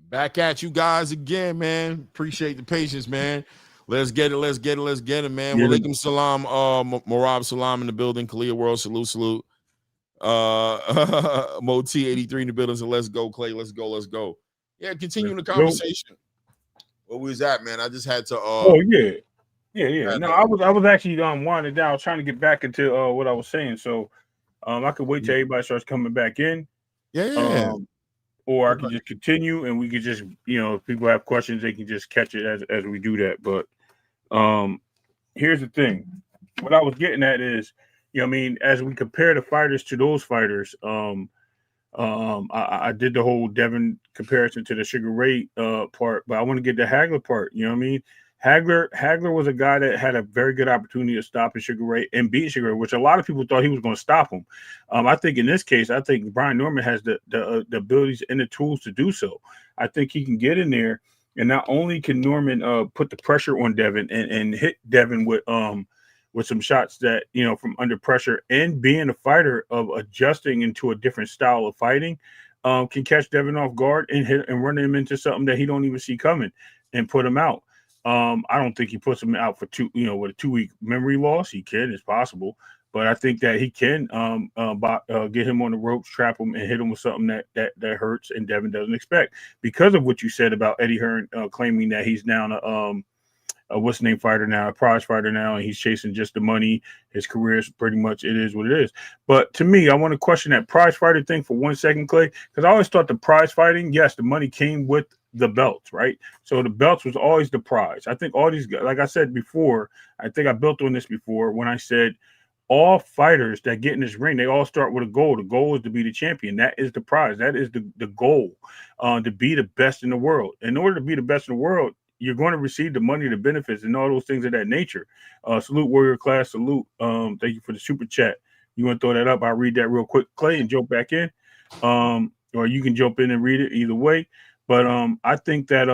Back at you guys again, man. Appreciate the patience, man. Let's get it, man. Yeah, Walaikum salam, Morab salam in the building. Kalia World, salute. Moti 83 in the building, so let's go, Clay. Let's go. Yeah, continuing the go. conversation. Where we was at, man. I just had to Oh yeah. No, I was actually winding down. I was trying to get back into what I was saying. So I could wait till everybody starts coming back in. Yeah. Um, or I can just continue and we could just, if people have questions, they can just catch it as we do that. But here's the thing. What I was getting at is, as we compare the fighters to those fighters, I did the whole Devin comparison to the Sugar Ray part, but I want to get the Hagler part. You know what I mean? Hagler was a guy that had a very good opportunity of stopping Sugar Ray and beating Sugar Ray, which a lot of people thought he was going to stop him. I think in this case, I think Brian Norman has the abilities and the tools to do so. I think he can get in there, and not only can Norman put the pressure on Devin and hit Devin with some shots that, from under pressure, and being a fighter of adjusting into a different style of fighting, can catch Devin off guard and hit and run him into something that he don't even see coming and put him out. I don't think he puts him out for with a 2-week memory loss. He can, it's possible, but I think that he can get him on the ropes, trap him, and hit him with something that hurts and Devin doesn't expect, because of what you said about Eddie Hearn claiming that he's now a what's name fighter now, a prize fighter now, and he's chasing just the money. His career is pretty much, it is what it is. But to me, I want to question that prize fighter thing for 1 second, Clay, because I always thought the prize fighting, yes, the money came with the belts, right? So the belts was always the prize. I think all these guys, like I said before, I think I built on this before when I said all fighters that get in this ring, they all start with a goal. The goal is to be the champion. That is the prize. That is the goal, to be the best in the world. In order to be the best in the world, you're going to receive the money, the benefits, and all those things of that nature. Salute, Warrior Class. Salute. Thank you for the super chat. You want to throw that up? I'll read that real quick, Clay, and jump back in. Or you can jump in and read it either way. But I think that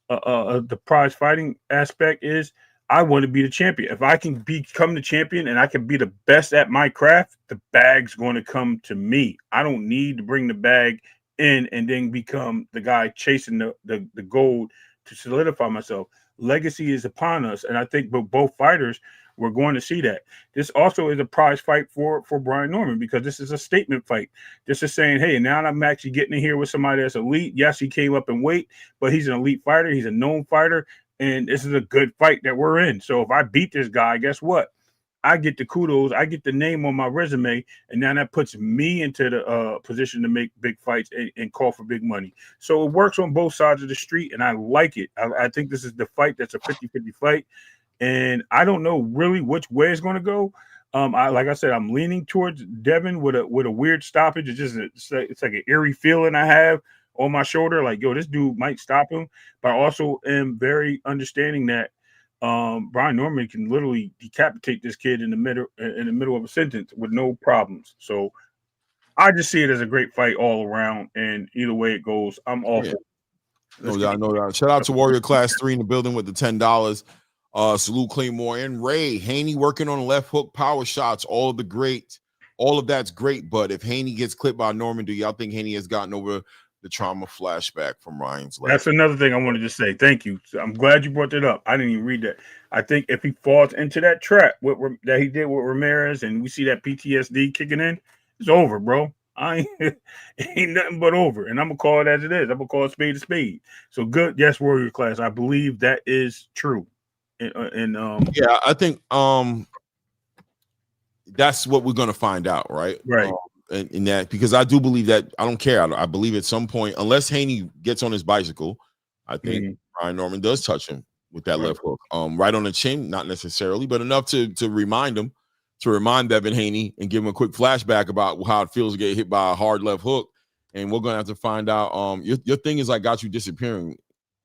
the prize fighting aspect is, I want to be the champion. If I can become the champion and I can be the best at my craft, the bag's going to come to me. I don't need to bring the bag in and then become the guy chasing the gold to solidify myself. Legacy is upon us, and I think both fighters, we're going to see that. This also is a prize fight for Brian Norman, because this is a statement fight. This is saying, hey, now I'm actually getting in here with somebody that's elite. Yes, he came up in weight, but he's an elite fighter. He's a known fighter, and this is a good fight that we're in. So if I beat this guy, guess what? I get the kudos, I get the name on my resume, and now that puts me into the position to make big fights and call for big money. So it works on both sides of the street, and I like it. I think this is the fight that's a 50-50 fight, and I don't know really which way it's going to go. Like I said, I'm leaning towards Devin with a weird stoppage. It's like an eerie feeling I have on my shoulder, like, yo, this dude might stop him. But I also am very understanding that Brian Norman can literally decapitate this kid in the middle of a sentence with no problems. So I just see it as a great fight all around, and either way it goes, I'm all for it. No doubt. Shout out to Warrior Class 3 in the building with the $10. Salute Claymore and Ray. Haney working on left hook power shots. All of that's great. But if Haney gets clipped by Norman, do y'all think Haney has gotten over the trauma flashback from Ryan's leg? That's another thing I wanted to say. Thank you. I'm glad you brought that up. I didn't even read that. I think if he falls into that trap that he did with Ramirez, and we see that PTSD kicking in, it's over, bro. Ain't nothing but over. And I'm gonna call it as it is. I'm gonna call it spade a spade. So good. Yes, Warrior Class. I believe that is true. And yeah, I think that's what we're gonna find out, right? Right. In that, because I do believe that, I don't care. I believe at some point, unless Haney gets on his bicycle, I think Brian Norman does touch him with that left hook, right on the chin, not necessarily, but enough to remind Devin Haney and give him a quick flashback about how it feels to get hit by a hard left hook. And we're gonna have to find out. Your thing is, I got you disappearing.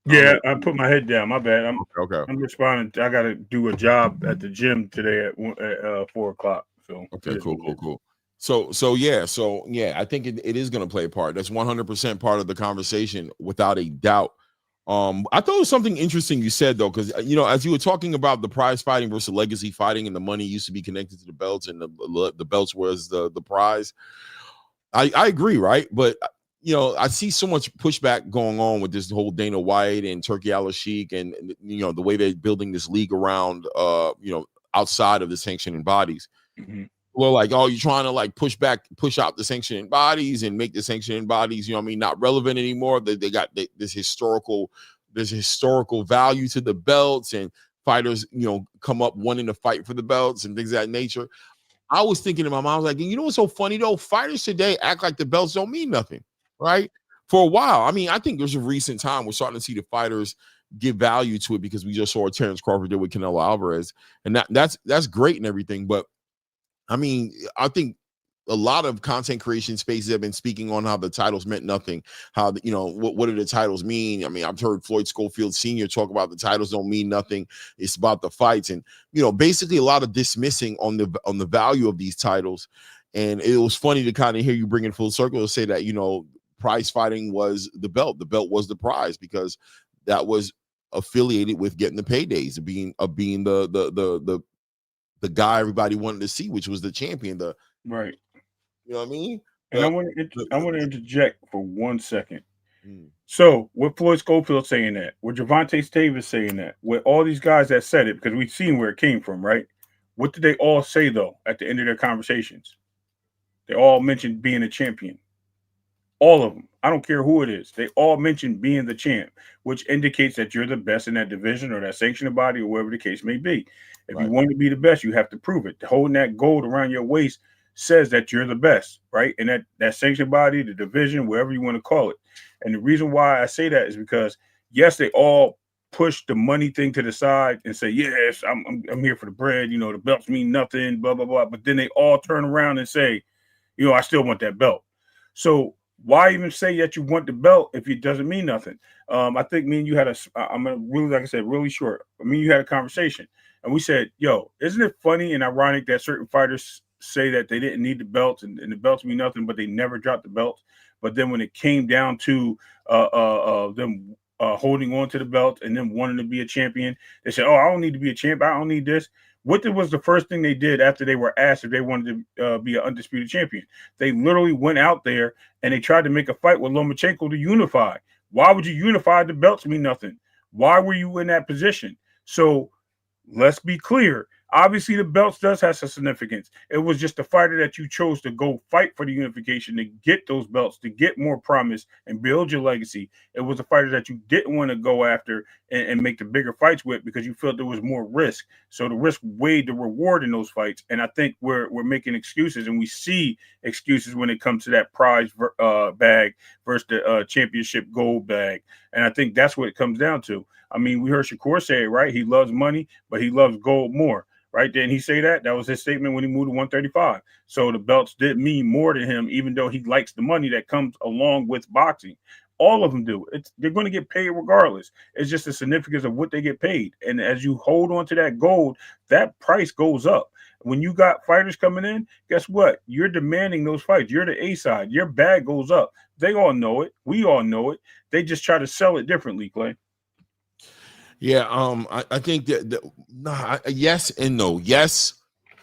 Yeah, I put my head down. My bad. Okay. I'm responding. I got to do a job at the gym today at 4:00. So okay, cool. So yeah, I think it is going to play a part. That's 100% part of the conversation, without a doubt. I thought it was something interesting you said, though, because as you were talking about the prize fighting versus legacy fighting, and the money used to be connected to the belts, and the belts was the prize. I agree, right? But you know, I see so much pushback going on with this whole Dana White and Turkey Al-Sheikh and you know, the way they're building this league around, you know, outside of the sanctioning bodies. Mm-hmm. Well, like, oh, you're trying to like push out the sanctioning bodies and make the sanctioning bodies, you know what I mean, not relevant anymore. They got this historical value to the belts, and fighters, you know, come up wanting to fight for the belts and things of that nature. I was thinking in my mind, I was like, you know what's so funny though? Fighters today act like the belts don't mean nothing, right? For a while. I mean, I think there's a recent time we're starting to see the fighters give value to it because we just saw what Terrence Crawford did with Canelo Alvarez. And that's great and everything. But I mean, I think a lot of content creation spaces have been speaking on how the titles meant nothing. How, you know, what do the titles mean? I mean, I've heard Floyd Schofield Sr. talk about the titles don't mean nothing. It's about the fights, and you know, basically a lot of dismissing on the value of these titles. And it was funny to kind of hear you bring it full circle to say that, you know, prize fighting was the belt. The belt was the prize because that was affiliated with getting the paydays, of being the guy everybody wanted to see, which was the champion. Right. You know what I mean? And I want to interject for 1 second. So, with Floyd Schofield saying that, with Gervonta Davis saying that, with all these guys that said it, because we've seen where it came from, right? What did they all say though at the end of their conversations? They all mentioned being a champion. All of them. I don't care who it is. They all mentioned being the champ, which indicates that you're the best in that division or that sanctioning body or whatever the case may be. If you want to be the best, you have to prove it. Holding that gold around your waist says that you're the best, right? And that sanctioning body, the division, whatever you want to call it. And the reason why I say that is because, yes, they all push the money thing to the side and say, yes, I'm here for the bread. You know, the belts mean nothing, blah, blah, blah. But then they all turn around and say, you know, I still want that belt. So why even say that you want the belt if it doesn't mean nothing? I think me and you had I'm gonna really, like I said, really short. Me and you had a conversation, and we said, "Yo, isn't it funny and ironic that certain fighters say that they didn't need the belts and the belts mean nothing, but they never dropped the belts? But then when it came down to them holding on to the belt and then wanting to be a champion, they said, "Oh, I don't need to be a champ. I don't need this." What was the first thing they did after they were asked if they wanted to be an undisputed champion? They literally went out there and they tried to make a fight with Lomachenko to unify. Why would you unify? The belts mean nothing. Why were you in that position? So let's be clear. Obviously, the belts does have some significance. It was just the fighter that you chose to go fight for the unification, to get those belts, to get more promise and build your legacy. It was a fighter that you didn't want to go after and make the bigger fights with because you felt there was more risk. So the risk weighed the reward in those fights. And I think we're making excuses, and we see excuses when it comes to that prize bag versus the championship gold bag. And I think that's what it comes down to. I mean, we heard Shakur say it, right? He loves money, but he loves gold more. Right? Didn't he say that? That was his statement when he moved to 135. So the belts did mean more to him, even though he likes the money that comes along with boxing. All of them do. They're going to get paid regardless. It's just the significance of what they get paid. And as you hold on to that gold, that price goes up. When you got fighters coming in, guess what? You're demanding those fights. You're the A side. Your bag goes up. They all know it. We all know it. They just try to sell it differently, Clay. Yeah, I think yes and no. Yes,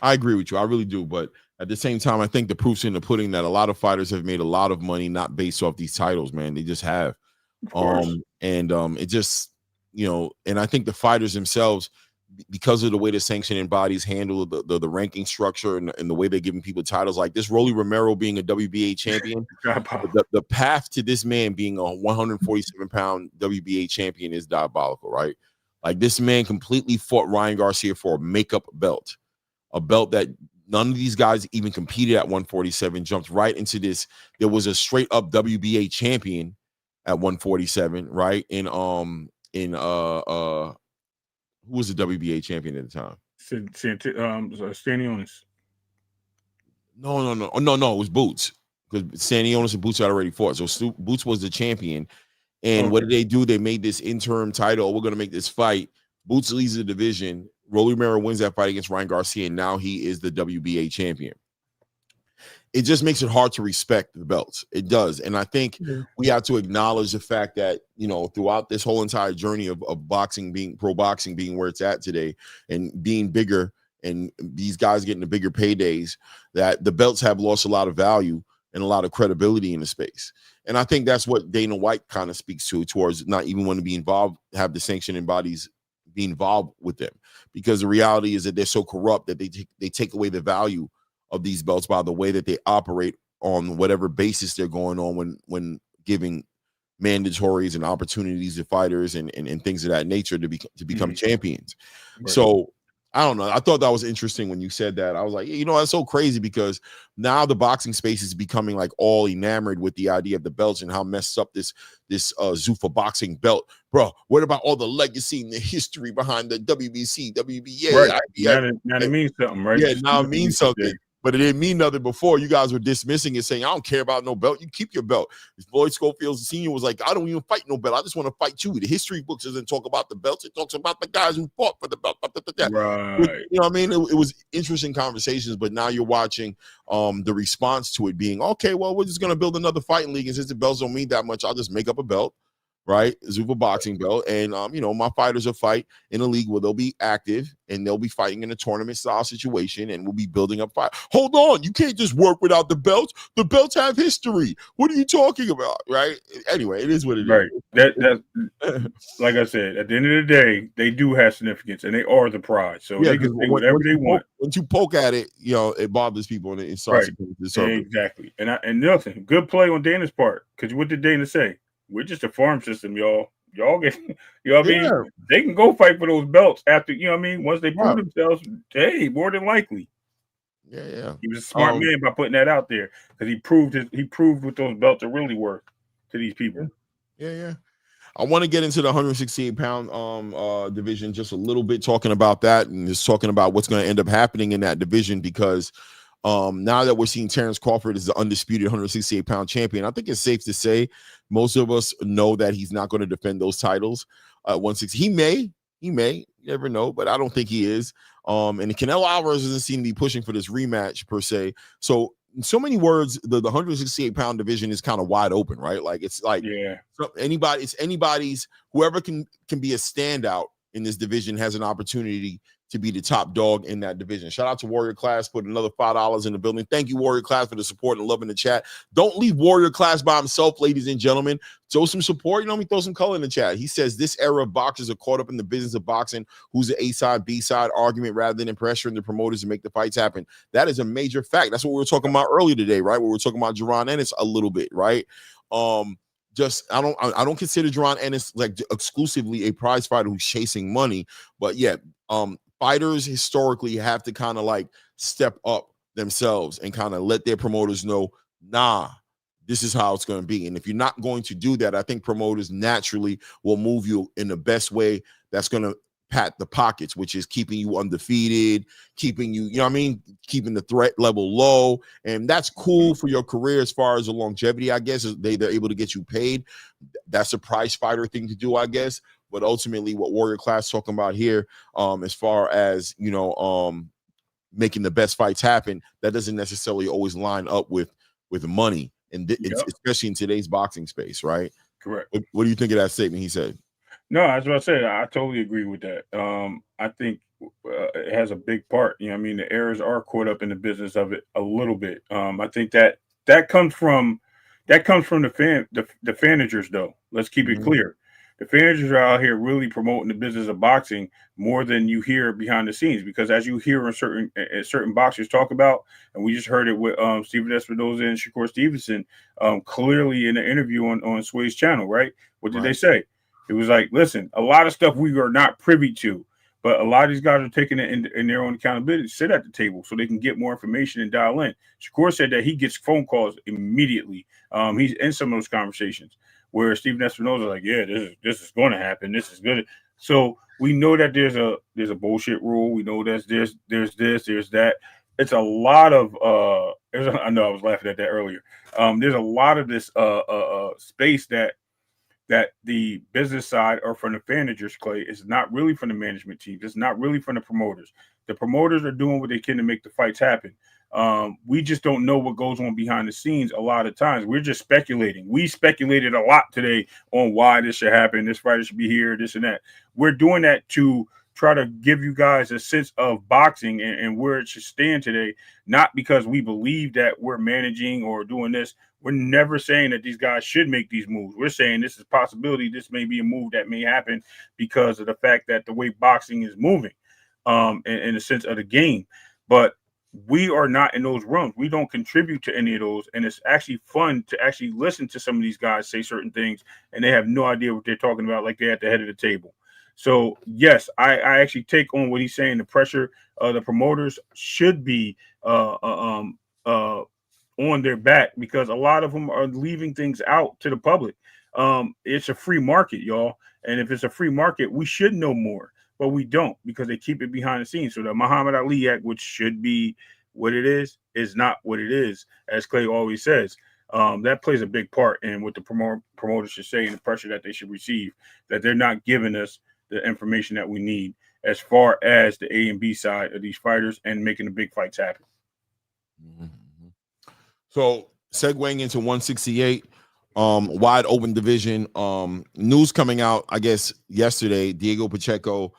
I agree with you. I really do. But at the same time, I think the proof's in the pudding that a lot of fighters have made a lot of money not based off these titles, man. They just have. It just, you know, and I think the fighters themselves, because of the way the sanctioning bodies handle the ranking structure and the way they're giving people titles, like this Rolly Romero being a WBA champion, the path to this man being a 147-pound WBA champion is diabolical, right? Like this man completely fought Ryan Garcia for a makeup belt, a belt that none of these guys even competed at 147, jumped right into this. There was a straight up WBA champion at 147, right? Who was the WBA champion at the time? Stanionis. No. It was Boots, because Stanionis and Boots had already fought. So Boots was the champion. And what did they do? They made this interim title. We're going to make this fight. Boots leads the division. Rolly Romero wins that fight against Ryan Garcia, and now he is the WBA champion. It just makes it hard to respect the belts. It does. And I think we have to acknowledge the fact that, you know, throughout this whole entire journey of boxing, pro boxing being where it's at today and being bigger and these guys getting the bigger paydays, that the belts have lost a lot of value. and a lot of credibility in the space. And I think that's what Dana White kind of speaks to, towards not even want to be involved, have the sanctioning bodies be involved with them, because the reality is that they're so corrupt that they take away the value of these belts by the way that they operate on whatever basis they're going on when giving mandatories and opportunities to fighters and things of that nature to become champions. Right. So I don't know. I thought that was interesting when you said that. I was like, you know, that's so crazy, because now the boxing space is becoming like all enamored with the idea of the belts and how messed up this Zuffa boxing belt, bro. What about all the legacy and the history behind the WBC, WBA? Right. Now it means something, right? Yeah, now it means something. But it didn't mean nothing before. You guys were dismissing it, saying, I don't care about no belt. You keep your belt. Floyd Schofield Sr. was like, I don't even fight no belt. I just want to fight you. The history books doesn't talk about the belts. It talks about the guys who fought for the belt. Right. You know what I mean? It was interesting conversations, but now you're watching the response to it being, okay, well, we're just going to build another fighting league. And since the belts don't mean that much, I'll just make up a belt. Right, Zuffa boxing belt, and you know, my fighters will fight in a league where they'll be active and they'll be fighting in a tournament style situation, and we'll be building up fight. Hold on, you can't just work without the belts. The belts have history. What are you talking about? Right? Anyway, it is what it right. is. That like I said, at the end of the day, they do have significance, and they are the prize. So yeah, they can say whatever they want. Once you poke at it, you know, it bothers people and it starts to disturb. Exactly. And nothing. Good play on Dana's part, because what did Dana say? We're just a farm system, y'all. Y'all get, you know what I mean? They can go fight for those belts after, you know what I mean? Once they prove themselves, hey, more than likely. Yeah. He was a smart man by putting that out there, because he proved what those belts are really worth to these people. Yeah. I want to get into the 168-pound division just a little bit, talking about that and just talking about what's going to end up happening in that division, because now that we're seeing Terrence Crawford as the undisputed 168-pound champion, I think it's safe to say most of us know that he's not going to defend those titles. 160, he may, you never know, but I don't think he is. And Canelo Alvarez doesn't seem to be pushing for this rematch per se. So in so many words, the 168-pound division is kind of wide open, right? Like it's like anybody's, whoever can be a standout in this division has an opportunity to be the top dog in that division. Shout out to Warrior Class, put another $5 in the building. Thank you, Warrior Class, for the support and love in the chat. Don't leave Warrior Class by himself, ladies and gentlemen. Show some support. You know, throw some color in the chat. He says this era of boxers are caught up in the business of boxing. Who's the A-side, B-side argument rather than pressuring the promoters to make the fights happen. That is a major fact. That's what we were talking about earlier today, right? We were talking about Jaron Ennis a little bit, right? I don't consider Jaron Ennis like exclusively a prize fighter who's chasing money, but yeah, fighters historically have to kind of like step up themselves and kind of let their promoters know, nah, this is how it's going to be. And if you're not going to do that, I think promoters naturally will move you in the best way that's going to pat the pockets, which is keeping you undefeated, keeping you, you know what I mean, keeping the threat level low. And that's cool for your career as far as the longevity, I guess. They're able to get you paid. That's a prize fighter thing to do, I guess. But ultimately, what Warrior Class talking about here, as far as, you know, making the best fights happen, that doesn't necessarily always line up with money, and especially in today's boxing space, right? Correct. What do you think of that statement he said? No, as I said, I totally agree with that. I think it has a big part. You know, I mean, the heirs are caught up in the business of it a little bit. I think that comes from the fanagers, though. Let's keep it clear. The fanagers are out here really promoting the business of boxing more than you hear behind the scenes, because as you hear certain boxers talk about, and we just heard it with Stephen Espinoza and Shakur Stevenson clearly in an interview on Sway's channel, right? What did they say? It was like, listen, a lot of stuff we are not privy to, but a lot of these guys are taking it in their own accountability, sit at the table so they can get more information and dial in. Shakur said that he gets phone calls immediately. He's in some of those conversations where Stephen Espinoza is like, yeah, this is going to happen. This is good. So we know that there's a bullshit rule. We know there's this, there's that. It's a lot of I know I was laughing at that earlier. There's a lot of this space that the business side or from the managers, Clay, is not really from the management team. It's not really from the promoters. The promoters are doing what they can to make the fights happen. We just don't know what goes on behind the scenes a lot of times. We're just speculating. We speculated a lot today on why this should happen. This fighter should be here, this and that. We're doing that to try to give you guys a sense of boxing and where it should stand today, not because we believe that we're managing or doing this. We're never saying that these guys should make these moves. We're saying this is a possibility. This may be a move that may happen because of the fact that the way boxing is moving, in the sense of the game. But we are not in those rooms. We don't contribute to any of those. And it's actually fun to actually listen to some of these guys say certain things and they have no idea what they're talking about, like they're at the head of the table. So, yes, I actually take on what he's saying. The pressure of the promoters should be on their back because a lot of them are leaving things out to the public. It's a free market, y'all. And if it's a free market, we should know more. But we don't because they keep it behind the scenes. So the Muhammad Ali Act, which should be what it is not what it is, as Clay always says. That plays a big part in what the promoters should say and the pressure that they should receive, that they're not giving us the information that we need as far as the A and B side of these fighters and making the big fights happen. Mm-hmm. So segueing into 168, wide open division. News coming out, I guess, yesterday. Diego Pacheco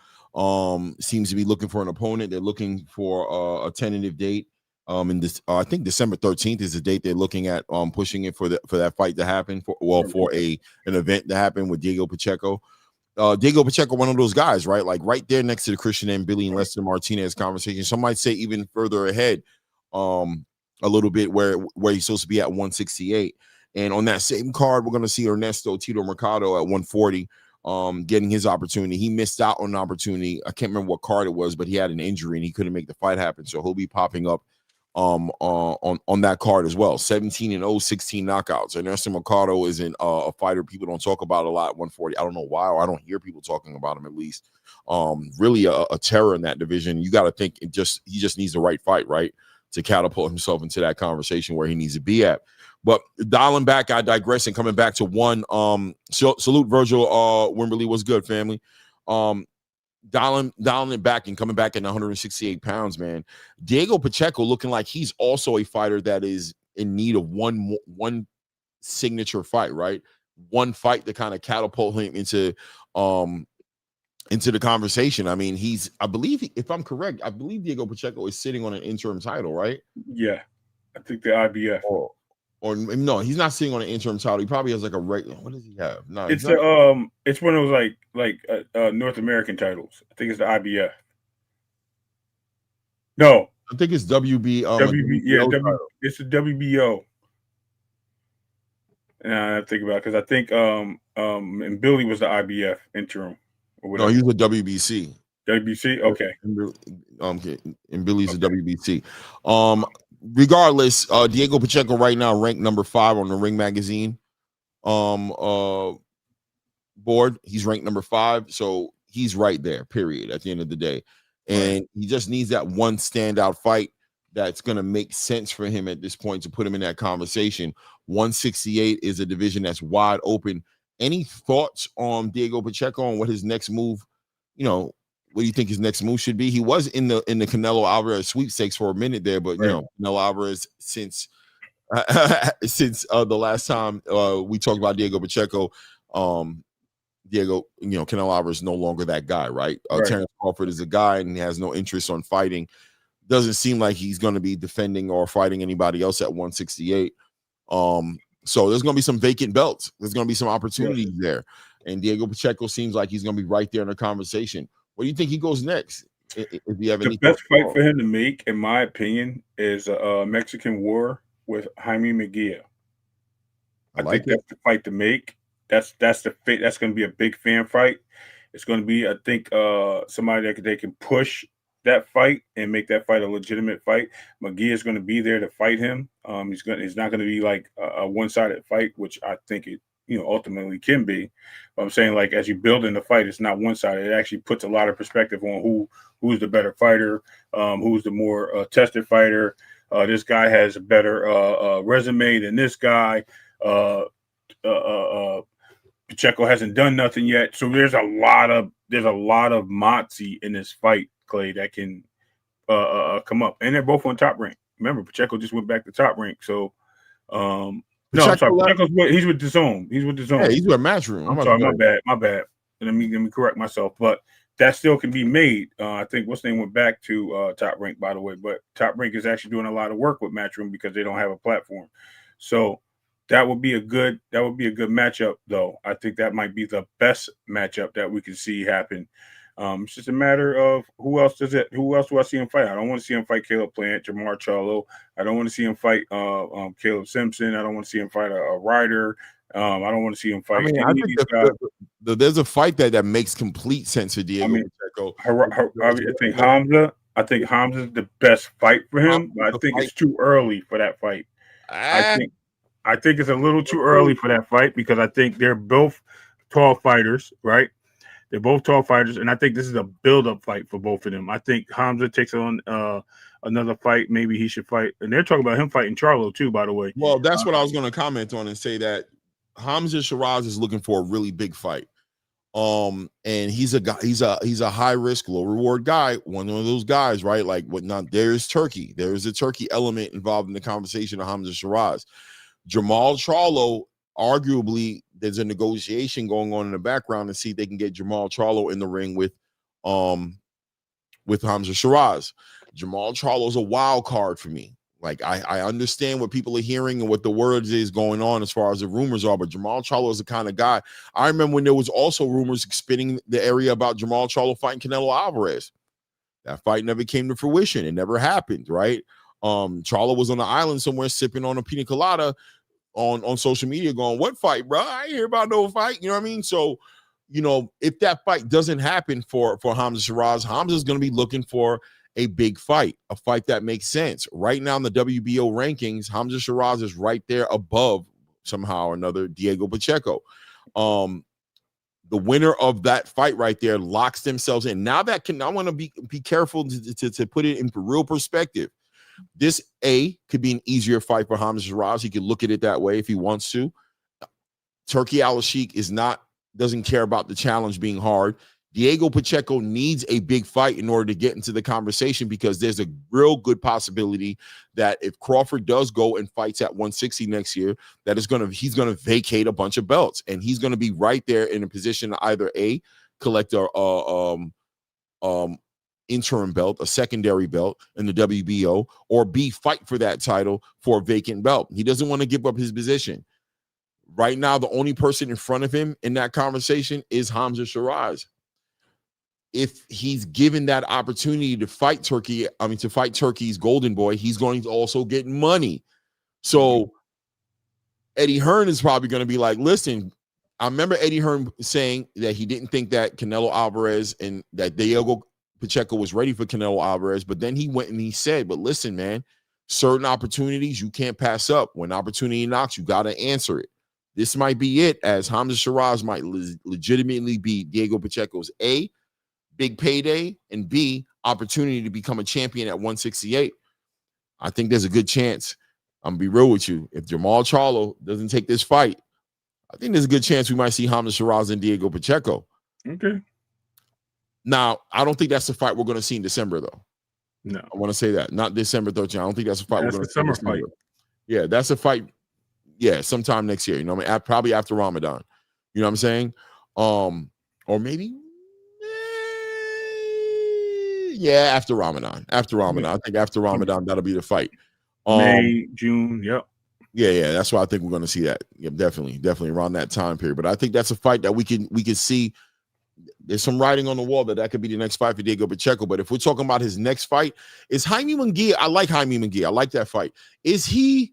seems to be looking for an opponent. They're looking for a tentative date. In this, I think December 13th is the date they're looking at. Pushing it for that fight to happen for an event to happen with Diego Pacheco. Diego Pacheco, one of those guys, right? Like right there next to the Christian and Billy and Lester Martinez conversation. Some might say even further ahead, a little bit where he's supposed to be at 168. And on that same card, we're going to see Ernesto Tito Mercado at 140, getting his opportunity. He missed out on an opportunity. I can't remember what card it was, but he had an injury and he couldn't make the fight happen. So he'll be popping up on that card as well. 17-0, 16 knockouts. Ernesto Mercado isn't a fighter people don't talk about a lot at 140. I don't know why, or I don't hear people talking about him at least. Really a terror in that division. You got to think he just needs the right fight, right, to catapult himself into that conversation where he needs to be at. But dialing back, I digress, and coming back to one. Salute Virgil Wimberly. Was good, family. Dialing it back and coming back at 168 pounds, man. Diego Pacheco looking like he's also a fighter that is in need of one signature fight, right? One fight to kind of catapult him into the conversation. I mean, I believe, if I'm correct, I believe Diego Pacheco is sitting on an interim title, right? Yeah, I think the IBF. Or no, he's not sitting on an interim title. He probably has like a regular. What does he have? No, it's it's one of those like North American titles. I think it's the IBF. No, I think it's WB. It's the WBO. And I think about it because I think and Billy was the IBF interim. Or no, he's a WBC. WBC, okay. And Billy's a WBC. Regardless, Diego Pacheco right now ranked number 5 on the Ring Magazine board. He's ranked number 5, so he's right there, period, at the end of the day. And he just needs that one standout fight that's going to make sense for him at this point to put him in that conversation. 168 is a division that's wide open. Any thoughts on Diego Pacheco on what his next move, what do you think his next move should be? He was in the Canelo Alvarez sweepstakes for a minute there, but Canelo Alvarez since the last time we talked about Diego Pacheco, Canelo Alvarez is no longer that guy, right? Terrence Crawford is a guy and he has no interest on fighting. Doesn't seem like he's going to be defending or fighting anybody else at 168. So there's going to be some vacant belts. There's going to be some opportunities there. And Diego Pacheco seems like he's going to be right there in the conversation. Where do you think he goes next? If you have the best fight for him to make, in my opinion, is a Mexican War with Jaime Munguia. I think that's the fight to make. That's the fit. That's going to be a big fan fight. It's going to be, I think, somebody that they can push that fight and make that fight a legitimate fight. Munguia is going to be there to fight him. It's not going to be like a one-sided fight, which I think it ultimately can be. But I'm saying, like, as you build in the fight, it's not one-sided. It actually puts a lot of perspective on who's the better fighter, who's the more tested fighter. This guy has a better resume than this guy. Pacheco hasn't done nothing yet, so there's a lot of moxie in this fight, Clay, that can come up, and they're both on Top Rank. Remember, Pacheco just went back to Top Rank, so. No, I'm sorry. He's with DAZN. He's with DAZN. Yeah, he's with Matchroom. I'm sorry. My bad. Let me correct myself. But that still can be made. I think what's name went back to Top Rank, by the way, but Top Rank is actually doing a lot of work with Matchroom because they don't have a platform. So that would be a good matchup, though. I think that might be the best matchup that we can see happen. It's just a matter of who else do I see him fight? I don't want to see him fight Caleb Plant, Jamar Charlo. I don't want to see him fight Caleb Simpson. I don't want to see him fight a Ryder. I don't want to see him fight any of these guys. There's a fight that makes complete sense for Diego Pacheco. I think Hamza's the best fight for him, but I think it's too early for that fight. I think it's a little too early for that fight because I think they're both tall fighters, right? They're both tall fighters, and I think this is a build-up fight for both of them. I think Hamza takes on another fight. Maybe he should fight, and they're talking about him fighting Charlo too, by the way. Well, that's what I was going to comment on and say that Hamza Shiraz is looking for a really big fight. And he's a guy, he's a high risk, low reward guy, one of those guys, right? Like what not there's Turkey. There's a Turkey element involved in the conversation of Hamza Shiraz. Jamal Charlo, arguably, there's a negotiation going on in the background to see if they can get Jamal Charlo in the ring with Hamza Shiraz. Jamal Charlo's a wild card for me. Like I understand what people are hearing and what the words is going on as far as the rumors are, but Jamal Charlo is the kind of guy. I remember when there was also rumors spinning the area about Jamal Charlo fighting Canelo Alvarez. That fight never came to fruition. It never happened, right? Charlo was on the island somewhere sipping on a pina colada on social media going, what fight, bro? I ain't hear about no fight. You know what I mean? So, you know, if that fight doesn't happen for Hamza Shiraz, Hamza's going to be looking for a big fight, a fight that makes sense. Right now in the WBO rankings, Hamza Shiraz is right there above somehow or another Diego Pacheco. The winner of that fight right there locks themselves in. Now that can, I want to be careful to put it into real perspective. This could be an easier fight for Hamza Shiraz. He could look at it that way if he wants to. Turkey Al-Sheikh doesn't care about the challenge being hard. Diego Pacheco needs a big fight in order to get into the conversation because there's a real good possibility that if Crawford does go and fights at 160 next year, that he's gonna vacate a bunch of belts and he's gonna be right there in a position to either collect a interim belt, a secondary belt in the WBO, or B, fight for that title for a vacant belt. He doesn't want to give up his position. Right now, the only person in front of him in that conversation is Hamza Shiraz. If he's given that opportunity to fight Turkey's golden boy, he's going to also get money. So Eddie Hearn is probably going to be like, listen, I remember Eddie Hearn saying that he didn't think that Canelo Alvarez and that Diego Pacheco was ready for Canelo Alvarez, but then he went and he said, but listen, man, certain opportunities you can't pass up. When opportunity knocks, you got to answer it. This might be it, as Hamza Shiraz might legitimately be Diego Pacheco's A, big payday, and B, opportunity to become a champion at 168. I think there's a good chance. I'm gonna be real with you. If Jamal Charlo doesn't take this fight, I think there's a good chance we might see Hamza Shiraz and Diego Pacheco. Okay. Now, I don't think that's the fight we're going to see in December, though. No. I want to say that. Not December 13th. I don't think that's a fight we're going to see in December. Fight. Yeah, that's a fight. Yeah, sometime next year. You know what I mean? Probably after Ramadan. You know what I'm saying? Or maybe after Ramadan. After Ramadan. I think after Ramadan, that'll be the fight. May, June, yep. Yeah, that's why I think we're going to see that. Yeah, definitely around that time period. But I think that's a fight that we can see. There's some writing on the wall that could be the next fight for Diego Pacheco. But if we're talking about his next fight, is Jaime Munguia. I like Jaime Munguia. I like that fight. Is he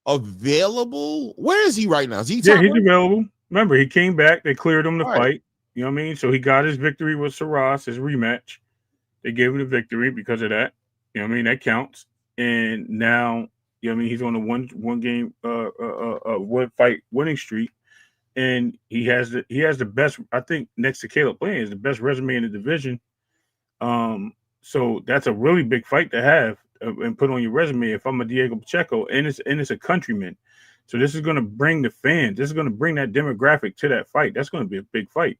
available? Where is he right now? He's available. Remember, he came back. They cleared him to fight. You know what I mean? So he got his victory with Shiraz, his rematch. They gave him the victory because of that. You know what I mean? That counts. And now, you know what I mean? He's on a one game one fight winning streak. And he has the best, I think, next to Caleb Plant, is the best resume in the division. So that's a really big fight to have and put on your resume if I'm a Diego Pacheco, and it's a countryman. So this is going to bring the fans. This is going to bring that demographic to that fight. That's going to be a big fight.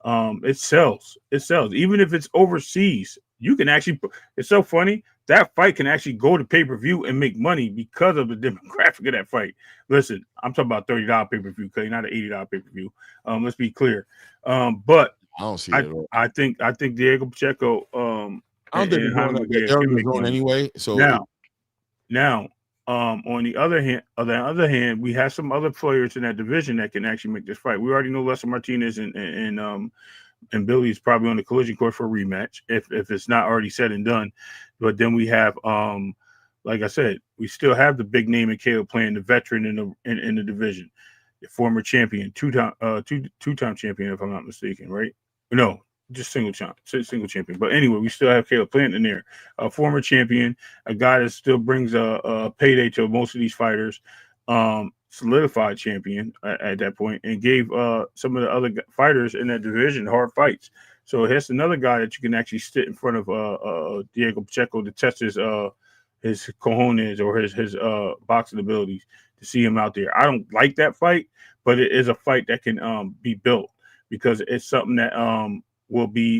It sells. Even if it's overseas, you can actually. It's so funny. That fight can actually go to pay-per-view and make money because of the demographic of that fight. Listen, I'm talking about $30 pay-per-view, because not an $80 pay-per-view. Let's be clear. But I don't see it at all. I think Diego Pacheco I don't think and they're going Jaime up. They're Maguire in can the make zone money. anyway. So Now, on the other hand, we have some other players in that division that can actually make this fight. We already know Lester Martinez and Billy's probably on the collision course for a rematch if it's not already said and done. But then we have like I said, we still have the big name in Caleb playing the veteran in the division, the former champion, two-time champion if I'm not mistaken, right? No, just single champion. But anyway, we still have Caleb Plant in there, a former champion, a guy that still brings a payday to most of these fighters, solidified champion at that point, and gave some of the other fighters in that division hard fights. So here's another guy that you can actually sit in front of Diego Pacheco to test his cojones or his boxing abilities to see him out there. I don't like that fight, but it is a fight that can be built because it's something that will be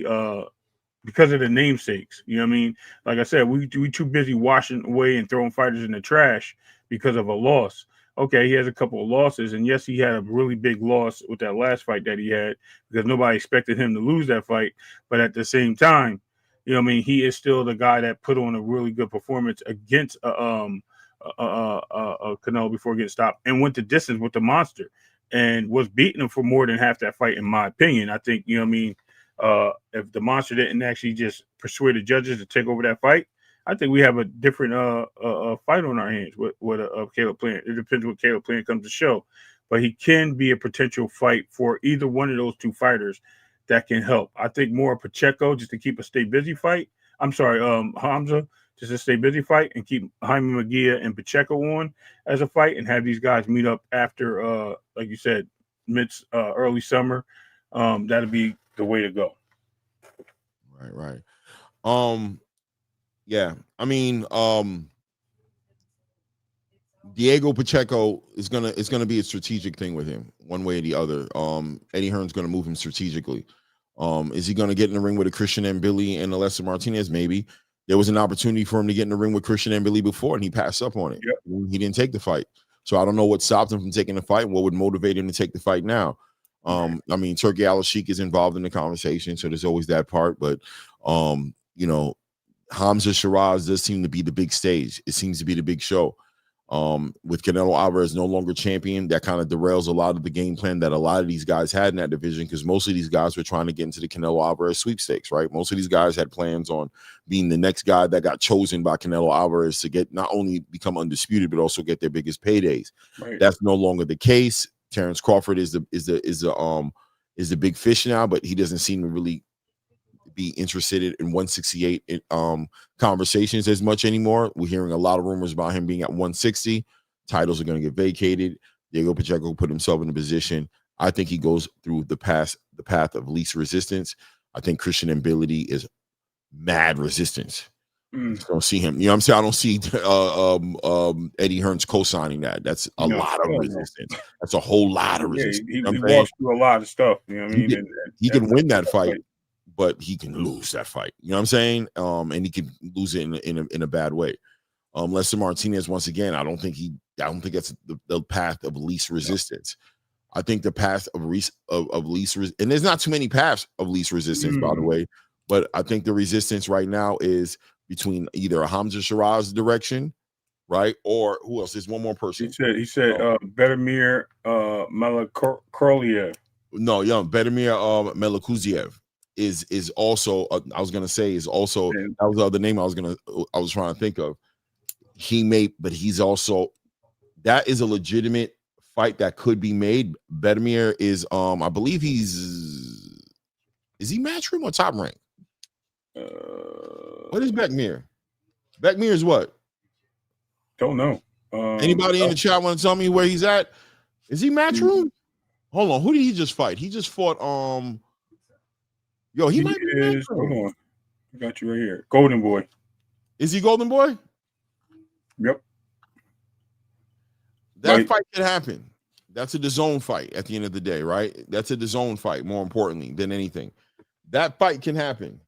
because of the namesakes. You know what I mean? Like I said, we too busy washing away and throwing fighters in the trash because of a loss. Okay, he has a couple of losses, and yes, he had a really big loss with that last fight that he had because nobody expected him to lose that fight. But at the same time, you know what I mean, he is still the guy that put on a really good performance against Canelo before getting stopped and went the distance with the monster and was beating him for more than half that fight, in my opinion. I think, you know what I mean, if the monster didn't actually just persuade the judges to take over that fight, I think we have a different fight on our hands with Caleb Plant. It depends what Caleb Plant comes to show, but he can be a potential fight for either one of those two fighters that can help. I think more Pacheco just to keep a stay busy fight. I'm sorry, Hamza just to stay busy fight and keep Jaime Maguire and Pacheco on as a fight and have these guys meet up after, like you said, early summer. That'll be the way to go. Right. Yeah. I mean, Diego Pacheco is gonna be a strategic thing with him, one way or the other. Eddie Hearn's gonna move him strategically. Is he gonna get in the ring with a Christian Mbili and Alessa Martinez? Maybe. There was an opportunity for him to get in the ring with Christian Mbili before, and he passed up on it. Yep. He didn't take the fight. So I don't know what stopped him from taking the fight and what would motivate him to take the fight now. I mean, Turki Al-Sheikh is involved in the conversation, so there's always that part. But you know, Hamza Shiraz does seem to be the big stage. It seems to be the big show. With Canelo Alvarez no longer champion, that kind of derails a lot of the game plan that a lot of these guys had in that division, because most of these guys were trying to get into the Canelo Alvarez sweepstakes, right? Most of these guys had plans on being the next guy that got chosen by Canelo Alvarez to get not only become undisputed but also get their biggest paydays. Right. That's no longer the case. Terrence Crawford is the big fish now, but he doesn't seem to really be interested in 168 conversations as much anymore. We're hearing a lot of rumors about him being at 160. Titles are going to get vacated. Diego Pacheco put himself in a position. I think he goes through the path of least resistance. I think Christian Mbili is mad resistance. I just don't see him. You know what I'm saying? I don't see Eddie Hearn's co-signing that. That's a lot of resistance. That's a whole lot of resistance. He walks through a lot of stuff. You know what I mean? He can win that fight, but he can lose that fight. You know what I'm saying? And he can lose it in a bad way. Lester Martinez, once again, I don't think that's the path of least resistance. I think the path of least and there's not too many paths of least resistance, by the way, but I think the resistance right now is between either a Hamza Shiraz direction, right? Or who else? There's one more person. He said Betamir Malakroliev. No, Betamir Melakuziev is also I was gonna say is also that was the other name I was trying to think of. But he's also, that is a legitimate fight that could be made. Betamir is I believe is he Matchroom or Top Rank? What is Beckmere? Beckmere is what? Don't know. Anybody in the chat want to tell me where he's at? Is he Matchroom? Hold on, who did he just fight? He just fought he might be Matchroom. Hold on, I got you right here. Golden Boy. Is he Golden Boy? Yep. That fight could happen. That's a DAZN fight at the end of the day, right? That's a DAZN fight, more importantly than anything. That fight can happen.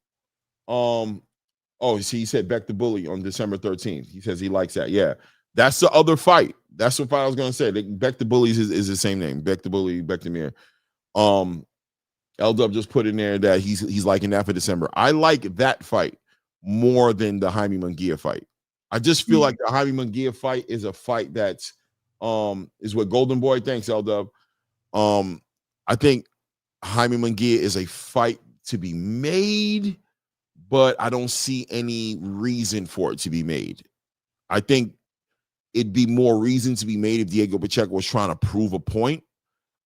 He said Beck the Bully on December 13th. He says he likes that. Yeah, that's the other fight. That's what fight I was gonna say. Beck the Bully is the same name. Beck the Bully, Beck the Mir. L-Dub just put in there that he's liking that for December. I like that fight more than the Jaime Munguia fight. I just feel like the Jaime Munguia fight is a fight that's is what Golden Boy thinks, L-Dub. I think Jaime Munguia is a fight to be made, but I don't see any reason for it to be made. I think it'd be more reason to be made if Diego Pacheco was trying to prove a point.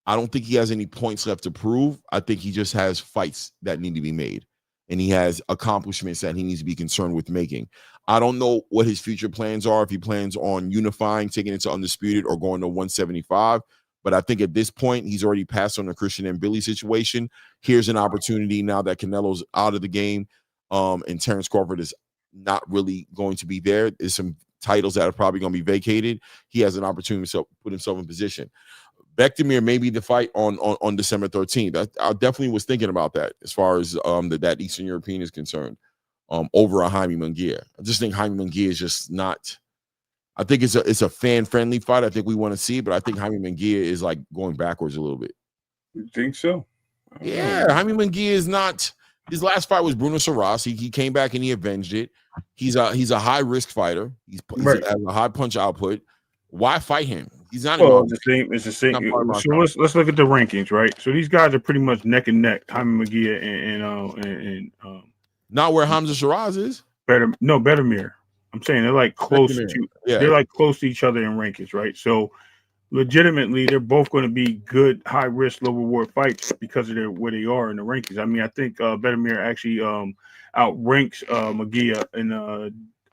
I don't think he has any points left to prove. I think he just has fights that need to be made, and he has accomplishments that he needs to be concerned with making. I don't know what his future plans are, if he plans on unifying, taking it to Undisputed, or going to 175. But I think at this point, he's already passed on the Christian and Billy situation. Here's an opportunity now that Canelo's out of the game, and Terrence Crawford is not really going to be there. There's some titles that are probably going to be vacated. He has an opportunity to put himself in position. Bektemir may be the fight on December 13th. I definitely was thinking about that as far as that Eastern European is concerned, over a Jaime Munguia. I just think Jaime Munguia is just not. I think it's a fan-friendly fight. I think we want to see, but I think Jaime Munguia is like going backwards a little bit. You think so? Yeah, Jaime Munguia is not. His last fight was Bruno Saras. He came back and he avenged it. He's a high-risk fighter. He has a high punch output. Why fight him? He's not. Well, it's the same. So let's look at the rankings, right? So these guys are pretty much neck and neck. Jaime Munguia and not where Hamza Shiraz is. Bettermere. I'm saying they're like close to. Yeah. They're like close to each other in rankings, right? So legitimately, they're both going to be good, high risk, low reward fights because of where they are in the rankings. I mean, I think Bettermere actually outranks Munguia in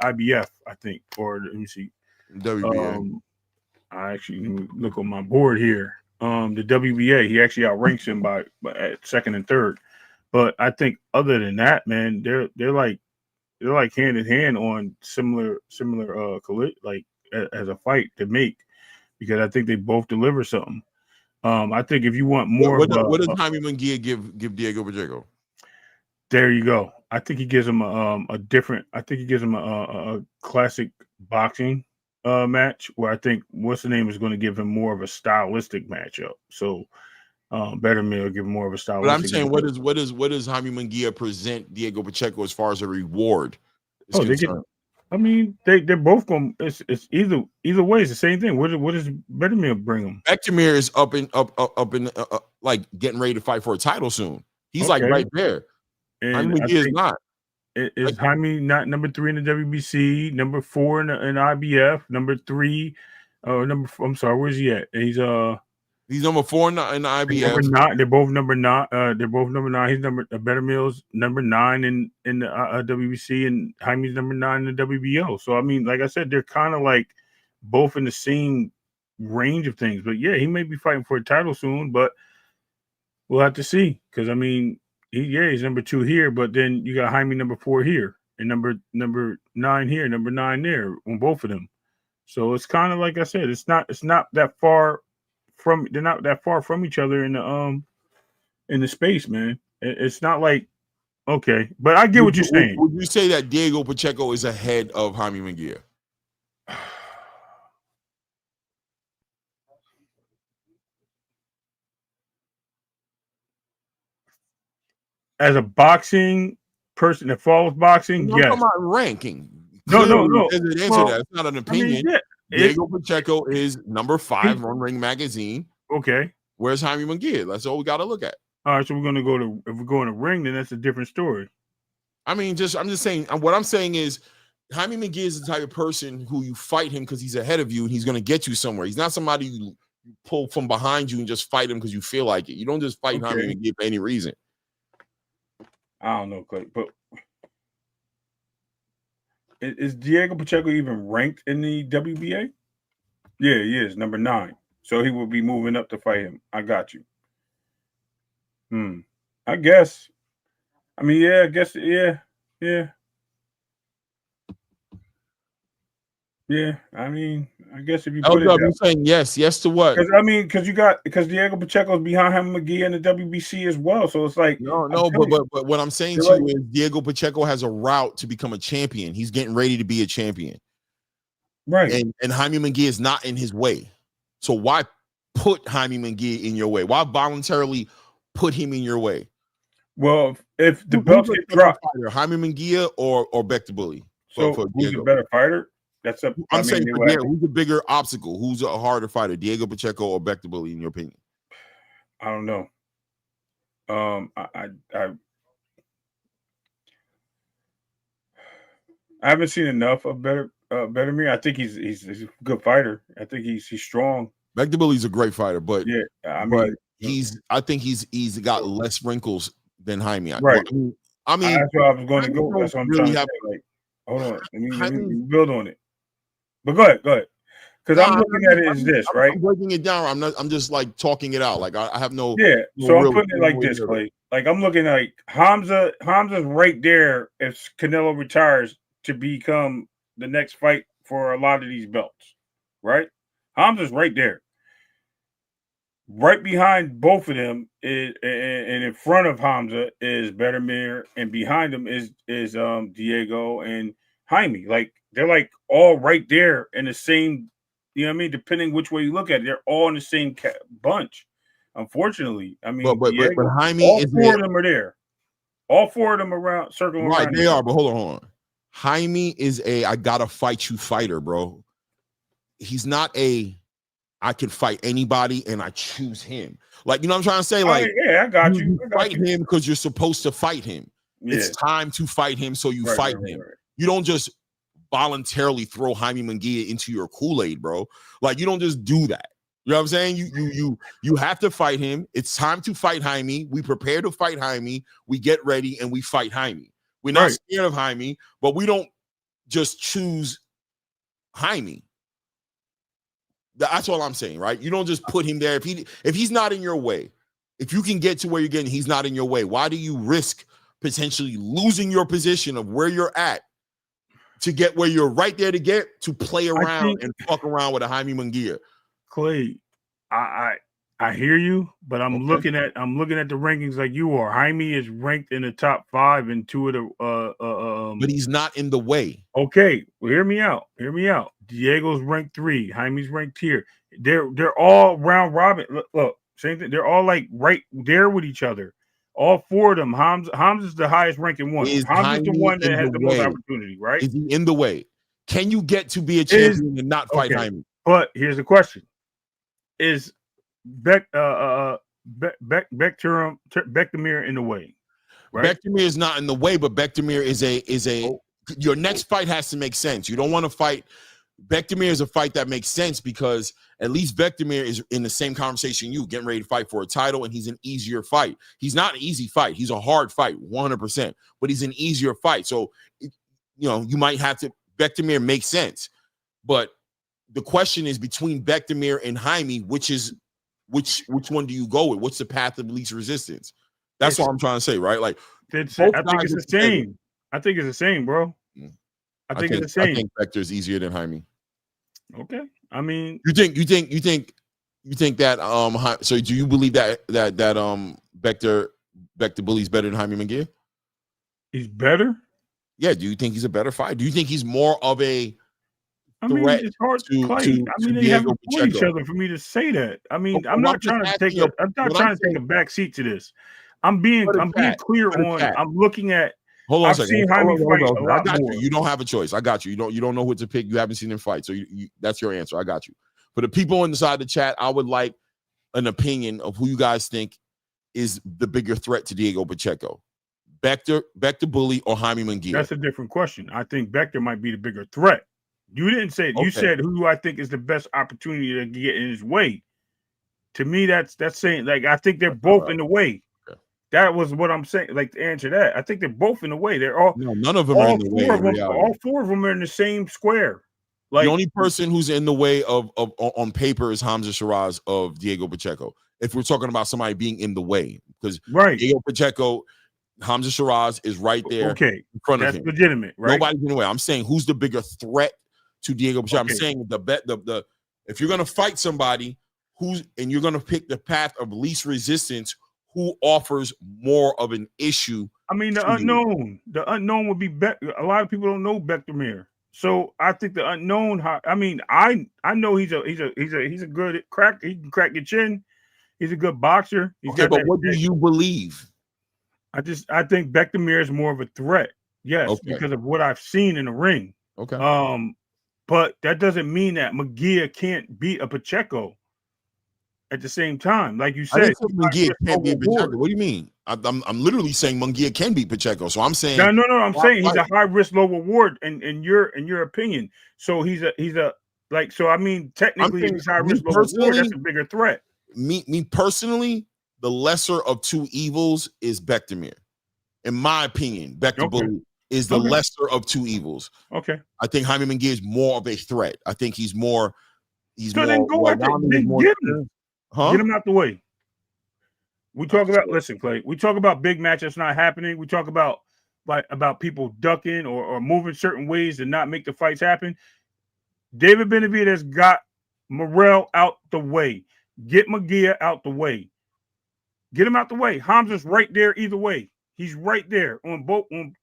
IBF. I think, or let me see, WBA. I actually look on my board here. The WBA, he actually outranks him by at second and third. But I think other than that, man, they're like hand in hand on similar like as a fight to make, because I think they both deliver something. I think if you want more, what does Jaime Munguia give Diego Pacheco? There you go. I think he gives him a different. I think he gives him a classic boxing match, where I think what's the name is going to give him more of a stylistic matchup. So Bettermere will give him more of a stylistic. But I'm saying, what does Jaime Munguia present Diego Pacheco as far as a reward is concerned? I mean, they're both going. It's either way. It's the same thing. What does Bettermere bring him? Bektemir is up in like getting ready to fight for a title soon. He's like right there. And Jaime Munguia is not. Is Jaime not number 3 in the WBC, number 4 in IBF, number 3, I'm sorry, where's he at? He's number 4 in the IBF. They're both number 9. They're both number 9. He's Bettermill's number 9 in the WBC, and Jaime's number 9 in the WBO. So I mean, like I said, they're kind of like both in the same range of things. But yeah, he may be fighting for a title soon, but we'll have to see. Because I mean, he's number 2 here, but then you got Jaime number 4 here, and number 9 here, number 9 there on both of them. So it's kind of like I said, it's not that far from. They're not that far from each other in the space, man. It's not like okay, but I get what you're saying. Would you say that Diego Pacheco is ahead of Jaime Munguia? As a boxing person that follows boxing, yes. I'm talking about ranking. No. That's not an opinion. I mean, Diego Pacheco is number 5 on Ring Magazine. Okay. Where's Jaime Munguia? That's all we got to look at. All right, so we're gonna go to if we're going to ring, then that's a different story. I mean, I'm just saying. What I'm saying is, Jaime Munguia is the type of person who you fight him because he's ahead of you and he's gonna get you somewhere. He's not somebody you pull from behind you and just fight him because you feel like it. You don't just fight Jaime Munguia for any reason. I don't know, Clay, but is Diego Pacheco even ranked in the WBA? Yeah, he is, number 9. So he will be moving up to fight him. I got you. I guess. I mean, yeah, I guess, yeah. Yeah, I mean, I guess if you put it I'm saying yes to what? Because Diego Pacheco is behind Jaime Munguia in the WBC as well, so it's like but what I'm saying to you is Diego Pacheco has a route to become a champion. He's getting ready to be a champion, right? And Jaime Munguia is not in his way, so why put Jaime Munguia in your way? Why voluntarily put him in your way? Well, if the belts get dropped, Jaime Munguia or Beck Bully. So who's a better fighter? That's up. I'm saying who's a bigger obstacle? Who's a harder fighter, Diego Pacheco or Beck Bully, in your opinion? I don't know. I haven't seen enough of Bettermere. I think he's a good fighter. I think he's strong. Beck Bully's a great fighter, but yeah, I mean, I think he's got less wrinkles than Jaime. Right. I mean, that's where I was going to go. That's what I'm trying to say. Like, hold on, let me build on it. But go ahead. Because I'm looking at it as this, right? I'm breaking it down. I'm just like talking it out. Like I have no. Yeah. So I'm putting it like this, Clay. Like I'm looking like Hamza's right there if Canelo retires to become the next fight for a lot of these belts, right? Hamza's right there. Right behind both of them is, and in front of Hamza is Bettermere, and behind them is Diego and Jaime. Like they're like all right there in the same. You know what I mean? Depending which way you look at it, they're all in the same bunch. Unfortunately, I mean, but Jaime, all four of them are there. All four of them around circling right. Around they are, but hold on. Jaime is I gotta fight you fighter, bro. He's not I can fight anybody and I choose him. Like, you know what I'm trying to say? Like, yeah, I got you. You fight him because you're supposed to fight him. Yeah. It's time to fight him, so you fight him. Right. You don't just voluntarily throw Jaime Munguia into your Kool-Aid, bro. Like, you don't just do that. You know what I'm saying? You have to fight him. It's time to fight Jaime. We prepare to fight Jaime. We get ready and we fight Jaime. We're not scared of Jaime, but we don't just choose Jaime. That's all I'm saying, right? You don't just put him there. If he's not in your way, if you can get to where you're getting, he's not in your way. Why do you risk potentially losing your position of where you're at to get where you're right there to get to play around and fuck around with a Jaime Munguia? Clay, I hear you, but I'm looking at the rankings like you are. Jaime is ranked in the top 5 in 2 of the but he's not in the way. Okay, well, hear me out. Diego's ranked 3. Jaime's ranked here. They're all round robin. Look, same thing. They're all like right there with each other. All 4 of them. Hamza's the highest ranking one. Hamza's the one that has the most opportunity, right? Is he in the way? Can you get to be a champion and not fight Jaime? But here's the question: is Bektemir in the way? Right? Bektemir is not in the way, but Bektemir is a your next fight has to make sense. You don't want to fight. Bektemir is a fight that makes sense because at least Bektemir is in the same conversation you getting ready to fight for a title, and he's an easier fight. He's not an easy fight. He's a hard fight, 100%, but he's an easier fight. So, you might have to. Bektemir makes sense, but the question is between Bektemir and Jaime, which one do you go with? What's the path of least resistance? That's what I'm trying to say, right? Like, I think it's the same. I think it's the same, bro. I think it's the same. I think Bechter is easier than Jaime. Okay, I mean, you think that So do you believe that Bechter Bully's better than Jaime Munguia? He's better. Yeah. Do you think he's a better fighter? Do you think he's more of a threat it's hard to play. They haven't fought each other for me to say that. I mean, I'm not trying to take a back seat to this. I'm being clear on. I'm looking at. Hold on a second. Jaime fight a lot I got more. you. You don't have a choice. I got you. You don't know who to pick. You haven't seen him fight, so that's your answer. I got you. For the people inside the chat, I would like an opinion of who you guys think is the bigger threat to Diego Pacheco, Bechter Bully, or Jaime Munguia. That's a different question. I think Bechter might be the bigger threat. You didn't say it. Okay. You said who I think is the best opportunity to get in his way. To me, that's saying like I think they're both in the way. Okay. That was what I'm saying. Like to answer that, I think they're both in the way. They're all none of them are in the way. All 4 of them are in the same square. Like the only person who's in the way of on paper is Hamza Shiraz of Diego Pacheco. If we're talking about somebody being in the way, because Diego Pacheco, Hamza Shiraz is right there in front of him. That's legitimate, right? Nobody's in the way. I'm saying who's the bigger threat to Diego Pacheco. I'm saying the if you're gonna fight somebody and you're gonna pick the path of least resistance, who offers more of an issue? I mean, the unknown. The unknown would be a lot of people don't know Bektemir. So I think the unknown. I mean, I know he's a good crack. He can crack your chin. He's a good boxer. But what do you believe? I think Bektemir is more of a threat. Yes, Okay. because of what I've seen in the ring. Okay. But that doesn't mean that Magia can't beat a Pacheco at the same time. Like you I said, didn't say Munguia can't beat Pacheco. What do you mean? I'm literally saying Munguia can beat Pacheco. So I'm saying no. I'm saying he's a high risk, low reward in your opinion. So he's a like. So I mean, technically, if he's high risk, low reward, that's a bigger threat. Me personally, the lesser of two evils is Bektemir. In my opinion, Bektemir is the lesser of two evils. Okay. I think Jaime Munguia is more of a threat. I think he's more. Then go after then get him. Huh? Get him out the way. We talk about listen, Clay. We talk about big matches not happening. We talk about people ducking or moving certain ways to not make the fights happen. David Benavidez got Morrell out the way. Get Magia out the way. Get him out the way. Hamza's right there either way. He's right there on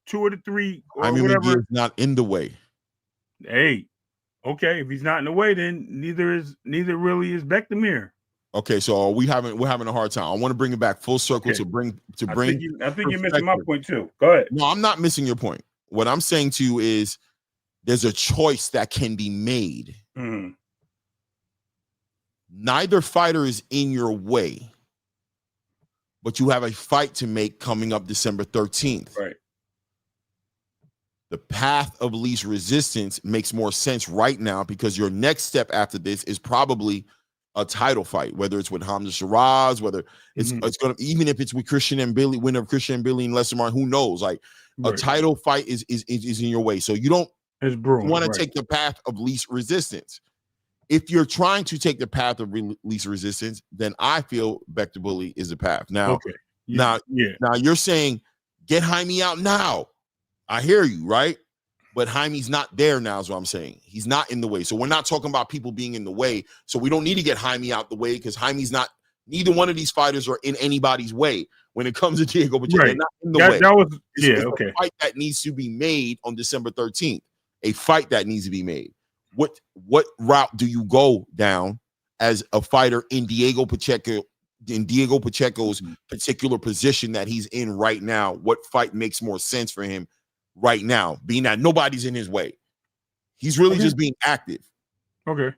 two of the three or whatever. Magia is not in the way. Hey, okay. If he's not in the way, then neither really is Bektemir. Okay, so we're having a hard time. I want to bring it back full circle to bring. I think you're missing my point too. Go ahead. No, I'm not missing your point. What I'm saying to you is there's a choice that can be made. Mm-hmm. Neither fighter is in your way, but you have a fight to make coming up December 13th. Right. The path of least resistance makes more sense right now because your next step after this is probably a title fight, whether it's with Hamza Shiraz, whether it's going to, even if it's with Christian and Billy, winner of Christian and Billy and Lester Martin, who knows? Like a title fight is in your way. So you don't want to take the path of least resistance. If you're trying to take the path of least resistance, then I feel Bekta Bully is the path. Now, now you're saying get Jaime out now. I hear you, right? But Jaime's not there now is what I'm saying. He's not in the way. So we're not talking about people being in the way. So we don't need to get Jaime out the way because Jaime's not, neither one of these fighters are in anybody's way when it comes to Diego Pacheco. They're not in the way. That was, it's a fight that needs to be made on December 13th. A fight that needs to be made. What route do you go down as a fighter in Diego Pacheco's particular position that he's in right now? What fight makes more sense for him right now, being that nobody's in his way? He's really just being active. Okay.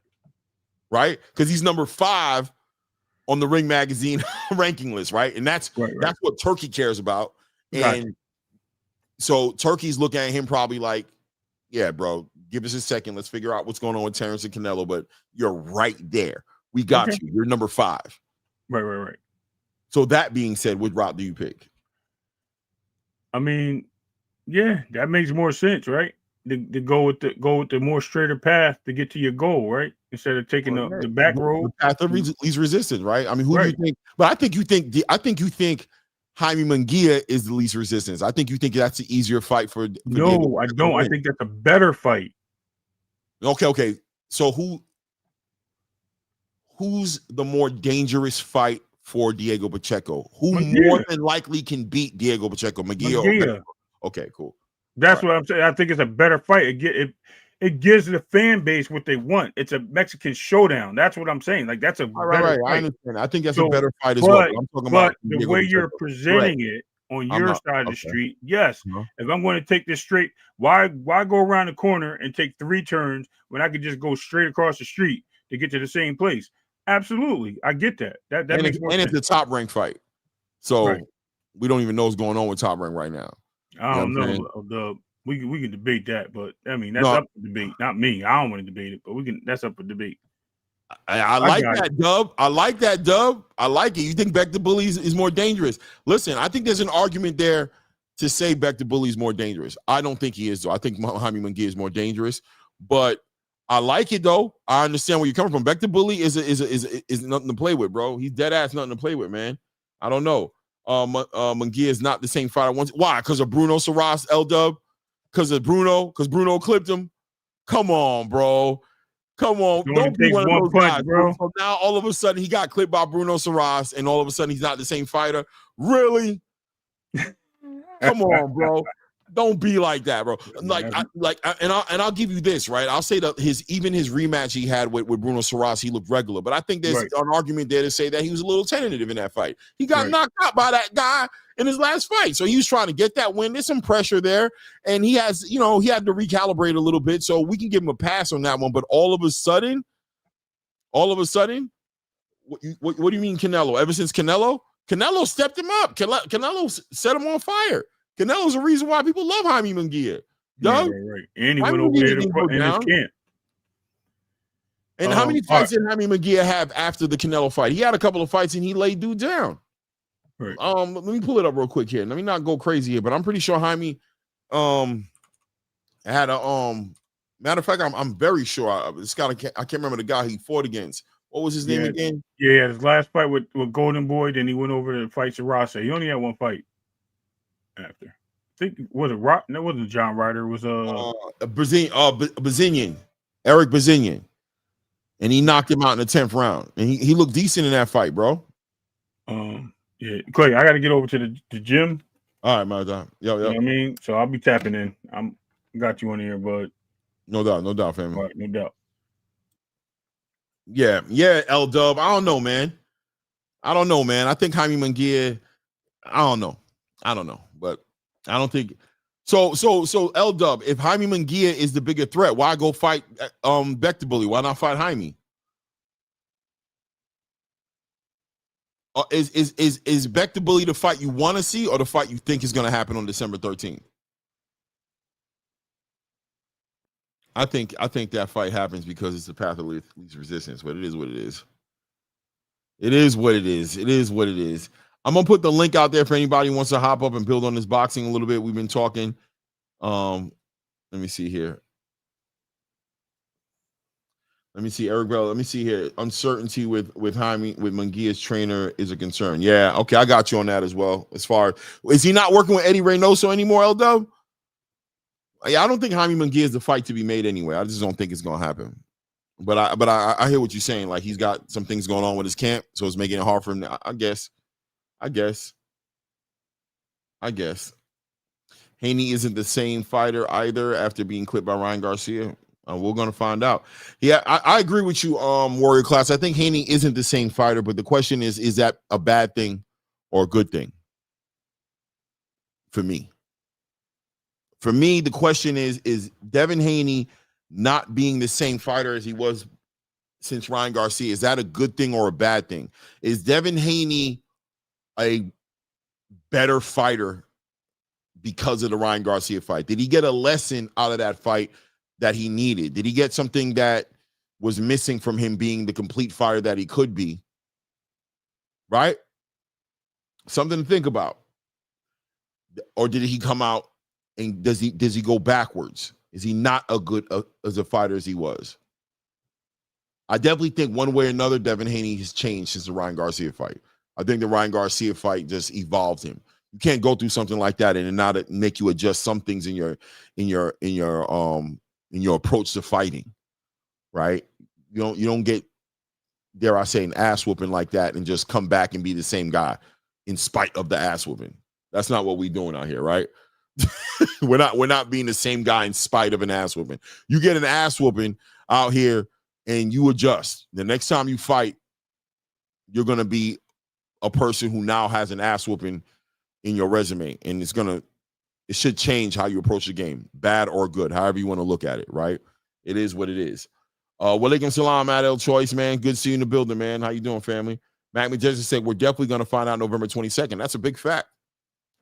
Right? Because he's number 5 on the Ring Magazine ranking list, right? And that's what Turkey cares about. And so Turkey's looking at him probably like, yeah, bro, give us a second. Let's figure out what's going on with Terrence and Canelo, but you're right there. We got you. You're number 5. Right. So that being said, what route do you pick? I mean, yeah, that makes more sense, right? To go with the more straighter path to get to your goal, right? Instead of taking the back road. The path of least resistance, right? I mean, who do you think? But I think you think Jaime Munguia is the least resistance. I think you think that's the easier fight for no, Diego. I don't. I think that's a better fight. Okay. So who's the more dangerous fight for Diego Pacheco? Who more than likely can beat Diego Pacheco? Munguia. Okay, cool. That's what I'm saying. I think it's a better fight. It gives the fan base what they want. It's a Mexican showdown. That's what I'm saying. Like that's a better fight. I understand. I think that's a better fight as well. I'm talking about the way you're presenting it on your side of the street. Yes. If I'm going to take this straight, why go around the corner and take 3 turns when I could just go straight across the street to get to the same place? Absolutely. I get that. That makes more sense. And it's a top rank fight. So we don't even know what's going on with Top Rank right now. I don't know. We can debate that, but I mean that's up for debate. Not me. I don't want to debate it, but that's up for debate. I like that, Dub. I like that, Dub. I like it. You think Bekta Bully is more dangerous? Listen, I think there's an argument there to say Bekta Bully is more dangerous. I don't think he is, though. I think Jaime Munguia is more dangerous, but I like it though. I understand where you're coming from. Bekta Bully is nothing to play with, bro. He's dead ass nothing to play with, man. I don't know. Munguia is not the same fighter once. Why? Because of Bruno Saras, L-Dub? Because Bruno clipped him? Come on, bro. Come on. Don't be one of those guys, bro. So now all of a sudden he got clipped by Bruno Saras and all of a sudden he's not the same fighter. Really? Come on, bro. Don't be like that, bro. I'll give you this, right? I'll say that his rematch he had with Bruno Saras, he looked regular. But I think there's an argument there to say that he was a little tentative in that fight. He got knocked out by that guy in his last fight. So he was trying to get that win. There's some pressure there. And he has, he had to recalibrate a little bit. So we can give him a pass on that one. But all of a sudden, what do you mean Canelo? Ever since Canelo stepped him up. Canelo set him on fire. Canelo's the reason why people love Jaime Munguia. Right. And he went over there in his camp. And how many fights did Jaime Munguia have after the Canelo fight? He had a couple of fights and he laid dude down. Right. Let me pull it up real quick here. Let me not go crazy here, but I'm pretty sure Jaime had a matter of fact, I'm very sure I can't remember the guy he fought against. What was his name again? Yeah, his last fight with Golden Boy, then he went over to fight Sarasa. He only had one fight after. I think was it Rock? No, it wasn't John Ryder. It was Bazinian, Eric Bazinian, and he knocked him out in the 10th round. And he looked decent in that fight, bro. Yeah, Clay, I got to get over to the gym. All right, my dog. Yo. You know what I mean? So I'll be tapping in. Got you on here, bud. No doubt, family. All right, no doubt. Yeah, L Dub. I don't know, man. I think Jaime Munguia. I don't know, but I don't think so. L Dub. If Jaime Munguia is the bigger threat, why go fight Beterbiev? Why not fight Jaime? Is Beterbiev the fight you want to see, or the fight you think is going to happen on December 13th? I think that fight happens because it's the path of least resistance, but it is what it is. It is what it is. I'm gonna put the link out there for anybody who wants to hop up and build on this boxing a little bit. We've been talking. Let me see here. Let me see, Eric Bell. Let me see here. Uncertainty with Munguia's trainer is a concern. Yeah, okay, I got you on that as well. As far is he not working with Eddie Reynoso anymore, L-Dub? Yeah, I don't think Jaime Munguia is the fight to be made anyway. I just don't think it's gonna happen. But I hear what you're saying. Like, he's got some things going on with his camp, so it's making it hard for him. I guess. Haney isn't the same fighter either after being clipped by Ryan Garcia. We're gonna find out. Yeah, I agree with you, Warrior Class. I think Haney isn't the same fighter, but the question is that a bad thing or a good thing? For me, the question is Devin Haney not being the same fighter as he was since Ryan Garcia, is that a good thing or a bad thing? Is Devin Haney a better fighter because of the Ryan Garcia fight? Did he get a lesson out of that fight that he needed? Did he get something that was missing from him being the complete fighter that he could be? Right? Something to think about. Or did he come out and does he go backwards? Is he not as a fighter as he was? I definitely think one way or another, Devin Haney has changed since the Ryan Garcia fight. I think the Ryan Garcia fight just evolved him. You can't go through something like that and not make you adjust some things in your approach to fighting, right? You don't get, dare I say, an ass whooping like that and just come back and be the same guy in spite of the ass whooping. That's not what we're doing out here, right? we're not being the same guy in spite of an ass whooping. You get an ass whooping out here and you adjust. The next time you fight, you're gonna be a person who now has an ass whooping in your resume, and it should change how you approach the game, bad or good, however you want to look at it, right? It is what it is. Walaikum salam, Adel Choice, man. Good to see you in the building, man. How you doing, family? Mac McJudge said we're definitely gonna find out November 22nd. That's a big fact.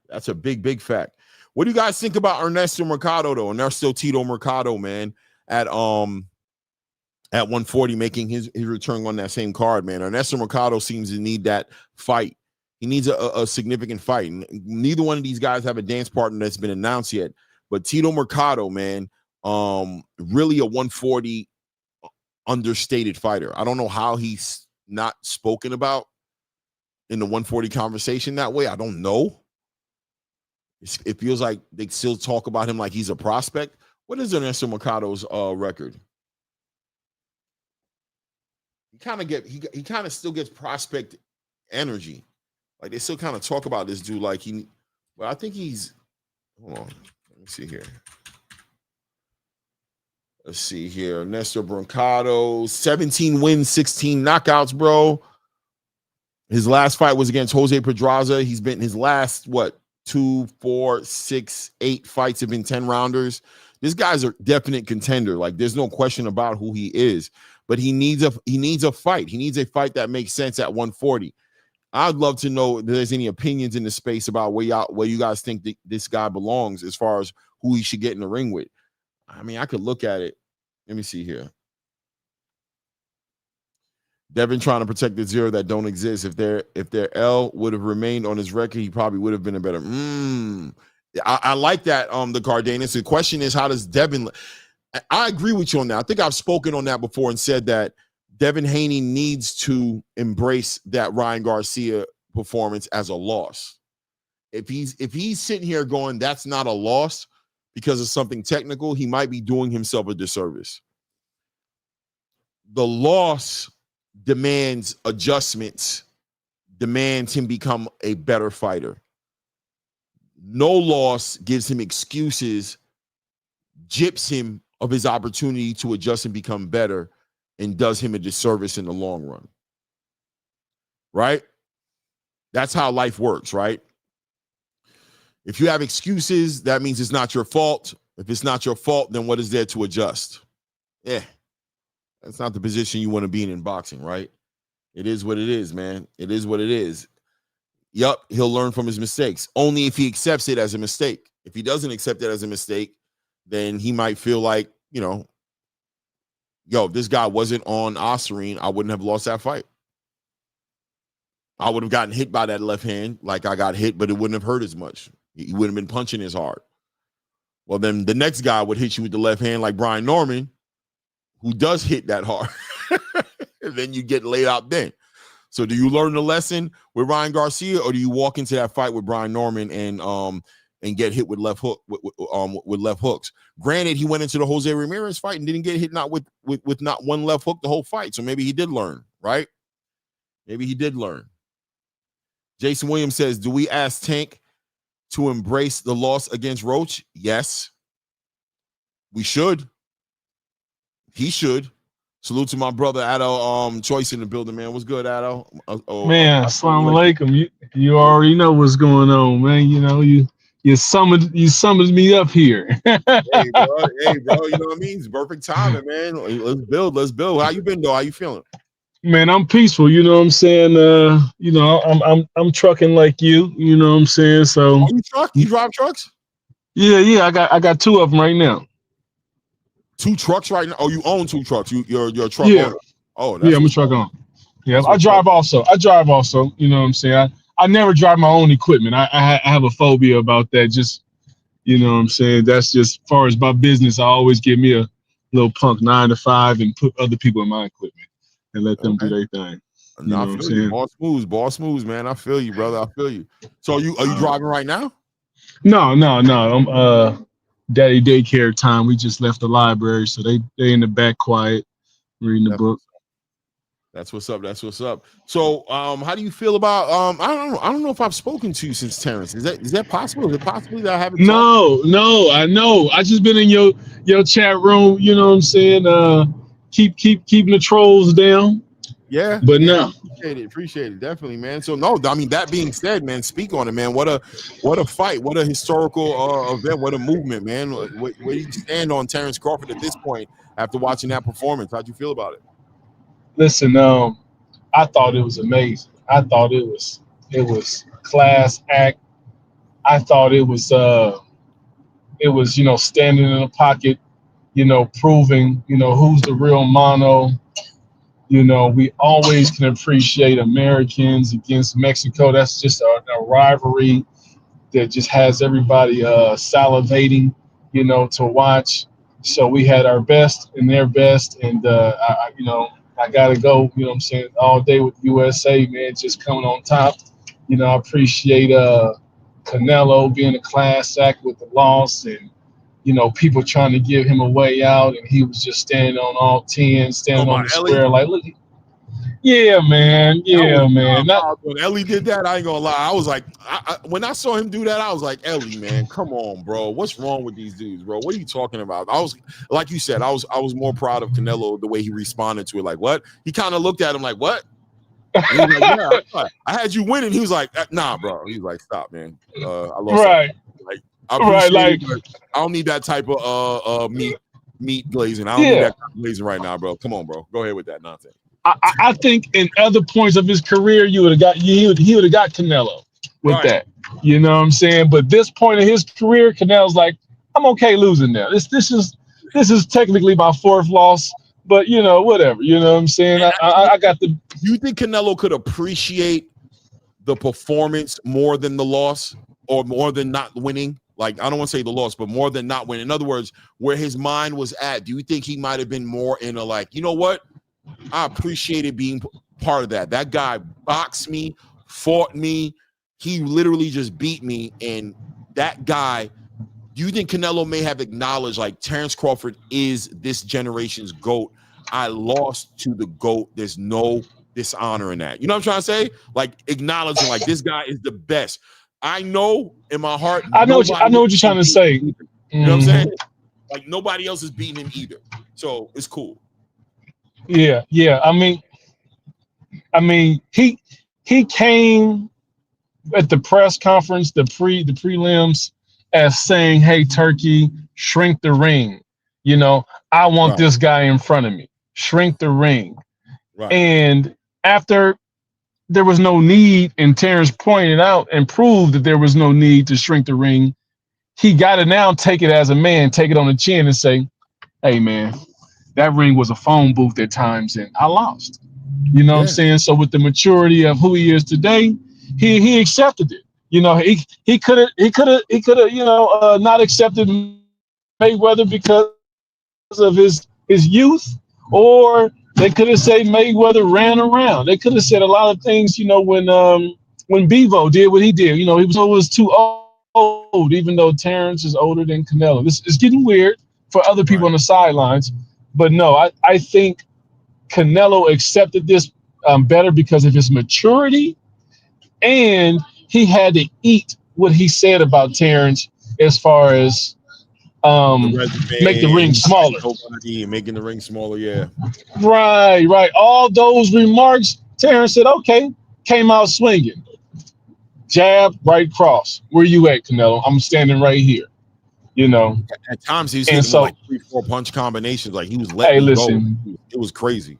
That's a big fact. What do you guys think about Ernesto Mercado, though? Ernesto Tito Mercado, man, at 140, making his return on that same card, man. Ernesto Mercado seems to need that fight. He needs a significant fight. And neither one of these guys have a dance partner that's been announced yet. But Tito Mercado, man, really a 140 understated fighter. I don't know how he's not spoken about in the 140 conversation that way. I don't know. It feels like they still talk about him like he's a prospect. What is Ernesto Mercado's record? He kind of still gets prospect energy. Like, they still kind of talk about this dude like but I think he's, hold on. see here. Let's see here. Nestor Brancato, 17 wins, 16 knockouts, bro. His last fight was against Jose Pedraza. He's been his last, 2, 4, 6, 8 fights have been 10 rounders. This guy's a definite contender. Like, there's no question about who he is. But he needs a fight. He needs a fight that makes sense at 140. I'd love to know if there's any opinions in the space about where you guys think this guy belongs as far as who he should get in the ring with. I mean, I could look at it. Let me see here. Devin trying to protect the zero that don't exist. If their L would have remained on his record, he probably would have been a better. I like that. The Cardenas. The question is, how does Devin? I agree with you on that. I think I've spoken on that before and said that Devin Haney needs to embrace that Ryan Garcia performance as a loss. If he's sitting here going, that's not a loss because of something technical, he might be doing himself a disservice. The loss demands adjustments, demands him become a better fighter. No loss gives him excuses, gyps him of his opportunity to adjust and become better, and does him a disservice in the long run. Right? That's how life works, right? If you have excuses, that means it's not your fault. If it's not your fault, then what is there to adjust? Yeah. That's not the position you want to be in boxing, right? It is what it is, man. It is what it is. Yup, he'll learn from his mistakes. Only if he accepts it as a mistake. If he doesn't accept it as a mistake, then he might feel like, if this guy wasn't on Osirine, I wouldn't have lost that fight. I would have gotten hit by that left hand like I got hit, but it wouldn't have hurt as much. He wouldn't have been punching as hard. Well, then the next guy would hit you with the left hand like Brian Norman, who does hit that hard. And then you get laid out then. So do you learn the lesson with Ryan Garcia, or do you walk into that fight with Brian Norman and get hit with left hooks? Granted, he went into the Jose Ramirez fight and didn't get hit not with not one left hook the whole fight. So maybe he did learn, right? Maybe he did learn. Jason Williams says, do we ask Tank to embrace the loss against Roach? Yes. We should. He should. Salute to my brother Addo Choice in the building, man. What's good, Addo? Man, assalamu alaikum. You already know what's going on, man. You summoned me up here. Hey, bro. You know what I mean? It's perfect timing, man. Let's build. How you been, though? How you feeling? Man, I'm peaceful. You know what I'm saying? I'm trucking like you. You know what I'm saying? So you truck? You drive trucks? Yeah. I got 2 of them right now. 2 trucks right now? Oh, you own 2 trucks. You're a truck owner. Oh, I'm a truck owner. Yeah, I drive also. You know what I'm saying? I never drive my own equipment. I have a phobia about that. Just, you know what I'm saying? That's just as far as my business. I always give me a little punk 9 to 5 and put other people in my equipment and let them do their thing. You know what I'm saying? Boss moves, man. I feel you, brother. I feel you. So are you driving right now? No. I'm daddy daycare time. We just left the library, so they in the back quiet reading the book. That's what's up. So how do you feel about I don't know if I've spoken to you since Terrence. Is that possible? Is it possible that I haven't No, I know. I just been in your chat room, you know what I'm saying? Keeping the trolls down. Yeah. But no. Appreciate it. Definitely, man. So no, I mean, that being said, man, speak on it, man. What a fight, what a historical event, what a movement, man. Where do you stand on Terrence Crawford at this point after watching that performance? How'd you feel about it? Listen, I thought it was amazing. I thought it was class act. I thought it was standing in the pocket, proving, who's the real mono. We always can appreciate Americans against Mexico. That's just a rivalry that just has everybody salivating, to watch. So we had our best and their best, and I gotta go, what I'm saying, all day with USA, man, just coming on top. I appreciate Canelo being a class act with the loss, and people trying to give him a way out, and he was just standing on all 10, standing on the square, like, look. Yeah, man. Yeah, man. When Ellie did that, I ain't gonna lie. I was like, when I saw him do that, I was like, Ellie, man, come on, bro. What's wrong with these dudes, bro? What are you talking about? I was, like you said, I was more proud of Canelo the way he responded to it. Like, what? He kind of looked at him like, what? And he was like, yeah, I had you winning. He was like, nah, bro. He was like, stop, man. I lost. Right. Like, I appreciate it, but I don't need that type of meat glazing. I don't need that kind of glazing right now, bro. Come on, bro. Go ahead with that nonsense. I think in other points of his career, he would have got Canelo with that. You know what I'm saying? But this point of his career, Canelo's like, I'm okay losing now. This is technically my fourth loss, but you know, whatever. You know what I'm saying? I got the. Do you think Canelo could appreciate the performance more than the loss, or more than not winning? Like, I don't want to say the loss, but more than not winning. In other words, where his mind was at, do you think he might have been more in a like, you know what? I appreciated being part of that. That guy boxed me, fought me. He literally just beat me. And that guy, do you think Canelo may have acknowledged, like, Terrence Crawford is this generation's GOAT? I lost to the GOAT. There's no dishonor in that. You know what I'm trying to say? Like, acknowledging, like, this guy is the best. I know in my heart. I know what you're trying to say. You know what I'm saying? Like, nobody else is beating him either. So it's cool. Yeah. I mean, he came at the press conference, the prelims, as saying, "Hey, Turkey, shrink the ring. You know, I want this guy in front of me. Shrink the ring." Right. And after there was no need, and Terrence pointed out and proved that there was no need to shrink the ring, he got to now take it as a man, take it on the chin, and say, "Hey, man, that ring was a phone booth at times, and I lost." You know what I'm saying? So with the maturity of who he is today, he accepted it. You know, he could have you know not accepted Mayweather because of his youth, or they could have said Mayweather ran around. They could have said a lot of things. You know, when Bevo did what he did, you know, he was too old, even though Terrence is older than Canelo. This is getting weird for other people on the sidelines. But no, I think Canelo accepted this better because of his maturity, and he had to eat what he said about Terrence as far as make the ring smaller. Making the ring smaller, yeah. Right. All those remarks, Terrence said, okay, came out swinging. Jab, right cross. Where you at, Canelo? I'm standing right here. You know, at times he was hitting like 3-4 punch combinations. Like he was letting go. It was crazy.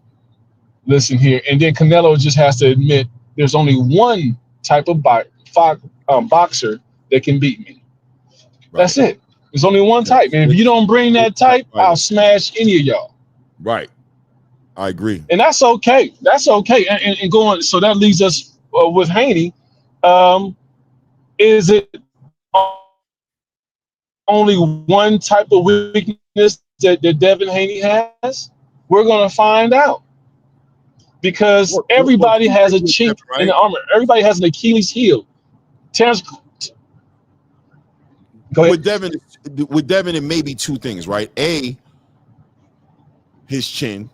Listen here, and then Canelo just has to admit there's only one type of boxer that can beat me. Right. That's it. There's only one type, and if you don't bring that type, I'll smash any of y'all. Right. I agree, and that's okay. That's okay. And going, so that leaves us with Haney. Is it only one type of weakness that Devin Haney has? We're going to find out, because everybody has a chink in the armor. Everybody has an Achilles heel. Terrence, go ahead. With Devin, it may be two things, right? A, his chin.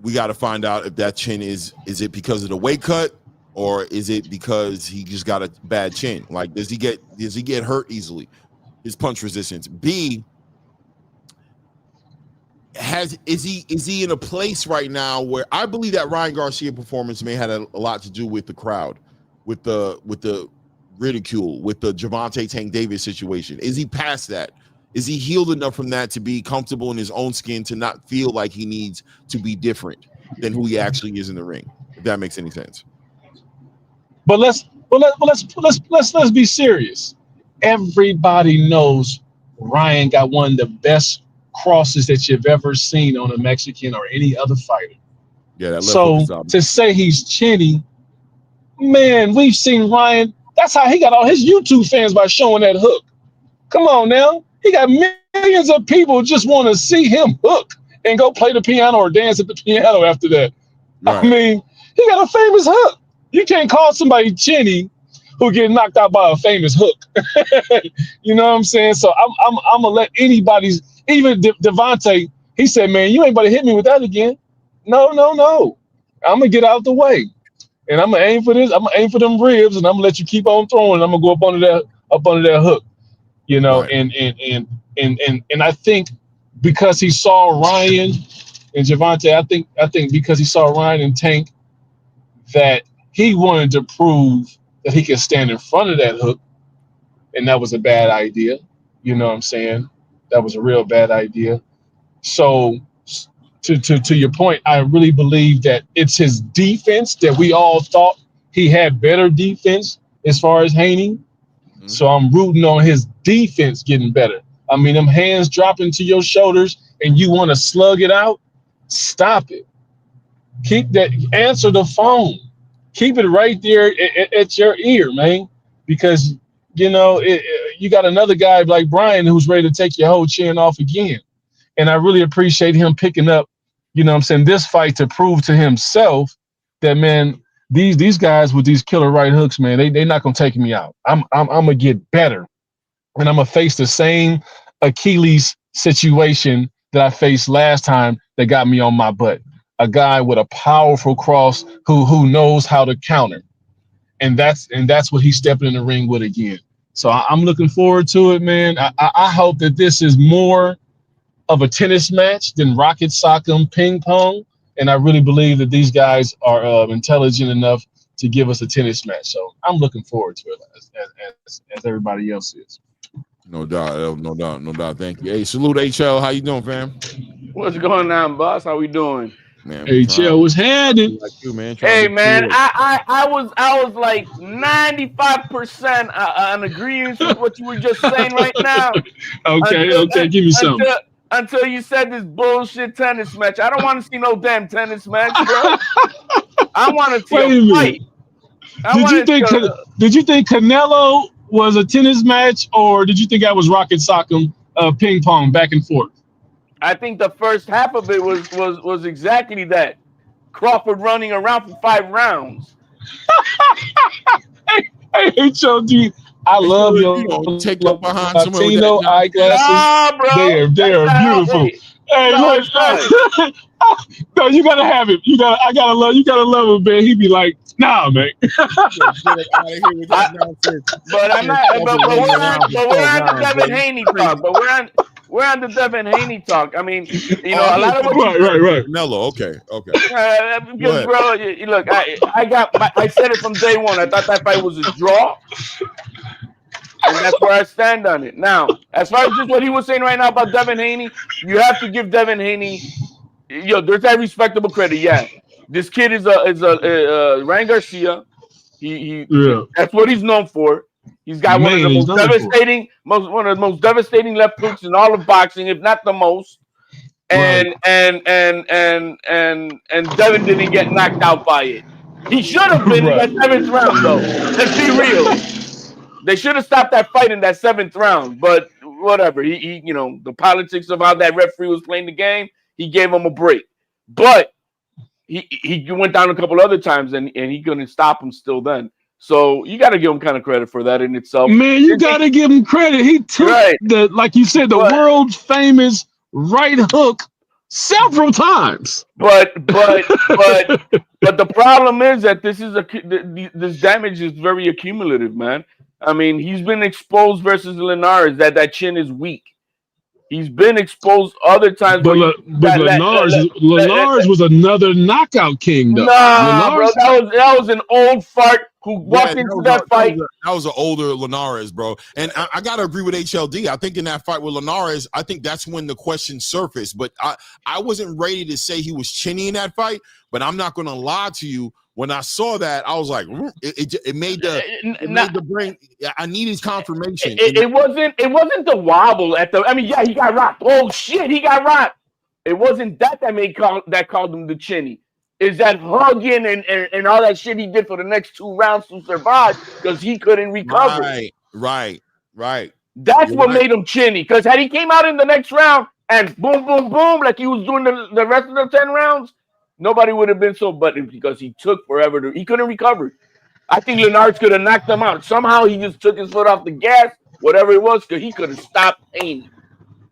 We got to find out if that chin is it because of the weight cut, or is it because he just got a bad chin? Like, does he get hurt easily? His punch resistance. B, is he in a place right now where I believe that Ryan Garcia performance may have a lot to do with the crowd, with the ridicule, with the Gervonta Tank Davis situation. Is he past that? Is he healed enough from that to be comfortable in his own skin, to not feel like he needs to be different than who he actually is in the ring? If that makes any sense. But let's be serious. Everybody knows Ryan got one of the best crosses that you've ever seen on a Mexican or any other fighter. Yeah, that so to say he's chinny, man, we've seen Ryan. That's how he got all his YouTube fans, by showing that hook. Come on now. He got millions of people just want to see him hook and go play the piano or dance at the piano after that. Right. I mean, he got a famous hook. You can't call somebody chinny who get knocked out by a famous hook. You know what I'm saying? So I'm gonna let anybody's, even Devontae, he said, man, you ain't about to hit me with that again. No. I'm gonna get out the way, and I'm gonna aim for this. I'm gonna aim for them ribs, and I'm gonna let you keep on throwing. I'm gonna go up under that hook, you know. Right. And I think because he saw Ryan and Javante, I think because he saw Ryan and Tank, that he wanted to prove that he could stand in front of that hook, and that was a bad idea. You know what I'm saying? That was a real bad idea. So to your point, I really believe that it's his defense that we all thought he had better defense as far as Haney. Mm-hmm. So I'm rooting on his defense getting better. I mean, them hands dropping to your shoulders and you want to slug it out, stop it. Keep that, answer the phone. Keep it right there at your ear, man, because, you know, you got another guy like Brian who's ready to take your whole chin off again. And I really appreciate him picking up, you know what I'm saying, this fight to prove to himself that, man, these guys with these killer right hooks, man, they not going to take me out. I'm going to get better. And I'm going to face the same Achilles situation that I faced last time that got me on my butt. A guy with a powerful cross who knows how to counter. And that's what he's stepping in the ring with again. So I'm looking forward to it, man. I hope that this is more of a tennis match than rocket sock'em ping pong. And I really believe that these guys are intelligent enough to give us a tennis match. So I'm looking forward to it as everybody else is. No doubt, no doubt, no doubt. Thank you. Hey, salute HL. How you doing, fam? What's going on, boss? How we doing? Man, HL was headed. like you, man. Hey, man, I was like 95% on agreement with what you were just saying right now. Okay, give me some. Until you said this bullshit tennis match. I don't want to see no damn tennis match, bro. I want to see a fight. Did you think Canelo was a tennis match, or did you think that was rocket sock'em ping pong back and forth? I think the first half of it was exactly that. Crawford running around for 5 rounds. Hey, HOD, I love your take up behind Latino eyeglasses. Nah, bro. They are beautiful. Hey, look, no, you gotta have it. You gotta love him, man. He be like, nah, man. But I'm not. But we're on the Devin Haney talk. But we're on the Devin Haney talk. I mean, you know, a lot of what right. Mello, okay. Because, bro, look, I said it from day one. I thought that fight was a draw, and that's where I stand on it. Now, as far as just what he was saying right now about Devin Haney, you have to give Devin Haney, there's that respectable credit. Yeah, this kid is a Ryan Garcia. That's what he's known for. He's got one of the most devastating left hooks in all of boxing, if not the most. And Devin didn't get knocked out by it. He should have been in that 7th round, though. Let's be real. They should have stopped that fight in that 7th round, but whatever. He the politics of how that referee was playing the game, he gave him a break. But he went down a couple other times, and he couldn't stop him still then. So you got to give him kind of credit for that in itself. Man, you got to give him credit. He took like you said, the world famous right hook several times. But the problem is that this damage is very accumulative, man. I mean, he's been exposed versus Linares that chin is weak. He's been exposed other times. But Linares was another knockout king, though. Nah, bro, that was an old fart who walked into that fight. That was an older Linares, bro. And I got to agree with HLD. I think in that fight with Linares, I think that's when the question surfaced. But I wasn't ready to say he was chinny in that fight. But I'm not going to lie to you. When I saw that, I was like, it made the brain. I needed confirmation. It wasn't the wobble at the. I mean, yeah, he got rocked. Oh shit, he got rocked. It wasn't that called him the chinny. Is that hugging and all that shit he did for the next 2 rounds to survive because he couldn't recover. Right. That's what made him chinny. Because had he came out in the next round and boom, boom, boom, like he was doing the rest of the 10 rounds. Nobody would have been so buttoned because he took forever he couldn't recover. I think Linares could have knocked him out. Somehow he just took his foot off the gas, whatever it was, because he could have stopped Haney.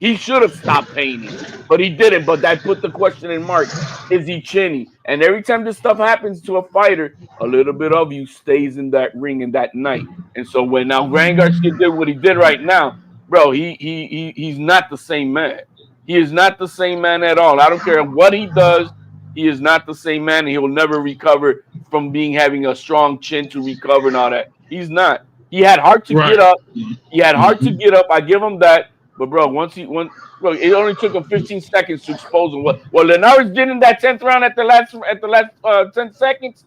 He should have stopped Haney, but he didn't. But that put the question in mark: is he chinny? And every time this stuff happens to a fighter, a little bit of you stays in that ring in that night. And so when now Ryan Garcia did what he did right now, bro, he's not the same man. He is not the same man at all. I don't care what he does. He is not the same man. And he will never recover from having a strong chin to recover and all that. He's not. He had heart to get up. He had heart to get up. I give him that. But bro, bro, it only took him 15 seconds to expose him. Well, Linares did in that 10th round at the last 10 seconds.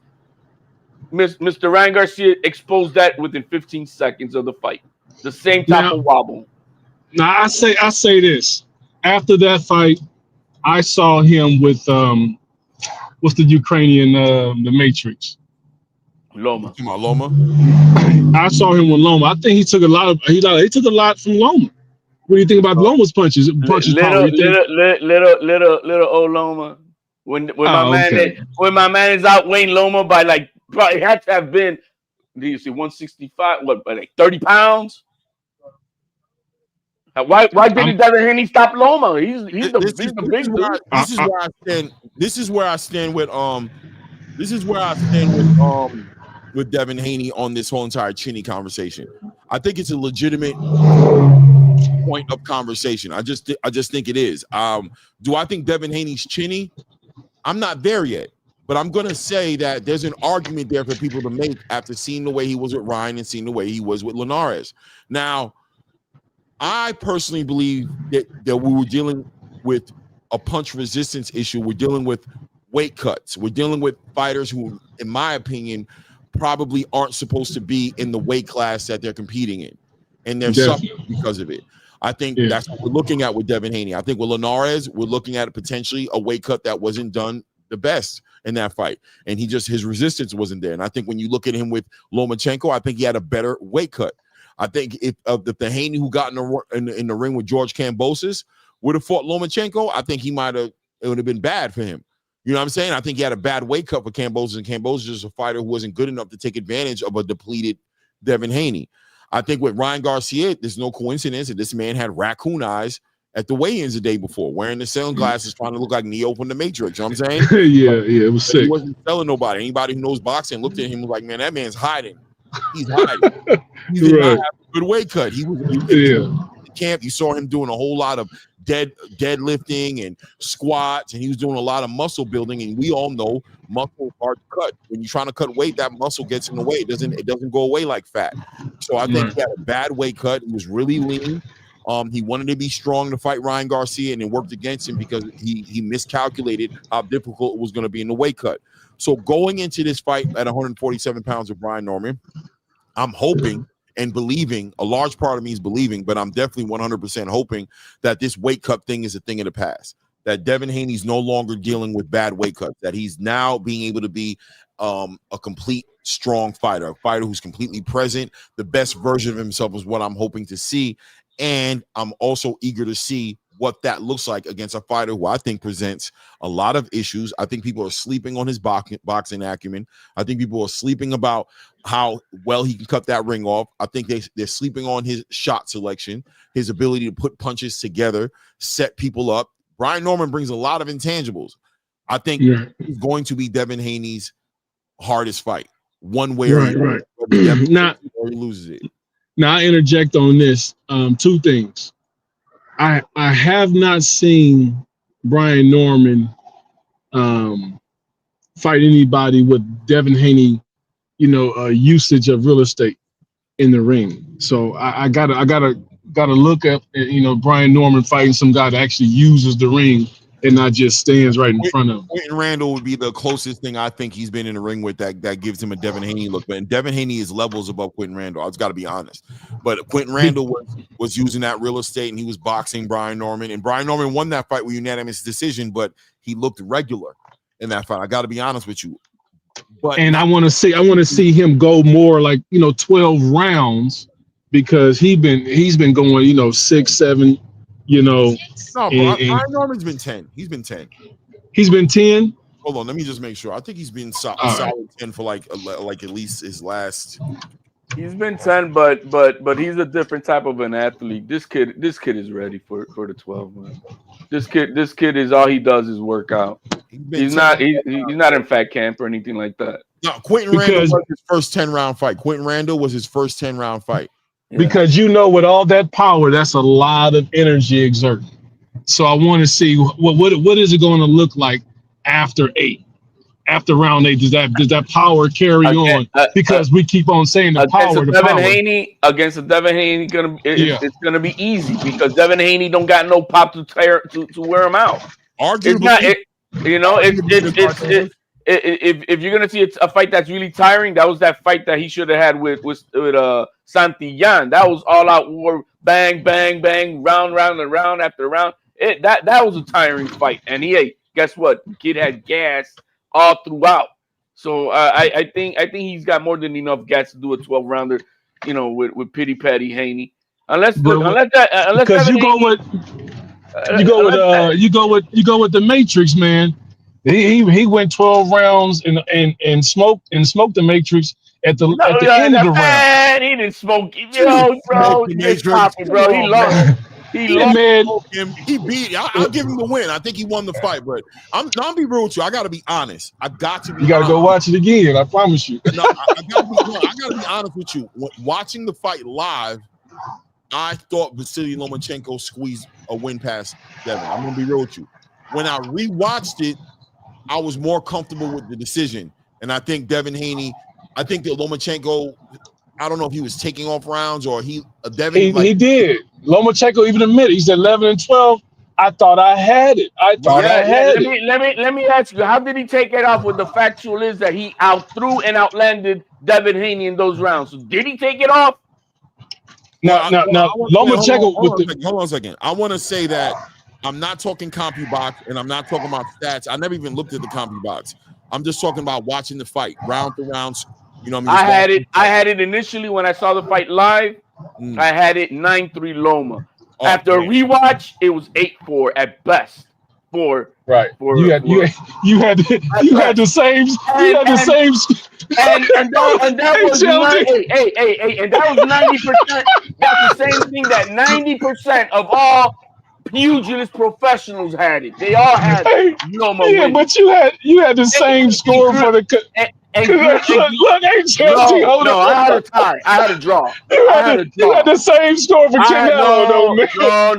Mr. Ryan Garcia exposed that within 15 seconds of the fight. The same type of wobble. Now I say this. After that fight, I saw him with what's the Ukrainian the Matrix? Loma. Loma. I saw him with Loma. I think he took a lot from Loma. What do you think about Loma's punches? Little old Loma. When my man is outweighing Loma by like probably had to have been, do you see 165? What, like 30 pounds? Why didn't Devin Haney stop Loma? He's the big dude. This is where I stand with with Devin Haney on this whole entire chinny conversation. I think it's a legitimate point of conversation. I just think it is. Do I think Devin Haney's chinny? I'm not there yet, but I'm gonna say that there's an argument there for people to make after seeing the way he was with Ryan and seeing the way he was with Linares. Now, I personally believe that we were dealing with a punch resistance issue. We're dealing with weight cuts. We're dealing with fighters who, in my opinion, probably aren't supposed to be in the weight class that they're competing in, and they're suffering because of it. I think that's what we're looking at with Devin Haney. I think with Linares, we're looking at potentially a weight cut that wasn't done the best in that fight, and his resistance wasn't there. And I think when you look at him with Lomachenko, I think he had a better weight cut. I think if the Haney who got in the ring with George Kambosos would have fought Lomachenko, I think it would have been bad for him. You know what I'm saying? I think he had a bad weight cut for Kambosos, and Kambosos is a fighter who wasn't good enough to take advantage of a depleted Devin Haney. I think with Ryan Garcia, there's no coincidence that this man had raccoon eyes at the weigh-ins the day before, wearing the sunglasses, trying to look like Neo from the Matrix. You know what I'm saying? It was sick. He wasn't telling nobody. Anybody who knows boxing looked at him and was like, man, that man's hiding. He's hiding. He did not have a good weight cut. He was camp. You saw him doing a whole lot of deadlifting and squats, and he was doing a lot of muscle building. And we all know muscle is hard to cut. When you're trying to cut weight, that muscle gets in the way. It doesn't go away like fat. So I think he had a bad weight cut. He was really lean. He wanted to be strong to fight Ryan Garcia, and it worked against him because he miscalculated how difficult it was going to be in the weight cut. So going into this fight at 147 pounds with Brian Norman, I'm hoping and believing, a large part of me is believing, but I'm definitely 100% hoping that this weight cut thing is a thing of the past, that Devin Haney's no longer dealing with bad weight cuts, that he's now being able to be a complete strong fighter, a fighter who's completely present. The best version of himself is what I'm hoping to see. And I'm also eager to see what that looks like against a fighter who I think presents a lot of issues. I think people are sleeping on his boxing acumen. I think people are sleeping about how well he can cut that ring off. I think they're sleeping on his shot selection, his ability to put punches together, set people up. Brian Norman brings a lot of intangibles. I think he's going to be Devin Haney's hardest fight, one way or another. Now he loses it. Now I interject on this. Two things. I have not seen Brian Norman fight anybody with Devin Haney, usage of real estate in the ring. So I gotta look up, Brian Norman fighting some guy that actually uses the ring and not just stands right in front of him. Quentin Randall would be the closest thing I think he's been in the ring with that gives him a Devin Haney look. But Devin Haney is levels above Quentin Randall. I've got to be honest. But Quentin Randall was using that real estate, and he was boxing Brian Norman. And Brian Norman won that fight with unanimous decision, but he looked regular in that fight. I got to be honest with you. And I want to see him go more like 12 rounds, because he's been going 6, 7. No, Brian Norman's been 10. He's been 10. He's been 10. Hold on, let me just make sure. I think he's been solid 10 for like at least his last He's been 10, but he's a different type of an athlete. This kid is ready for the 12, man. This kid is all he does is work out. He's not in fat camp or anything like that. No, Quentin Randall was his first 10-round fight. Quentin Randall was his first 10-round fight. Yeah. Because with all that power, that's a lot of energy exerted. So I want to see what is it going to look like after 8. After round 8, does that power carry on? Because we keep on saying the power. Against the Devin Haney, it's gonna be easy because Devin Haney don't got no pop to wear him out. Arguably, if you're gonna see a fight that's really tiring, that was that fight that he should have had with Santillan. That was all out war, bang, bang, bang, round after round. That was a tiring fight, and guess what? The kid had gas all throughout. So I think he's got more than enough gas to do a 12-rounder, with Pity Patty Haney. Unless you go with the Matrix, man. He went 12 rounds and smoked the Matrix at the end of the round. He didn't smoke, bro. He lost. He beat. I'll give him the win. I think he won the fight, but I'm be real with you. I got to be honest. I got to be. You got to go watch it again. I promise you. No, I got to be honest with you. Watching the fight live, I thought Vasily Lomachenko squeezed a win past Devin. I'm gonna be real with you. When I rewatched it, I was more comfortable with the decision, and I think Devin Haney. I think that Lomachenko. I don't know if he was taking off rounds or Devin. He did. Lomachenko even admitted he said 11-12. I thought I had it. Let me ask you, how did he take it off? When the factual is that he outthrew and outlanded Devin Haney in those rounds. So did he take it off? Now, Lomachenko. Hold on a second. I want to say that I'm not talking CompuBox and I'm not talking about stats. I never even looked at the CompuBox. I'm just talking about watching the fight, round to round. You know what I mean? I had it initially when I saw the fight live. I had it 9-3 Loma. After a rewatch, it was 8-4 at best. You had the same. And that was 90%. That's the same thing that 90% of all pugilist professionals had it. They all had Loma. Yeah, but you had the same score for the. Look, HLG, hold on. I had a tie. I had a draw. You had the same score for Canelo, though, man.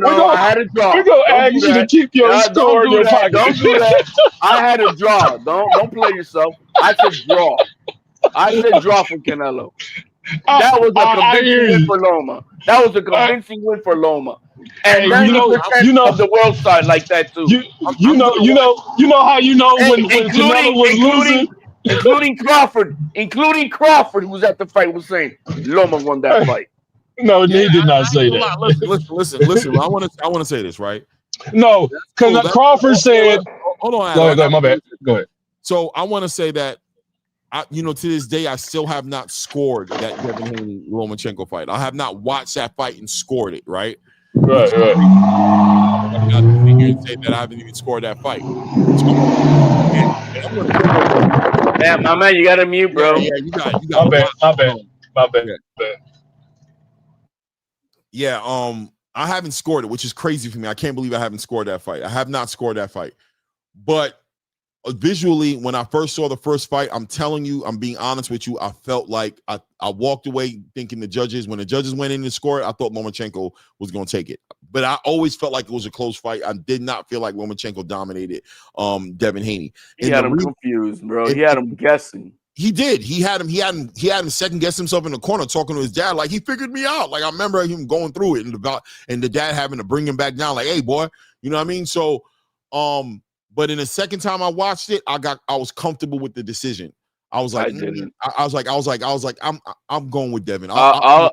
No, I had a draw. We're going to ask you to keep your score in your pocket. Don't do that. I had a draw. Don't play yourself. I said draw. I said draw for Canelo. That was a convincing win for Loma. That was a convincing win for Loma. And 90% of the world side like that, too. You know how you know when Canelo was losing? Including Crawford, who was at the fight, was saying Loma won that fight. No, he did not say that. Listen. I want to say this, right? No, because Crawford said. Hold on, Go ahead. My bad. Go ahead. So I want to say that, to this day, I still have not scored that Devin Haney Lomachenko fight. I have not watched that fight and scored it. Right. Right. I got to figure and say that I haven't even scored that fight. Damn, my man, you got to mute, bro. Yeah, you got. My bad. Yeah, I haven't scored it, which is crazy for me. I can't believe I haven't scored that fight. I have not scored that fight. But visually, when I first saw the first fight, I'm telling you, I'm being honest with you, I felt like I walked away thinking when the judges went in and scored, I thought Lomachenko was going to take it. But I always felt like it was a close fight. I did not feel like Lomachenko dominated Devin Haney. He had him confused, bro. He had him guessing. He did. He had him second guess himself in the corner, talking to his dad like he figured me out. Like I remember him going through it and the dad having to bring him back down. Like, hey, boy, you know what I mean? So, but in the second time I watched it, I was comfortable with the decision. I was like, I'm going with Devin. All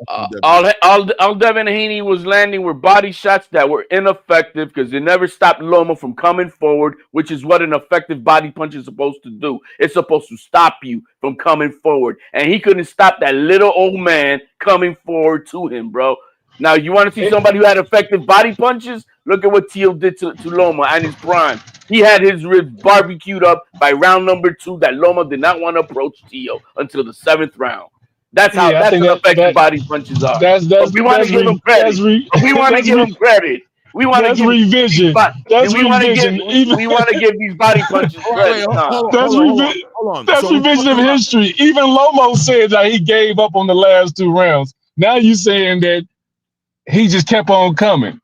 Devin Haney was landing were body shots that were ineffective because they never stopped Loma from coming forward, which is what an effective body punch is supposed to do. It's supposed to stop you from coming forward, and he couldn't stop that little old man coming forward to him, bro. Now, you want to see somebody who had effective body punches? Look at what Teal did to Loma and his prime. He had his ribs barbecued up by round number 2 that Loma did not want to approach Teal until the 7th round. That's how. Yeah, I That's think an effective body punches are. that's But we want to give him credit. We want to give him credit. We want to give revision. We want to give. We want to give these body punches credit. Hold on. That's revision of history. Even Lomo said that he gave up on the last 2 rounds. Now you saying that he just kept on coming.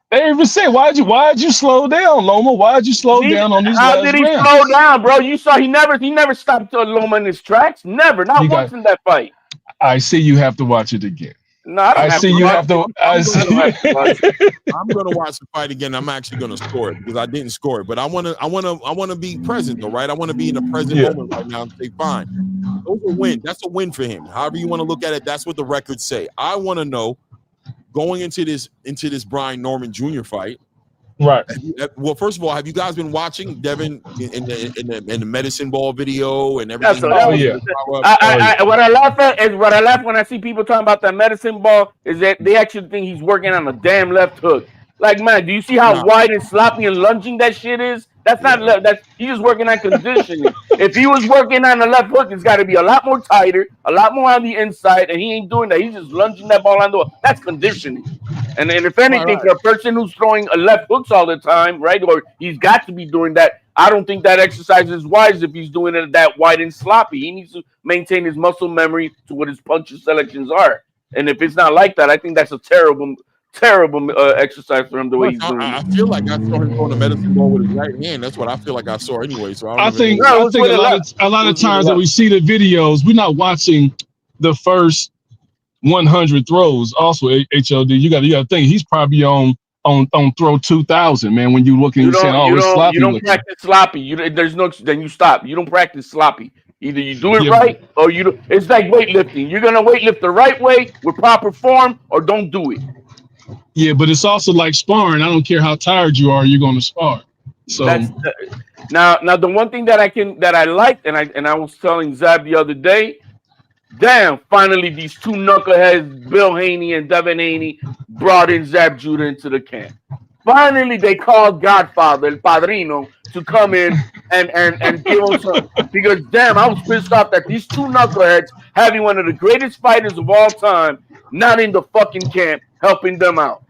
They even say, why'd you slow down, Loma? Why'd you slow down on these last rounds? How did he slow down, bro? You saw he never stopped Loma in his tracks. Never, not once in that fight. I see you have to watch it again. No, I don't I have see to you watch have to. it. I see. I'm gonna watch the fight again. I'm actually gonna score it because I didn't score it, but I wanna be present though, right? I want to be in the present moment right now and say, fine, those are win. That's a win for him. However you want to look at it, that's what the records say. I want to know going into this Brian Norman Jr. fight. Right. Well, first of all, have you guys been watching Devin in the medicine ball video and everything? What I laugh at is when I see people talking about that medicine ball is that they actually think he's working on a damn left hook. Like, man, do you see how wide and sloppy and lunging that shit is? That's not left. He's just working on conditioning. If he was working on the left hook, it's got to be a lot more tighter, a lot more on the inside, and he ain't doing that. He's just lunging that ball on the wall. That's conditioning. And if anything, for a person who's throwing a left hooks all the time, right, or he's got to be doing that, I don't think that exercise is wise if he's doing it that wide and sloppy. He needs to maintain his muscle memory to what his punch selections are. And if it's not like that, I think that's a terrible exercise for him the way he's doing. I feel like I saw him throwing a medicine ball with his right hand. That's what I feel like I saw anyway. So I think a lot of times that we see the videos, we're not watching the first 100 throws. Also, HOD, you got to think he's probably on throw 2000, man. When you looking, it's sloppy. You don't practice sloppy. Then you stop. You don't practice sloppy. Either you do it right or you do. It's like weightlifting. You're gonna weightlift the right way with proper form, or don't do it. Yeah, but it's also like sparring. I don't care how tired you are, you're going to spar. So now the one thing that I liked, and I was telling Zab the other day, damn, finally these two knuckleheads, Bill Haney and Devin Haney, brought in Zab Judah into the camp. Finally, they called Godfather, El Padrino, to come in and give him some. Because, damn, I was pissed off that these two knuckleheads, having one of the greatest fighters of all time, not in the fucking camp, helping them out.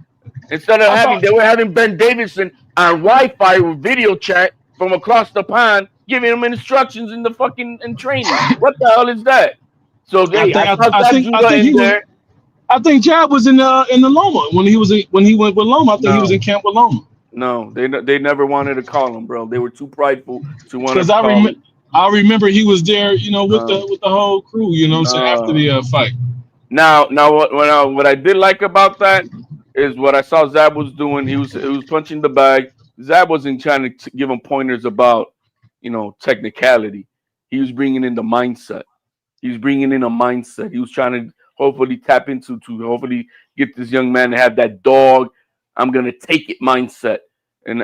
Instead of they were having Ben Davidson on Wi-Fi with video chat from across the pond, giving him instructions in the fucking training. What the hell is that? So I think Jab was in the Loma when he went with Loma. I think he was in camp with Loma. No, they never wanted to call him, bro. They were too prideful to want to call him. I remember he was there, with the whole crew, after the fight. Now, what I did like about that is what I saw Zab was doing. He was punching the bag. Zab wasn't trying to give him pointers about, technicality. He was bringing in the mindset. He was bringing in a mindset. He was trying to hopefully tap into to hopefully get this young man to have that dog, I'm gonna take it mindset, and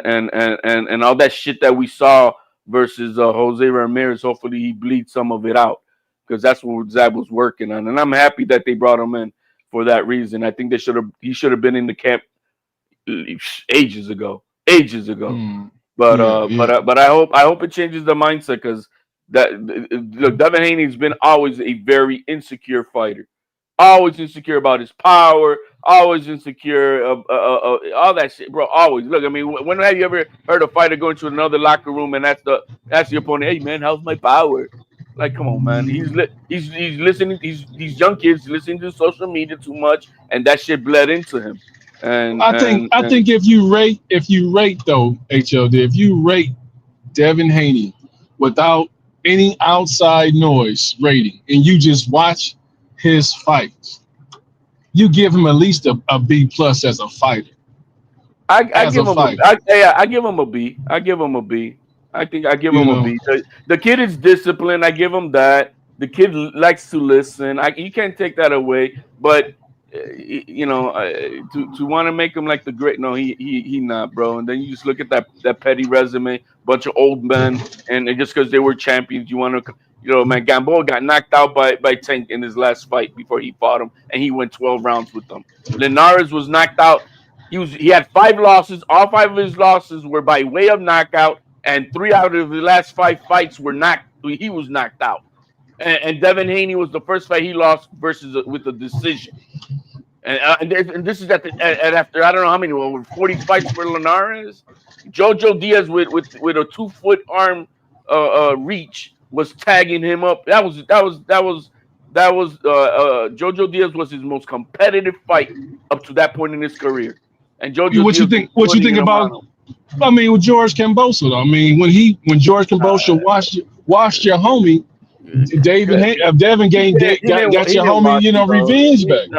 all that shit that we saw versus Jose Ramirez. Hopefully he bleeds some of it out, because that's what Zab was working on, and I'm happy that they brought him in for that reason. I think he should have been in the camp ages ago. But I hope it changes the mindset, because Devin Haney's been always a very insecure fighter. Always insecure about his power, always insecure all that shit, bro. Always. Look, I mean, when have you ever heard a fighter go into another locker room and that's the opponent? Hey, man, how's my power? Like, come on, man. He's listening. These young kids listening to social media too much, and that shit bled into him. And I think if you rate though, HLD, if you rate Devin Haney without any outside noise rating, and you just watch his fights, you give him at least a B plus as a fighter. I give him a B. I give him a B. I think I give him a B. The kid is disciplined. I give him that. The kid likes to listen. You can't take that away. But to want to make him like the great, no, he not, bro. And then you just look at that petty resume, bunch of old men, and just because they were champions, you want to. Man, Gamboa got knocked out by Tank in his last fight before he fought him, and he went 12 rounds with them. Linares was knocked out. He had 5 losses. All 5 of his losses were by way of knockout, and 3 out of the last 5 fights were he was knocked out. And Devin Haney was the first fight he lost with a decision. And this is after I don't know how many, over 40 fights for Linares. Jojo Diaz with a 2-foot arm reach was tagging him up. That was Jojo Diaz was his most competitive fight up to that point in his career. And Jojo what you think about? I mean, with George Kambosos, though. I mean, when George Kambosos washed your homie, Devin got your homie, revenge back.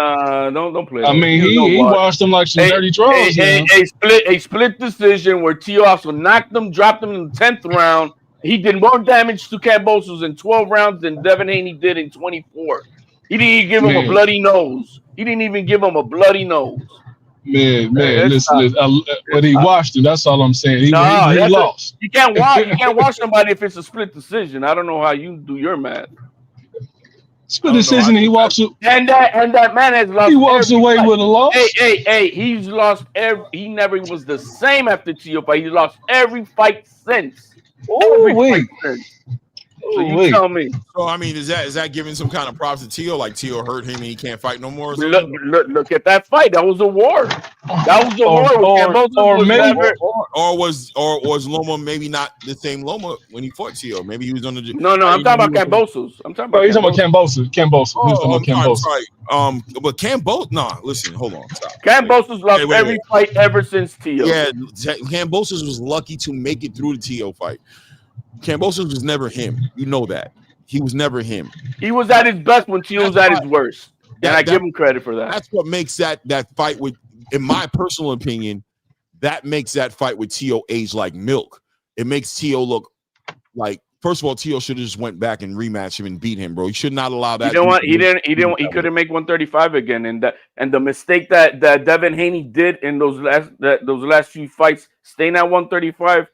Don't play. I mean, he washed him like some dirty draws. A split decision where Tio also knocked him, dropped him in the 10th round. He did more damage to Kambosos in 12 rounds than Devin Haney did in 24. He didn't even give him a bloody nose. Man, listen. But he washed him. That's all I'm saying. He lost. You can't wash somebody if it's a split decision. I don't know how you do your math. Split decision. He walks. And that man has lost. He walks away with a loss. Hey! He's lost he never was the same after Tio fight. He lost every fight since. So you tell me. So I mean, is that giving some kind of props to Tio? Like Tio hurt him and he can't fight no more? Look at that fight. That was a war. Or was Loma maybe not the same Loma when he fought Tio? Maybe he was on the. No, I'm talking about Kambosos. He's talking about Kambosos. Right. But Kambosos. Nah, listen, hold on. Stop. Kambosos lost every fight ever since Tio. Yeah, Kambosos was lucky to make it through the Tio fight. Kambosos was never him. You know that. He was never him. He was at his best when Tio was at his worst. And I give him credit for that. That's what makes that fight with, in my personal opinion, that makes that fight with Tio age like milk. It makes Tio look like, first of all, Tio should have just went back and rematched him and beat him, bro. He should not allow that. You know what? He couldn't make 135 again. And the mistake that Devin Haney did in those last few fights, staying at 135,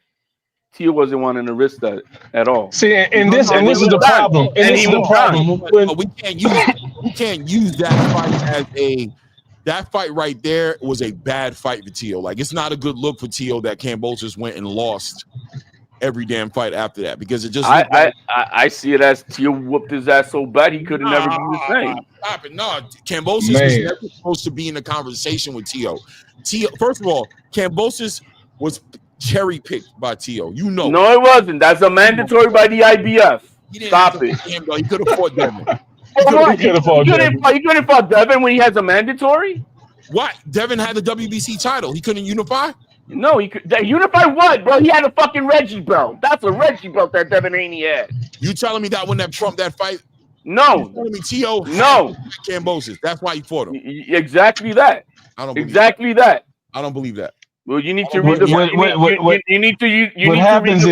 Tio wasn't wanting to risk that at all. See, and this is the problem. And this is the problem. We can't use that fight that fight right there was a bad fight for Tio. Like, it's not a good look for Tio that Kambosos went and lost every damn fight after that, because it just I see it as Tio whooped his ass so bad he could have never been the same. Stop it. No, Kambosos was never supposed to be in a conversation with Tio. First of all, Kambosos was cherry picked by Tio. No, it wasn't. That's a mandatory by the IBF. Stop it. He could have fought Devin. He couldn't fight Devin when he has a mandatory. What? Devin had the WBC title. He couldn't unify? No, he could. Unify what, bro? He had a fucking Reggie belt. That's a Reggie belt that Devin Haney had. You telling me that wouldn't have trumped that fight? No. You telling me Tio? No. Kambosos. That's why he fought him. Exactly that. I don't believe that. I don't believe that. Well, you need to read the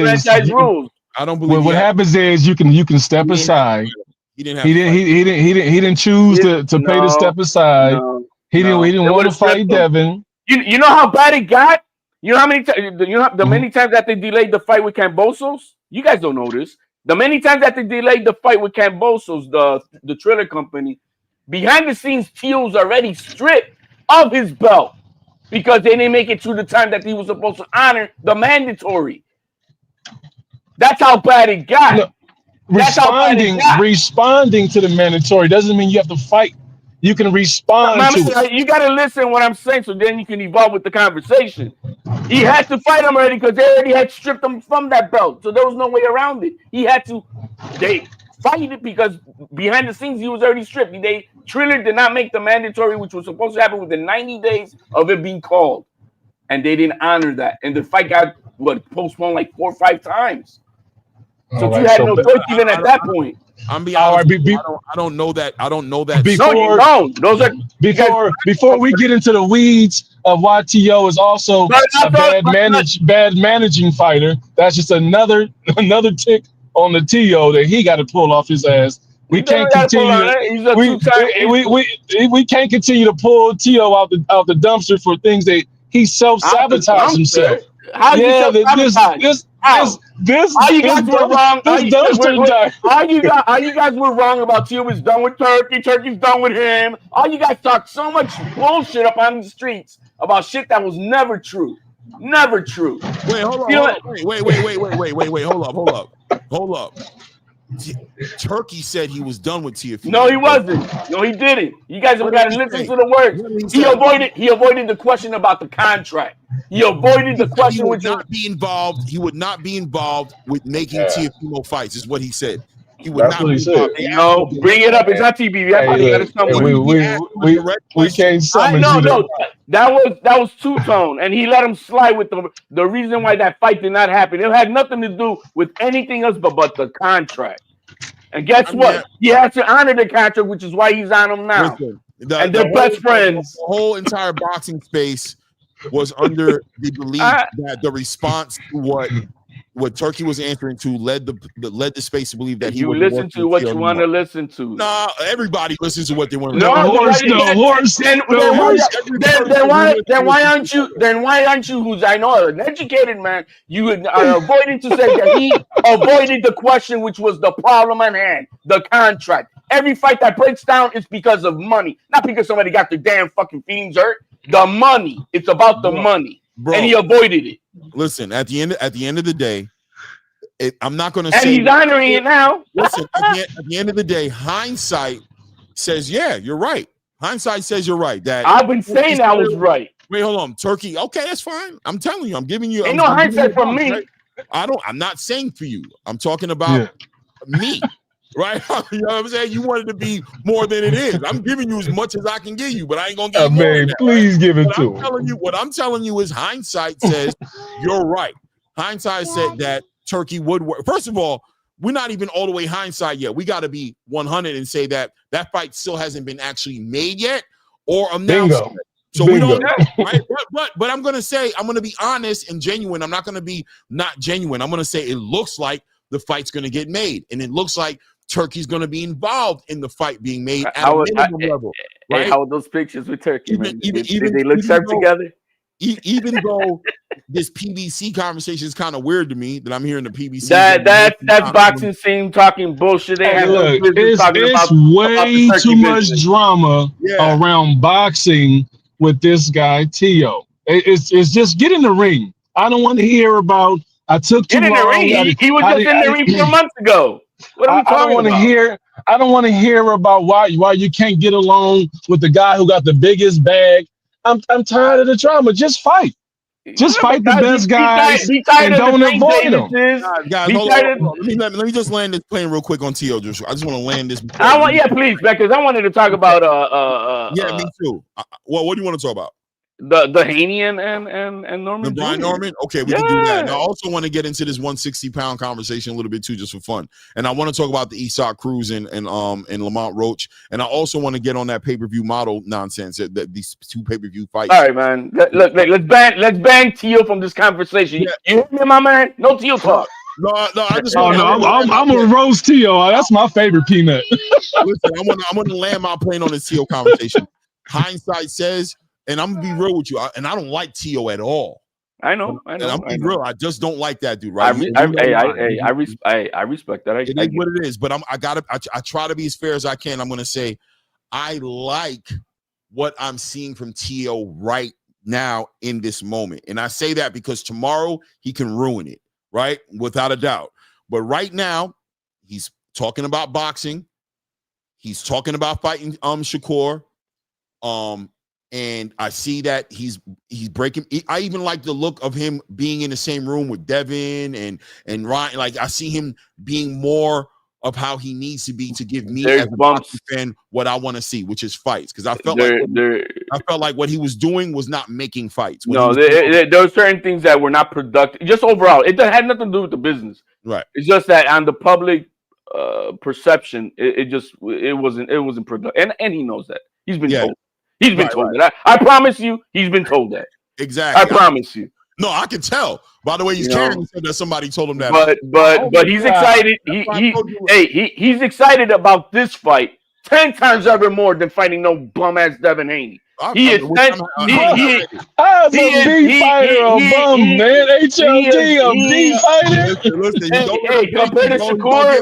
franchise rules. I don't believe. What happens is you can step aside. He didn't choose to pay to step aside. He didn't want to fight Devin. You know how bad it got? You know how many times? Many times that they delayed the fight with Kambosos? You guys don't know this. The many times that they delayed the fight with Kambosos, the Triller company, behind the scenes, Tio's already stripped of his belt because they didn't make it through the time that he was supposed to honor the mandatory. That's how bad it got. Look, responding to the mandatory doesn't mean you have to fight. You can respond to it. You got to listen what I'm saying, so then you can evolve with the conversation. He had to fight him already because they already had stripped him from that belt, so there was no way around it. He had to. They fight it because behind the scenes he was already stripped. Triller did not make the mandatory, which was supposed to happen within 90 days of it being called, and they didn't honor that. And the fight got postponed like 4 or 5 times. So you had no choice even at that point. I'm being honest. I don't know that. I don't know that. Before we get into the weeds of why Tio is also a bad managing fighter, that's just another tick on the Tio that he got to pull off his ass. We can't continue. We can't continue to pull Tio out the dumpster for things that he self-sabotaged himself. How you guys were wrong about Tio was done with Turkey. Turkey's done with him. All you guys talk so much bullshit up on the streets about shit that was never true. Never true. Wait, hold on. Wait. Hold up. Turkey said he was done with Teofimo. No, he wasn't. No, he didn't. You guys have got to listen to the words. He avoided the question about the contract. He avoided the question He would not be involved. He would not be involved with making Teofimo fights, is what he said. He would not be involved. No, bring it up. It's on TV. We can't summon you. No. That was two-tone, and he let him slide with the reason why that fight did not happen. It had nothing to do with anything else but the contract. And guess what? He has to honor the contract, which is why he's on him now. Listen, and they're best friends. The whole entire boxing space was under the belief that the response to what Turkey was answering to led the space to believe that you listen to what you want to listen to. Nah, everybody listens to what they want to listen to. Then why aren't you, who's I know an educated man, you are avoiding to say that he avoided the question, which was the problem at hand, the contract. Every fight that breaks down is because of money, not because somebody got their damn fucking feelings hurt. The money. It's about the money. Bro, and he avoided it. Listen, at the end of the day, I'm not going to say. And he's honoring it now. Listen, at the end of the day, hindsight says, yeah, you're right. Hindsight says you're right. That I've been saying I was right. Wait, hold on, Turkey. Okay, that's fine. I'm telling you, I'm giving you. Ain't no hindsight from me. Right? I'm not saying for you. I'm talking about me. Right? You know what I'm saying? You wanted to be more than it is. I'm giving you as much as I can give you, but I ain't gonna give you more than that, please give it to him. What I'm telling you is hindsight says you're right. Hindsight said that Turkey would work. First of all, we're not even all the way hindsight yet. We got to be 100 and say that fight still hasn't been actually made yet or announced. So we don't know, right? But I'm gonna say, I'm gonna be honest and genuine. I'm not gonna be not genuine. I'm gonna say it looks like the fight's gonna get made, and it looks like Turkey's going to be involved in the fight being made at a minimum level. Right? Hey, how are those pictures with Turkey? Did they look sharp together? Even though this PBC conversation is kind of weird to me, that I'm hearing the PBC. That's boxing scene talking bullshit. It's way too much drama around boxing with this guy Tio. It's just get in the ring. I don't want to hear about. I took too long. He was just in the ring 4 months ago. What are we talking about? I don't want to hear about why you can't get along with the guy who got the biggest bag. I'm tired of the drama. Just fight. Just fight the best guys and don't avoid them. Guys, hold on. Let me just land this plane real quick on Tio. I just want to land this. Please, because I wanted to talk about me too. Well, what do you want to talk about? The Haney and Norman. The Brian Norman? Okay, we can do that. And I also want to get into this 160-pound conversation a little bit too, just for fun. And I want to talk about the Isak Cruz and Lamont Roach. And I also want to get on that pay-per-view model nonsense that these two pay-per-view fights. All right, man. Look, let's ban Tio from this conversation. Yeah. You hear me, my man? No Tio talk. No, I just. I'm a roast Tio. That's my favorite peanut. Listen, I'm gonna land my plane on this Tio conversation. Hindsight says. And I'm gonna be real with you, and I don't like Tio at all. I know. And I'm gonna be real. I just don't like that dude. Right? I respect that. It is what it is. But I try to be as fair as I can. I'm gonna say, I like what I'm seeing from Tio right now in this moment, and I say that because tomorrow he can ruin it, right? Without a doubt. But right now, he's talking about boxing. He's talking about fighting Shakur. And I see that he's breaking. I even like the look of him being in the same room with Devin and Ryan. Like I see him being more of how he needs to be to give me as a boxing fan what I want to see, which is fights. Because I felt like what he was doing was not making fights. No, there were certain things that were not productive. Just overall, it had nothing to do with the business. Right. It's just that on the public perception, it wasn't productive, and he knows that. He's been told. He's been told that. I promise you, he's been told that. Exactly. I promise you. No, I can tell by the way he's carrying. Said that somebody told him that. But he's excited. He's excited about this fight 10 times ever more than fighting no bum ass Devin Haney. He is. I'm a B fighter, a bum man. HLD, a B fighter. Listen, hey, compared to Shakur,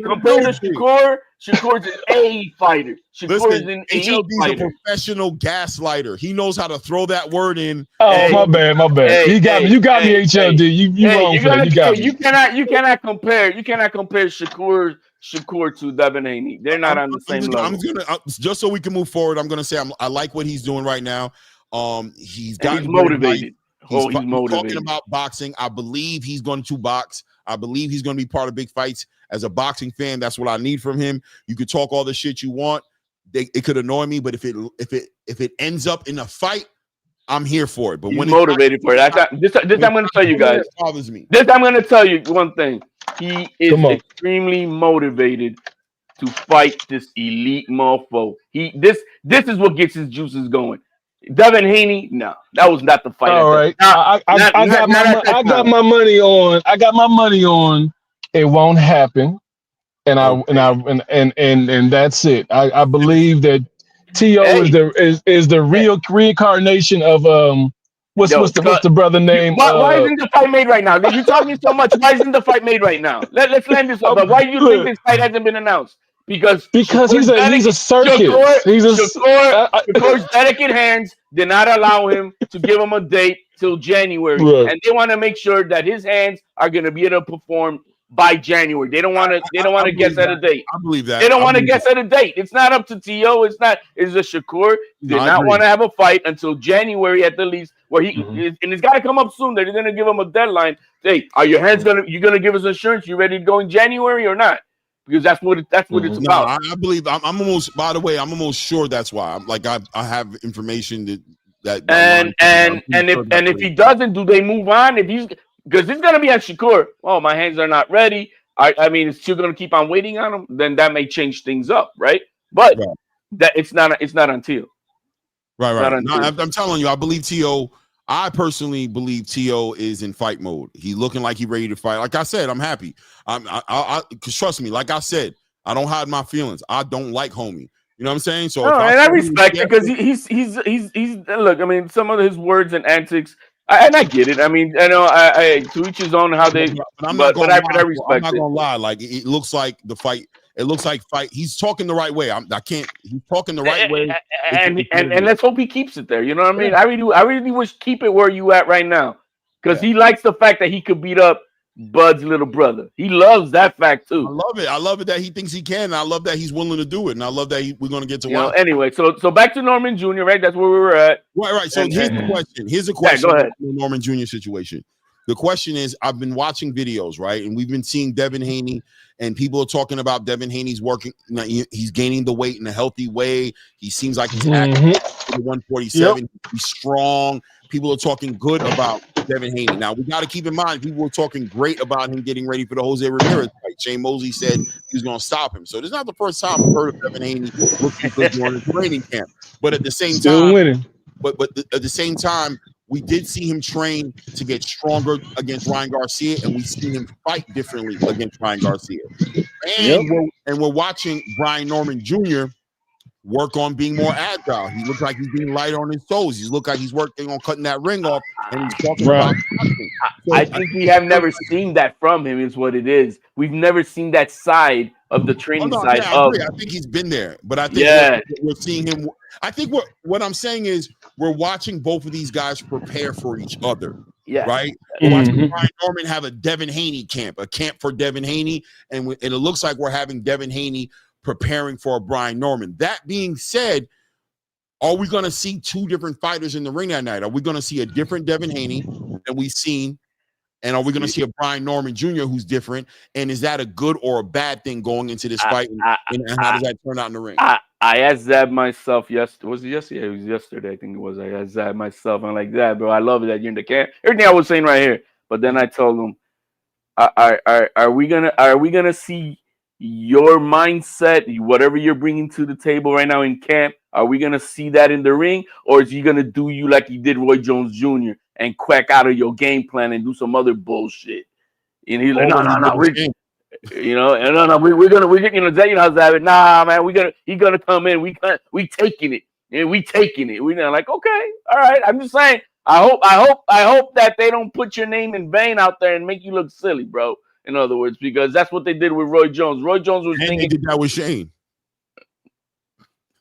compared to Shakur, Shakur's an A fighter. Shakur's Listen, an elite HLD's a fighter. professional gaslighter. He knows how to throw that word in. Oh, my bad. Hey, You got me, HLD. You wrong for that. You got me. You cannot compare Shakur to Devin Haney. They're not on the same level. I'm gonna just so we can move forward. I'm gonna say I like what he's doing right now. He's motivated. He's motivated. Talking about boxing. I believe he's going to box. I believe he's going to be part of big fights. As a boxing fan, that's what I need from him. You could talk all the shit you want. It could annoy me, but if it ends up in a fight, I'm here for it. But when motivated for it, this I'm going to tell you guys. Bothers me. This I'm going to tell you one thing. He is extremely motivated to fight this elite mofo. This is what gets his juices going. Devin Haney, no, that was not the fight. All right, I got my money on. I got my money on. It won't happen, and that's it. I believe that T.O. is the reincarnation of what's the brother name? Why isn't the fight made right now? You're talking so much. Why isn't the fight made right now? Let's land this up. But why do you think this fight hasn't been announced? Because he's a circus. Shakur's delicate hands did not allow him to give him a date till January, and they want to make sure that his hands are going to be able to perform by January. They don't want to guess at a date. I believe that. They don't want to guess at a date. It's not up to T.O. It's a Shakur. They not want to have a fight until January at the least, where and it's got to come up soon. They're going to give him a deadline. Hey, are your hands you going to give us insurance? You ready to go in January or not? Because that's what it's about. I believe I'm almost. By the way, I'm almost sure that's why. I have information that if he doesn't, do they move on? Because it's gonna be on Shakur. Oh, my hands are not ready. I mean, it's still gonna keep on waiting on him. Then that may change things up, right? But that it's not on T.O. Right. No, I'm telling you, I believe T.O. I personally believe T.O. is in fight mode. He's looking like he's ready to fight. Like I said, I'm happy. Because trust me, like I said, I don't hide my feelings. I don't like homie. You know what I'm saying? So, I respect it because he's look. I mean, some of his words and antics, and I get it. I mean, I know I to each his own how they. But I respect it. I'm not gonna lie. Like it looks like the fight. It looks like fight. He's talking the right way. He's talking the right way. And let's hope he keeps it there. You know what I mean? I really wish keep it where you at right now, because he likes the fact that he could beat up Bud's little brother. He loves that fact too. I love it that he thinks he can. I love that he's willing to do it, and I love that we're going to get to watch. Anyway, so back to Norman Jr. Right? That's where we were at. Right. So here's the question. Here's a question. Go ahead. The Norman Jr. situation. The question is, I've been watching videos, right, and we've been seeing Devin Haney, and people are talking about Devin Haney's working. He's gaining the weight in a healthy way. He seems like he's active to the 147. Yep. He's strong. People are talking good about Devin Haney. Now, we got to keep in mind, people were talking great about him getting ready for the Jose Ramirez fight. Shane Mosley said he was going to stop him. So this is not the first time I've heard of Devin Haney looking good during the training camp. But at the same time, winning. But at the same time, we did see him train to get stronger against Ryan Garcia, and we've seen him fight differently against Ryan Garcia. And we're watching Brian Norman Jr. work on being more agile. He looks like he's being lighter on his toes. He looks like he's working on cutting that ring off, and he's talking about boxing. So I think we have never seen that from him, is what it is. We've never seen that side of the training side. I think he's been there, but I think we're seeing him. I think what I'm saying is we're watching both of these guys prepare for each other. Yeah. Right. We're watching Brian Norman have a Devin Haney camp, a camp for Devin Haney, and it looks like we're having Devin Haney preparing for a Brian Norman. That being said, are we going to see two different fighters in the ring that night? Are we going to see a different Devin Haney than we've seen? And are we going to see a Brian Norman Jr. who's different? And is that a good or a bad thing going into this fight? And how does that turn out in the ring? I asked Zab myself yesterday. Was it yesterday? It was yesterday, I think it was. I asked Zab myself. I'm like, Zab, bro, I love it that you're in the camp. Everything I was saying right here. But then I told him, are we gonna see your mindset, whatever you're bringing to the table right now in camp? Are we gonna see that in the ring, or is he gonna do you like he did Roy Jones Jr. and quack out of your game plan and do some other bullshit? And he's like, no, we're how's that? Nah, man, he's gonna come in. We taking it, and we taking it. We're like, okay, all right. I'm just saying. I hope that they don't put your name in vain out there and make you look silly, bro. In other words, because that's what they did with Roy Jones. Roy Jones was thinking they did that with Shane.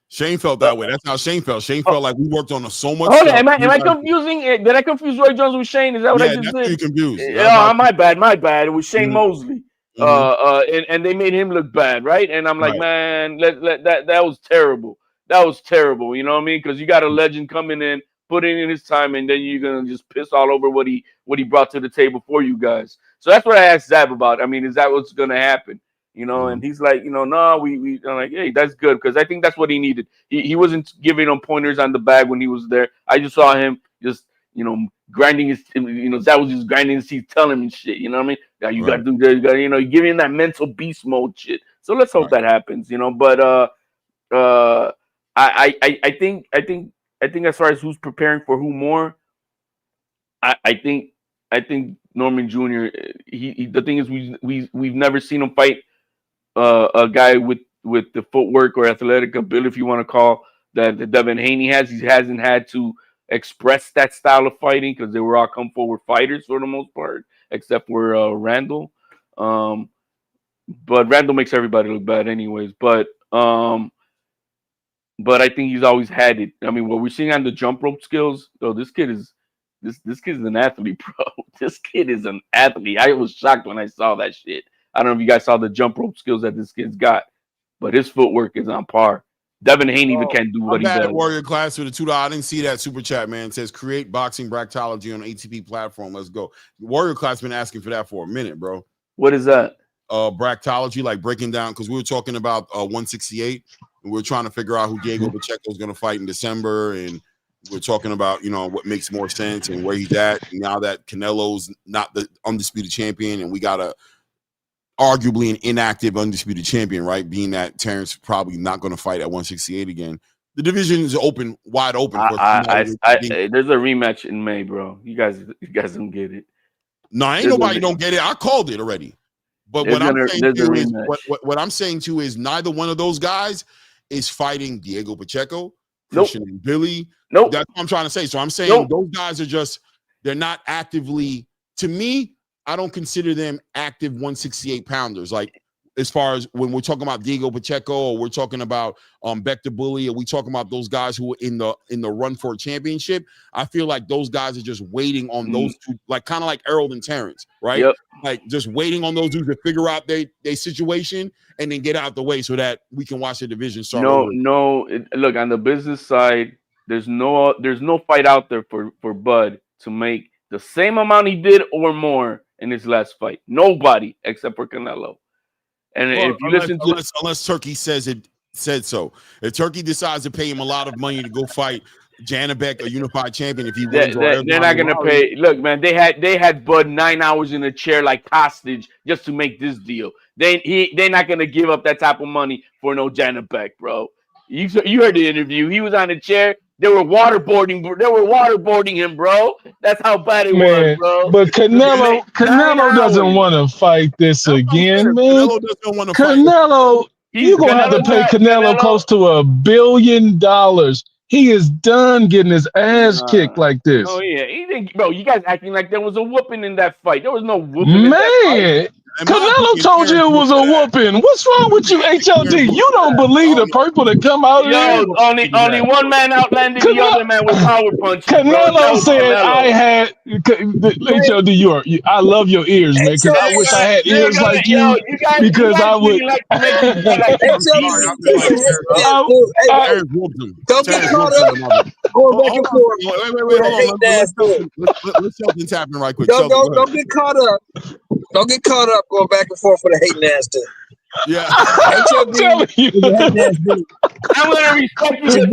Shane felt that way. That's how Shane felt. Shane felt like we worked on so much. Hold on, am I confusing? Did I confuse Roy Jones with Shane? Is that what I just did? You confused. My bad. It was Shane Mosley. And they made him look bad, right? And I'm like, man, that was terrible. That was terrible. You know what I mean? Because you got a legend coming in, putting in his time, and then you're gonna just piss all over what he brought to the table for you guys. So that's what I asked Zab about. I mean, is that what's gonna happen? You know, and he's like, you know, no, I'm like, hey, that's good, because I think that's what he needed. He wasn't giving him pointers on the bag when he was there. I just saw him just, you know, grinding his, you know, that was just grinding his teeth, telling him shit. You know what I mean? Yeah, you gotta do this, you gotta, you know, giving that mental beast mode shit. So let's hope that happens, you know. But I think as far as who's preparing for who more, I think Norman Jr. He the thing is we've never seen him fight a guy with the footwork or athletic ability, if you want to call that Devin Haney has. He hasn't had to express that style of fighting because they were all come forward fighters for the most part, except for Randall. But Randall makes everybody look bad anyways. But I think he's always had it. I mean, what we're seeing on the jump rope skills, though, this kid is an athlete, bro. This kid is an athlete. I was shocked when I saw that shit. I don't know if you guys saw the jump rope skills that this kid's got, but his footwork is on par. Devin Haney can't do what he does. Warrior Class with a $2. I didn't see that super chat, man. It says create boxing bracketology on ATP platform. Let's go. Warrior Class been asking for that for a minute, bro. What is that? Bracketology, like breaking down, because we were talking about 168, and we were trying to figure out who Diego Pacheco is going to fight in December, and we're talking about, you know, what makes more sense and where he's at. Now that Canelo's not the undisputed champion, and we got a arguably an inactive undisputed champion, right? Being that Terrence probably not going to fight at 168 again. The division is wide open. There's a rematch in May, bro. You guys don't get it. No, ain't nobody don't get it. I called it already. But what I'm saying too is neither one of those guys is fighting Diego Pacheco, Christian and Billy. Nope. That's what I'm trying to say. So I'm saying those guys are they're not actively, to me, I don't consider them active 168 pounders. Like, as far as when we're talking about Diego Pacheco, or we're talking about Bector Bully, or we talking about those guys who are in the run for a championship, I feel like those guys are just waiting on those two, like kind of like Errol and Terrence, right? Yep. Like just waiting on those dudes to figure out their situation and then get out the way so that we can watch the division start. Look, on the business side, there's no fight out there for Bud to make the same amount he did or more in his last fight. Nobody except for Canelo. And if you unless Turkey said so, if Turkey decides to pay him a lot of money to go fight Janabek, a unified champion, if he wins, they're not gonna pay. Look, man, they had Bud 9 hours in a chair like hostage just to make this deal. They're not gonna give up that type of money for no Janabek, bro. You heard the interview. He was on a chair. They were waterboarding him, bro. That's how bad it was, bro. But Canelo doesn't want to fight this again, man. Canelo doesn't want to fight. You're going to have to pay Canelo close to $1 billion. He is done getting his ass kicked like this. Oh, yeah. He didn't, bro, you guys acting like there was a whooping in that fight. There was no whooping in that fight. Canelo told you it was a whooping. What's wrong with you, HLD? You don't believe the purple that come out of here? Only one man outlanded the other man with power punches. Canelo said I had HLD. I love your ears, man. Because I wish I had ears like you. Because I would. Don't get caught up. Going back and forth. Wait, hold on. Let's Sheldon's happening right quick. Don't get caught up. Don't get caught up going back and forth for the hating ass too. Yeah. I'm telling you. I'm going to respect you.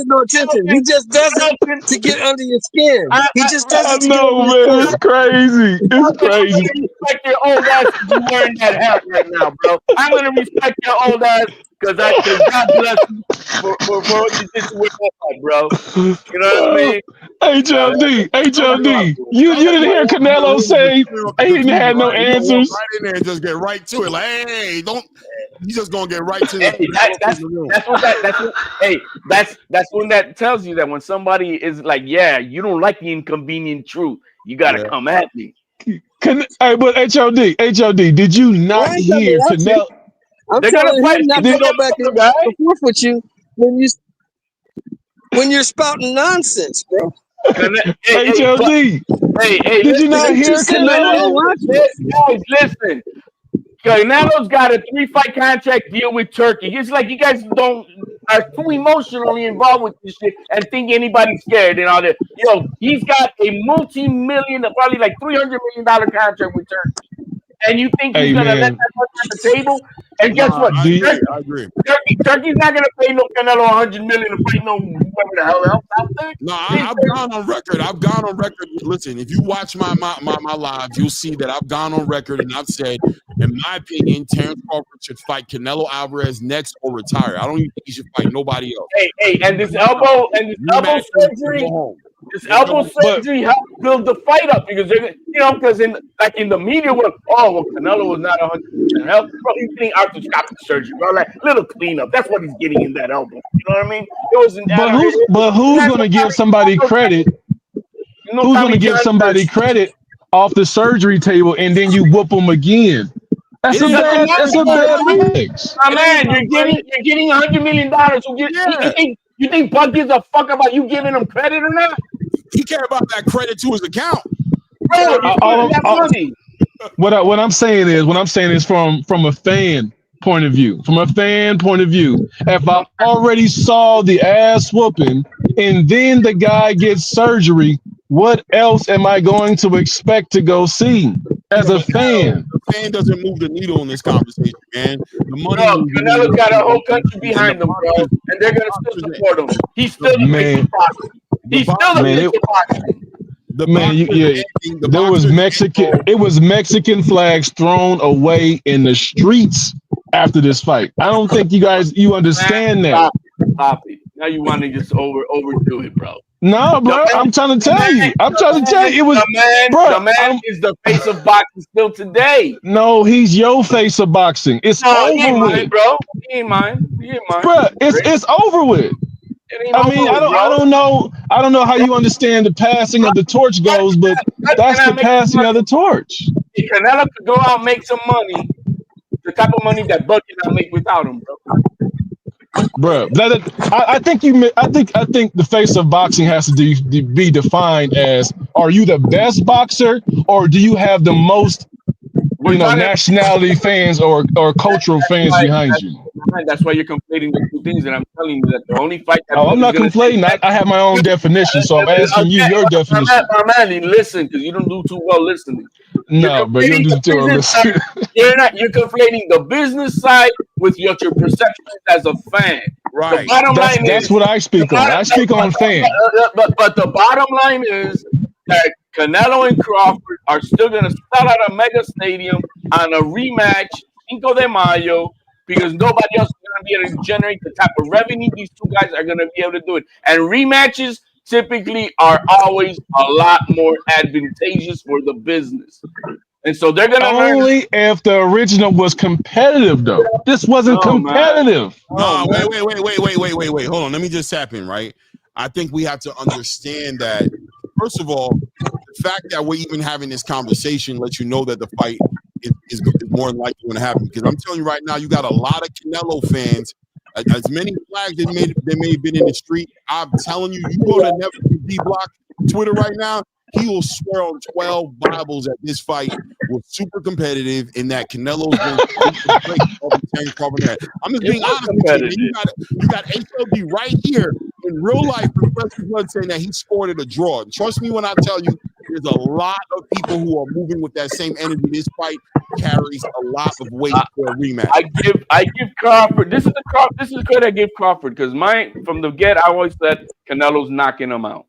No attention. He just does it to get under your skin. He just does it. No, man. It's crazy. It's crazy. I'm going to respect your old ass for wearing that hat right now, bro. I'm going to respect your old ass because God bless you for what you did with that, bro. You know what I mean? HLD. You didn't hear Canelo say he didn't have no answers. Right in there and just get right to it. Like, hey, you just gonna get right to it. That's when that tells you that when somebody is like, yeah, you don't like the inconvenient truth, you gotta come at me. Hey, but HOD, did you not I ain't got hear no option. Canelo? I'm They're gonna telling fight. him not to go back and forth with you when you're spouting nonsense, bro. Hey, HOD, did you not listen. hear Canelo? Guys, listen. Canelo's got a 3-fight contract deal with Turkey. It's like you guys are too emotionally involved with this shit and think anybody's scared and all that. He's got a multi-million, probably like $300 million contract with Turkey. And you think he's Hey, gonna let man. that much on the table? And guess what? I agree. Turkey's not gonna pay no Canelo $100 million to fight no whoever the hell else out there. No, I've gone on record. Listen, if you watch my lives, you'll see that I've gone on record and I've said, in my opinion, Terrence Crawford should fight Canelo Alvarez next or retire. I don't even think he should fight nobody else. Hey, and this elbow surgery. This elbow surgery helped build the fight up because because in the media, Canelo was not 100% healthy. Bro, he's getting arthroscopic surgery, bro. Like little cleanup. That's what he's getting in that elbow. You know what I mean? It wasn't. But who's gonna give somebody credit? Who's gonna give somebody credit off the surgery table and then you whoop them again? That's a bad mix. My man, you're getting $100 million. You think Buck gives a fuck about you giving him credit or not? He care about that credit to his account. Bro, money. What I'm saying is from a fan point of view. From a fan point of view, if I already saw the ass whooping and then the guy gets surgery, what else am I going to expect to go see as a fan? The fan doesn't move the needle in this conversation, man. The money. Canelo's got a whole country behind him, bro, and they're gonna still support him. He's still the face of boxing. He's still the face of boxing. There was Mexican. It was Mexican flags thrown away in the streets after this fight. I don't think you understand that. Stop it. Now you want to just overdo it, bro. No, bro. I'm trying to tell you. It was the man is the face of boxing still today. No, he's your face of boxing. It's over with, bro. He ain't mine. Bro, it's over with. I mean, I don't know how you understand the passing of the torch goes, but that's the passing of the torch. Canelo could go out and make some money, the type of money that Buck cannot make without him, bro. Bro, I think the face of boxing has to be defined as: are you the best boxer, or do you have the most nationality fans or cultural fans behind you? That's why you're conflating the two things, and I'm telling you that the only fight that I'm not conflating. I have my own definition, so I'm asking you your definition. Man, listen, because you don't do too well listening. No, but you don't do too well listening. You're conflating the business side with your perception as a fan. Right. The bottom line that's what I speak on. I speak on fan. But the bottom line is that Canelo and Crawford are still going to sell out a mega stadium on a rematch, Cinco de Mayo, because nobody else is going to be able to generate the type of revenue these two guys are going to be able to do it. And rematches typically are always a lot more advantageous for the business. And so they're going to only if the original was competitive, though. This wasn't competitive. Wait. Hold on. Let me just tap in, right? I think we have to understand that, first of all, the fact that we're even having this conversation lets you know that the fight is more than likely going to happen. Because I'm telling you right now, you got a lot of Canelo fans. As many flags that may have been in the street, I'm telling you, you go to Never D Block Twitter right now, he will swear on 12 Bibles that this fight was super competitive and that Canelo's going to break over 10 Crawford. I'm just being honest with you. You got HLB right here in real life, Professor Blood saying that he scored at a draw. And trust me when I tell you, there's a lot of people who are moving with that same energy. This fight carries a lot of weight for a rematch. I give Crawford. This is the credit I give Crawford because from the get, I always said Canelo's knocking him out.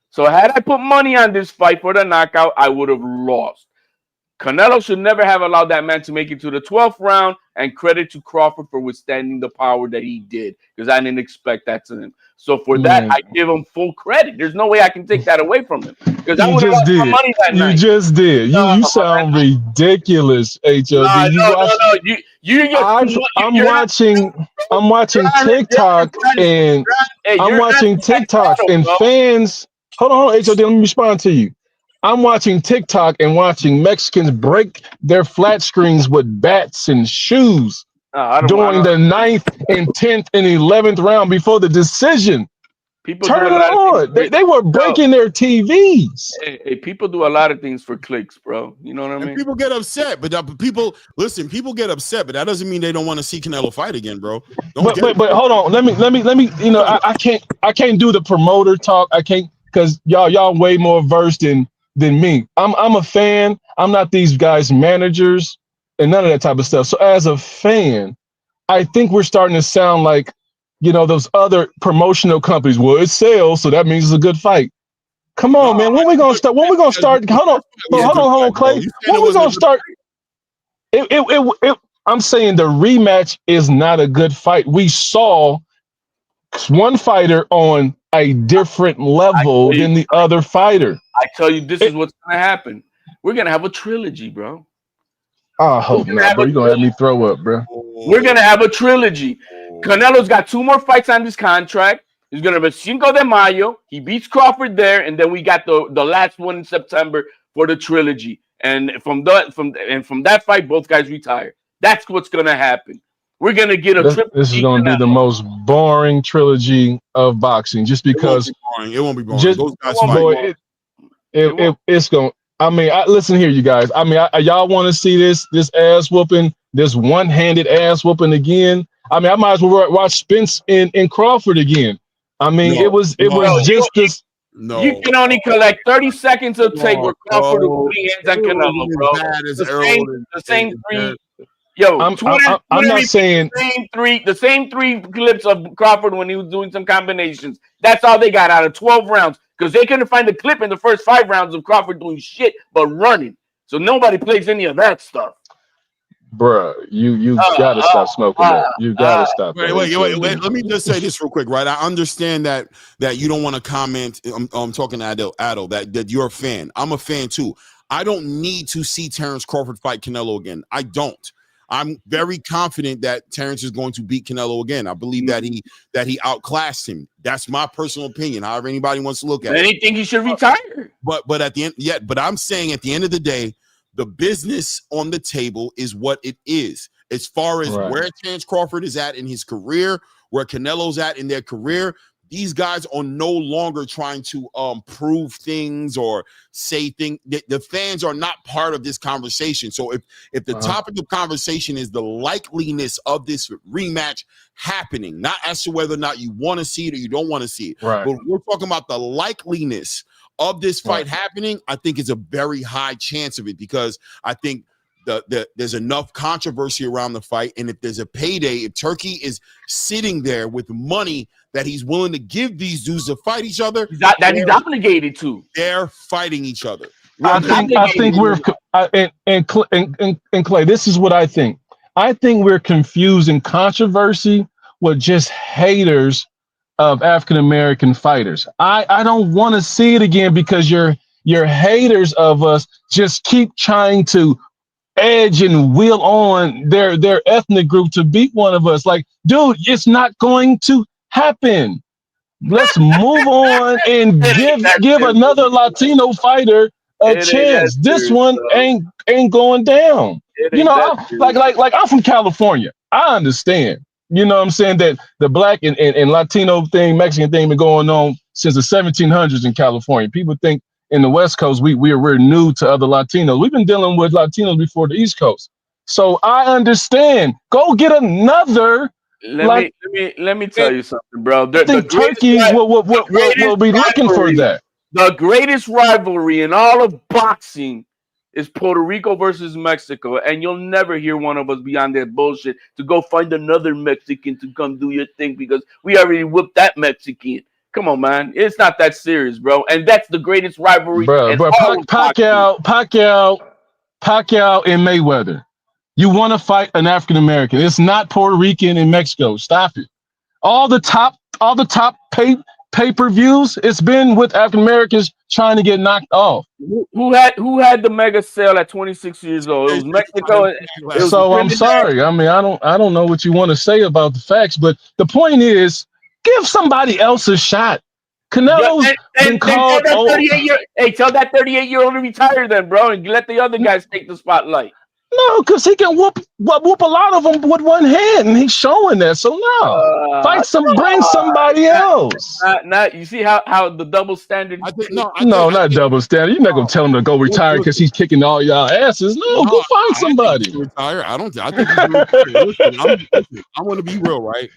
So had I put money on this fight for the knockout, I would have lost. Canelo should never have allowed that man to make it to the 12th round, and credit to Crawford for withstanding the power that he did, because I didn't expect that to him. So for that, I give him full credit. There's no way I can take that away from him, because I would have lost my money that night. You just did. You sound ridiculous, HOD. I'm watching TikTok and fans. Hold on, HOD. Let me respond to you. I'm watching TikTok and watching Mexicans break their flat screens with bats and shoes during the 9th and 10th and 11th round before the decision. People Turn it on. They were breaking their TVs. Hey, people do a lot of things for clicks, bro. You know what I mean? And people get upset, but people get upset, but that doesn't mean they don't want to see Canelo fight again, bro. But hold on. Let me. You know, I can't do the promoter talk. I can't because y'all way more versed than me. I'm a fan. I'm not these guys' managers and none of that type of stuff. So as a fan, I think we're starting to sound like, you know, those other promotional companies. Well, it sells, so that means it's a good fight. Come on, man. When we gonna start? Hold on, Clay. When we gonna start? I'm saying the rematch is not a good fight. We saw one fighter on a different level than the other fighter. I tell you, this is what's gonna happen. We're gonna have a trilogy, bro. I hope not, bro. You're gonna have me throw up, bro. We're gonna have a trilogy. Canelo's got 2 more fights on this contract. He's gonna be Cinco de Mayo. He beats Crawford there, and then we got the last one in September for the trilogy. And from that fight, both guys retire. That's what's gonna happen. We're gonna get a triple. This is gonna be the most boring trilogy of boxing, just because it won't be boring. Those guys fight. It's going. I mean, listen here, you guys. I mean, y'all want to see this ass whooping, this one-handed ass whooping again? I mean, I might as well watch Spence in Crawford again. I mean, it was just this. No, you can only collect 30 seconds of tape where Crawford will be hands on Canelo, bro. The same 3. Yo, I'm not saying the same 3 clips of Crawford when he was doing some combinations. That's all they got out of 12 rounds because they couldn't find the clip in the first 5 rounds of Crawford doing shit but running. So nobody plays any of that stuff. Bruh, you gotta stop smoking that. You gotta stop. Wait. Let me just say this real quick, right? I understand that you don't want to comment. I'm talking to Adel that you're a fan. I'm a fan too. I don't need to see Terrence Crawford fight Canelo again. I don't. I'm very confident that Terrence is going to beat Canelo again. I believe that he outclassed him. That's my personal opinion. However anybody wants to look at it. They think he should retire. But at the end, but I'm saying at the end of the day, the business on the table is what it is. As far as where Terrence Crawford is at in his career, where Canelo's at in their career, these guys are no longer trying to prove things or say things. The fans are not part of this conversation. So if the topic of conversation is the likeliness of this rematch happening, not as to whether or not you want to see it or you don't want to see it, but we're talking about the likeliness of this fight happening, I think is a very high chance of it because I think there's enough controversy around the fight. And if there's a payday, if Turkey is sitting there with money that he's willing to give these dudes to fight each other, he's obligated to. They're fighting each other. I think we're and Clay, this is what I think. I think we're confusing controversy with just haters of African American fighters. I don't want to see it again because your haters of us just keep trying to edge and wheel on their ethnic group to beat one of us. Like, dude, it's not going to happen. Let's move on and give another Latino fighter a chance. This one ain't going down. You know, like I'm from California. I understand. You know what I'm saying? That the black and Latino thing, Mexican thing been going on since the 1700s in California. People think in the West Coast, we're new to other Latinos. We've been dealing with Latinos before the East Coast. So I understand. Go get another. Let me tell you something, bro. I think Turkey will be looking for that. The greatest rivalry in all of boxing is Puerto Rico versus Mexico, and you'll never hear one of us be on that bullshit to go find another Mexican to come do your thing because we already whipped that Mexican. Come on, man. It's not that serious, bro. And that's the greatest rivalry. Bro, Pacquiao and Mayweather. You want to fight an African American. It's not Puerto Rican and Mexico. Stop it. All the top pay-per-views, it's been with African Americans trying to get knocked off. Who had the mega sale at 26 years old? It was Mexico. So I'm sorry. I mean, I don't know what you want to say about the facts, but the point is, give somebody else a shot. Canelo's been called old. Tell that 38-year-old to retire then, bro, and let the other guys take the spotlight. No, because he can whoop a lot of them with one hand, and he's showing that. So no, bring somebody else. Not you see how the double standard. Not double standard. You're not gonna tell him to go retire because he's kicking all y'all asses. No, go find somebody. Retire. I think I'm gonna be real, right?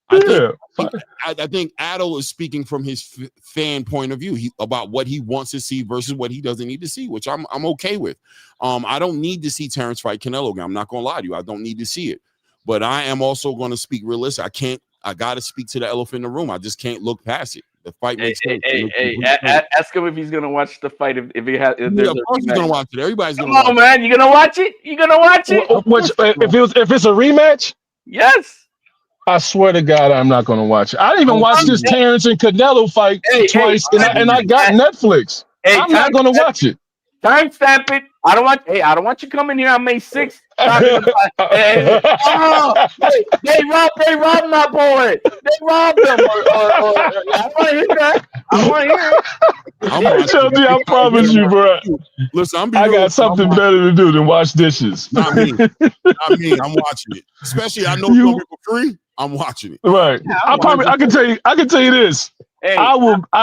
I think Adel is speaking from his fan point of view about what he wants to see versus what he doesn't need to see, which I'm okay with. I don't need to see Terrence fight Canelo again. I'm not going to lie to you. I don't need to see it. But I am also going to speak realistic. I got to speak to the elephant in the room. I just can't look past it. The fight makes sense. Ask him if he's going to watch the fight. If he has, of course he's going to watch it. Everybody's going to watch it. Come on, man. You going to watch it? You going to watch it? If it's a rematch? Yes. I swear to God, I'm not going to watch it. I didn't even watch this Terrence and Canelo fight twice, and I got Netflix. I'm not going to watch it. Timestamp it. I don't want you coming here on May 6th. They robbed my boy. They robbed him. I want to hear that. I want to hear it. I promise you, bro. Listen, I got something better to do than wash dishes. Not me. I'm watching it. Especially, I know it's going to be for free. I'm watching it. Right. I can tell you this. Hey, I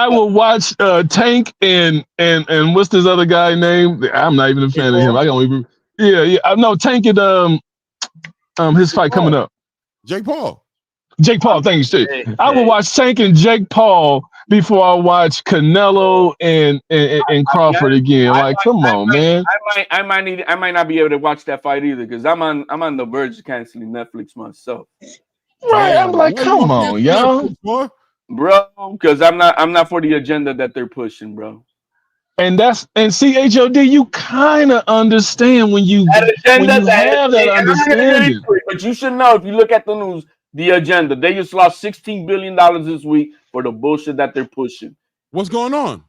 will watch Tank and what's this other guy name? I'm not even a fan of him. I don't even. Yeah. I know Tank and his fight coming up. Jake Paul. Thank you, Steve. I will watch Tank and Jake Paul before I watch Canelo and Crawford again. Come on, man. I might not be able to watch that fight either because I'm on the verge of canceling Netflix myself. Right. I'm like, come on, y'all. Bro, because I'm not for the agenda that they're pushing, bro. And see, HOD, you kind of understand when you have that understanding. But you should know if you look at the news, the agenda. They just lost $16 billion this week for the bullshit that they're pushing. What's going on?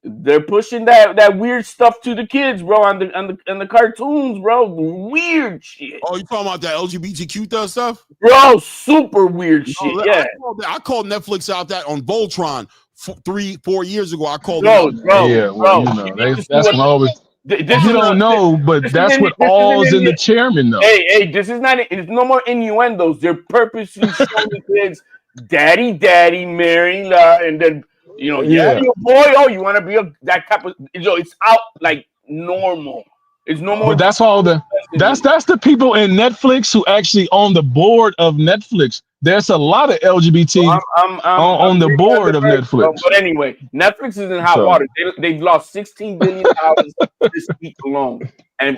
They're pushing that weird stuff to the kids, bro, on the cartoons, bro. Weird shit. Oh, you talking about that LGBTQ stuff? Bro, super weird shit. Yeah. I called Netflix out that on Voltron 3-4 years ago. I called bro. That's when always. You don't know, but that's what all's in the chairman, though. Hey, this is not. It's no more innuendos. They're purposely showing the kids, daddy, Mary, and then. Your boy. Oh, you want to be that type of? It's out like normal. It's normal. But that's all that's the people in Netflix who actually on the board of Netflix. There's a lot of LGBT on the board of Netflix. But anyway, Netflix is in hot water. They've lost $16 billion this week alone, and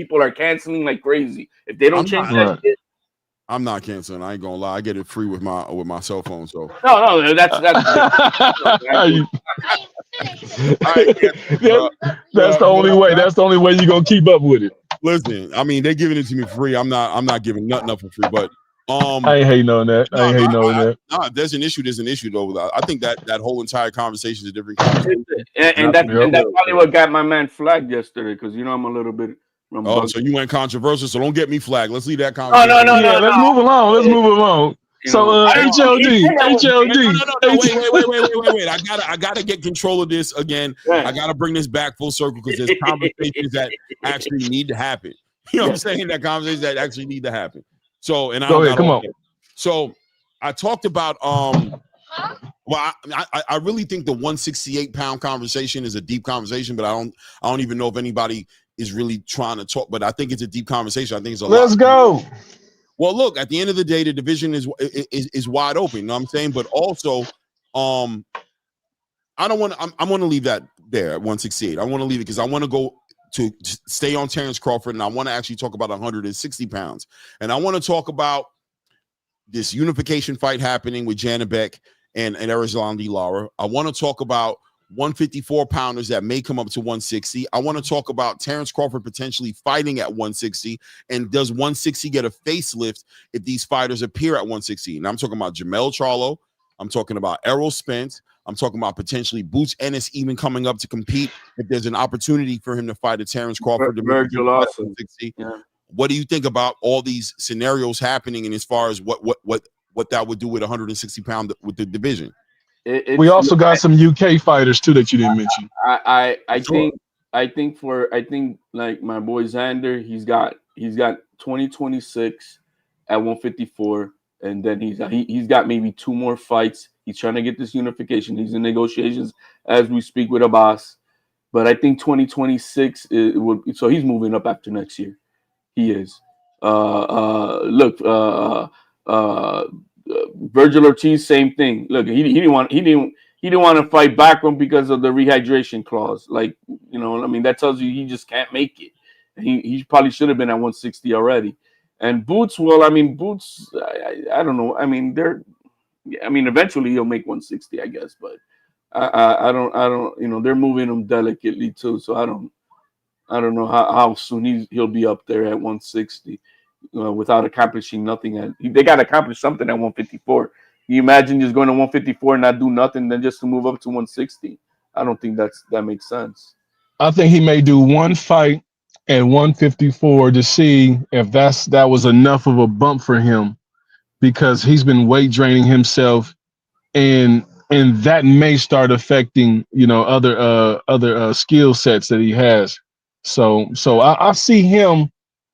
people are canceling like crazy. If they don't change that shit. I'm not canceling. I ain't gonna lie. I get it free with my cell phone. So no, that's that's the only way. That's the only way you're gonna keep up with it. Listen, I mean, they're giving it to me for free. I'm not giving nothing up for free. But I ain't hating on that. No, there's an issue. There's an issue though. I think that whole entire conversation is a different conversation. And that's probably what got my man flagged yesterday because I'm a little bit. So you went controversial. So don't get me flagged. Let's leave that conversation. No. Let's move along. So HLD. Wait. I gotta get control of this again. I gotta bring this back full circle because there's conversations that actually need to happen. You know what I'm saying? That conversations that actually need to happen. So go ahead, come on. So I talked about well, I really think the 168 pound conversation is a deep conversation, but I don't even know if anybody is really trying to talk, but I think it's a deep conversation. I think it's a Let's go. Well, look, at the end of the day, the division is wide open. You know what I'm saying? But also, I don't want to. I want to leave that there at 168. I want to leave it because I want to go to stay on Terrence Crawford, and I want to actually talk about 160 pounds, and I want to talk about this unification fight happening with Janabek and Erislandy Lara. I want to talk about 154 pounders that may come up to 160. I want to talk about Terrence Crawford potentially fighting at 160. And does 160 get a facelift if these fighters appear at 160? And I'm talking about Jamel Charlo. I'm talking about Errol Spence. I'm talking about potentially Boots Ennis even coming up to compete if there's an opportunity for him to fight a Terrence Crawford. Virgil also. Yeah. What do you think about all these scenarios happening and as far as what that would do with 160 pound with the division? We also got some UK fighters too that you didn't mention. I think like my boy Xander, he's got 2026 at 154, and then he's got maybe 2 more fights. He's trying to get this unification. He's in negotiations as we speak with Abbas, but I think 2026 so he's moving up after next year. He is. Look, Virgil Ortiz, same thing. Look, he didn't want to fight Backroom because of the rehydration clause. Like, you know, I mean, that tells you he just can't make it. He probably should have been at 160 already. And Boots, well, I mean, Boots, I don't know. I mean, eventually he'll make 160, I guess, but I don't, you know, they're moving him delicately too. So I don't know how soon he'll be up there at 160 without accomplishing nothing. They got to accomplish something at 154. Can you imagine just going to 154 and not do nothing, then just to move up to 160? I don't think that makes sense. I think he may do one fight at 154 to see if that was enough of a bump for him, because he's been weight draining himself, and that may start affecting, you know, other skill sets that he has. So I see him,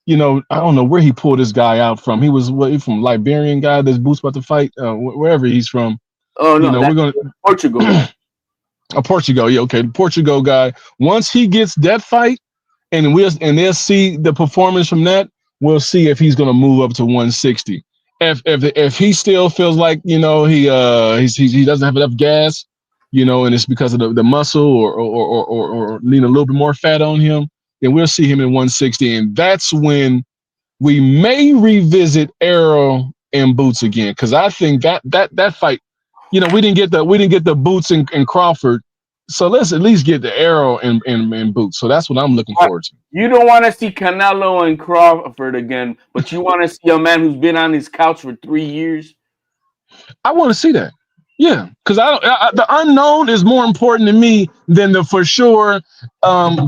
you know, I don't know where he pulled this guy out from. He was from Liberian guy that's Boots about to fight, wherever he's from. Oh no, you know, we're going to Portugal. Portugal, yeah, okay, the Portugal guy. Once he gets that fight, and they'll see the performance from that, we'll see if he's going to move up to 160. If he still feels like, you know, he doesn't have enough gas, you know, and it's because of the muscle or needing a little bit more fat on him, then we'll see him in 160, and that's when we may revisit Arrow and Boots again, because I think that fight, you know, we didn't get the Boots and Crawford, so let's at least get the Arrow and Boots. So that's what I'm looking forward to. You don't want to see Canelo and Crawford again, but you want to see a man who's been on his couch for 3 years. I want to see that. Yeah, because the unknown is more important to me than the for sure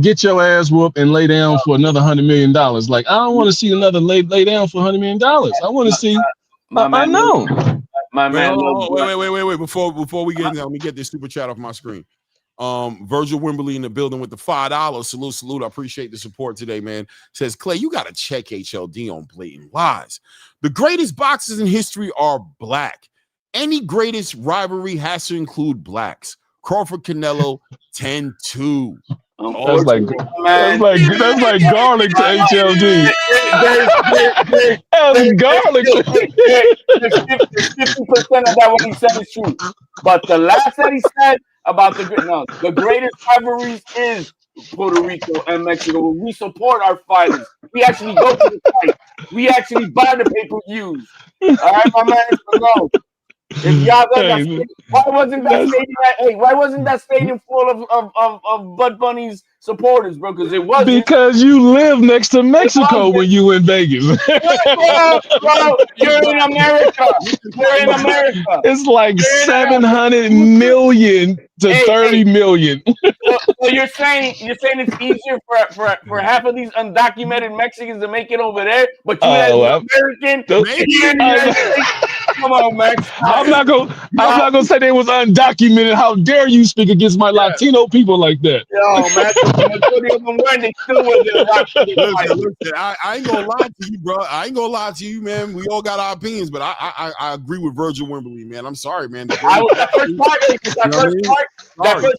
get your ass whooped and lay down for another $100 million. Like, I don't want to see another lay down for $100 million. I want to see unknown. My man. Wait. Before we get into that, let me get this super chat off my screen. Virgil Wimberly in the building with the $5. Salute. I appreciate the support today, man. Says, Clay, you got to check HLD on blatant lies. The greatest boxers in history are black. Any greatest rivalry has to include blacks. Crawford Canelo 10-2. That's like garlic to HLD. That's garlic. 50% of that what he said is true. But the last that he said about the greatest rivalries is Puerto Rico and Mexico. We support our fighters. We actually go to the fight. We actually buy the pay-per-views. All right, my man. No. If y'all why wasn't that stadium full of Bud Bunny's supporters, bro? Because it wasn't. Because you live next to Mexico when you in Vegas. bro, you're in America. It's like 700 million to 30 million. So you're saying it's easier for half of these undocumented Mexicans to make it over there, but you as an American, come on, Max. I'm not gonna say they was undocumented. How dare you speak against my Latino people like that? Yo, man, they still listen, I ain't gonna lie to you, bro. I ain't gonna lie to you, man. We all got our opinions, but I agree with Virgil Wimberly, man. I'm sorry, man. That first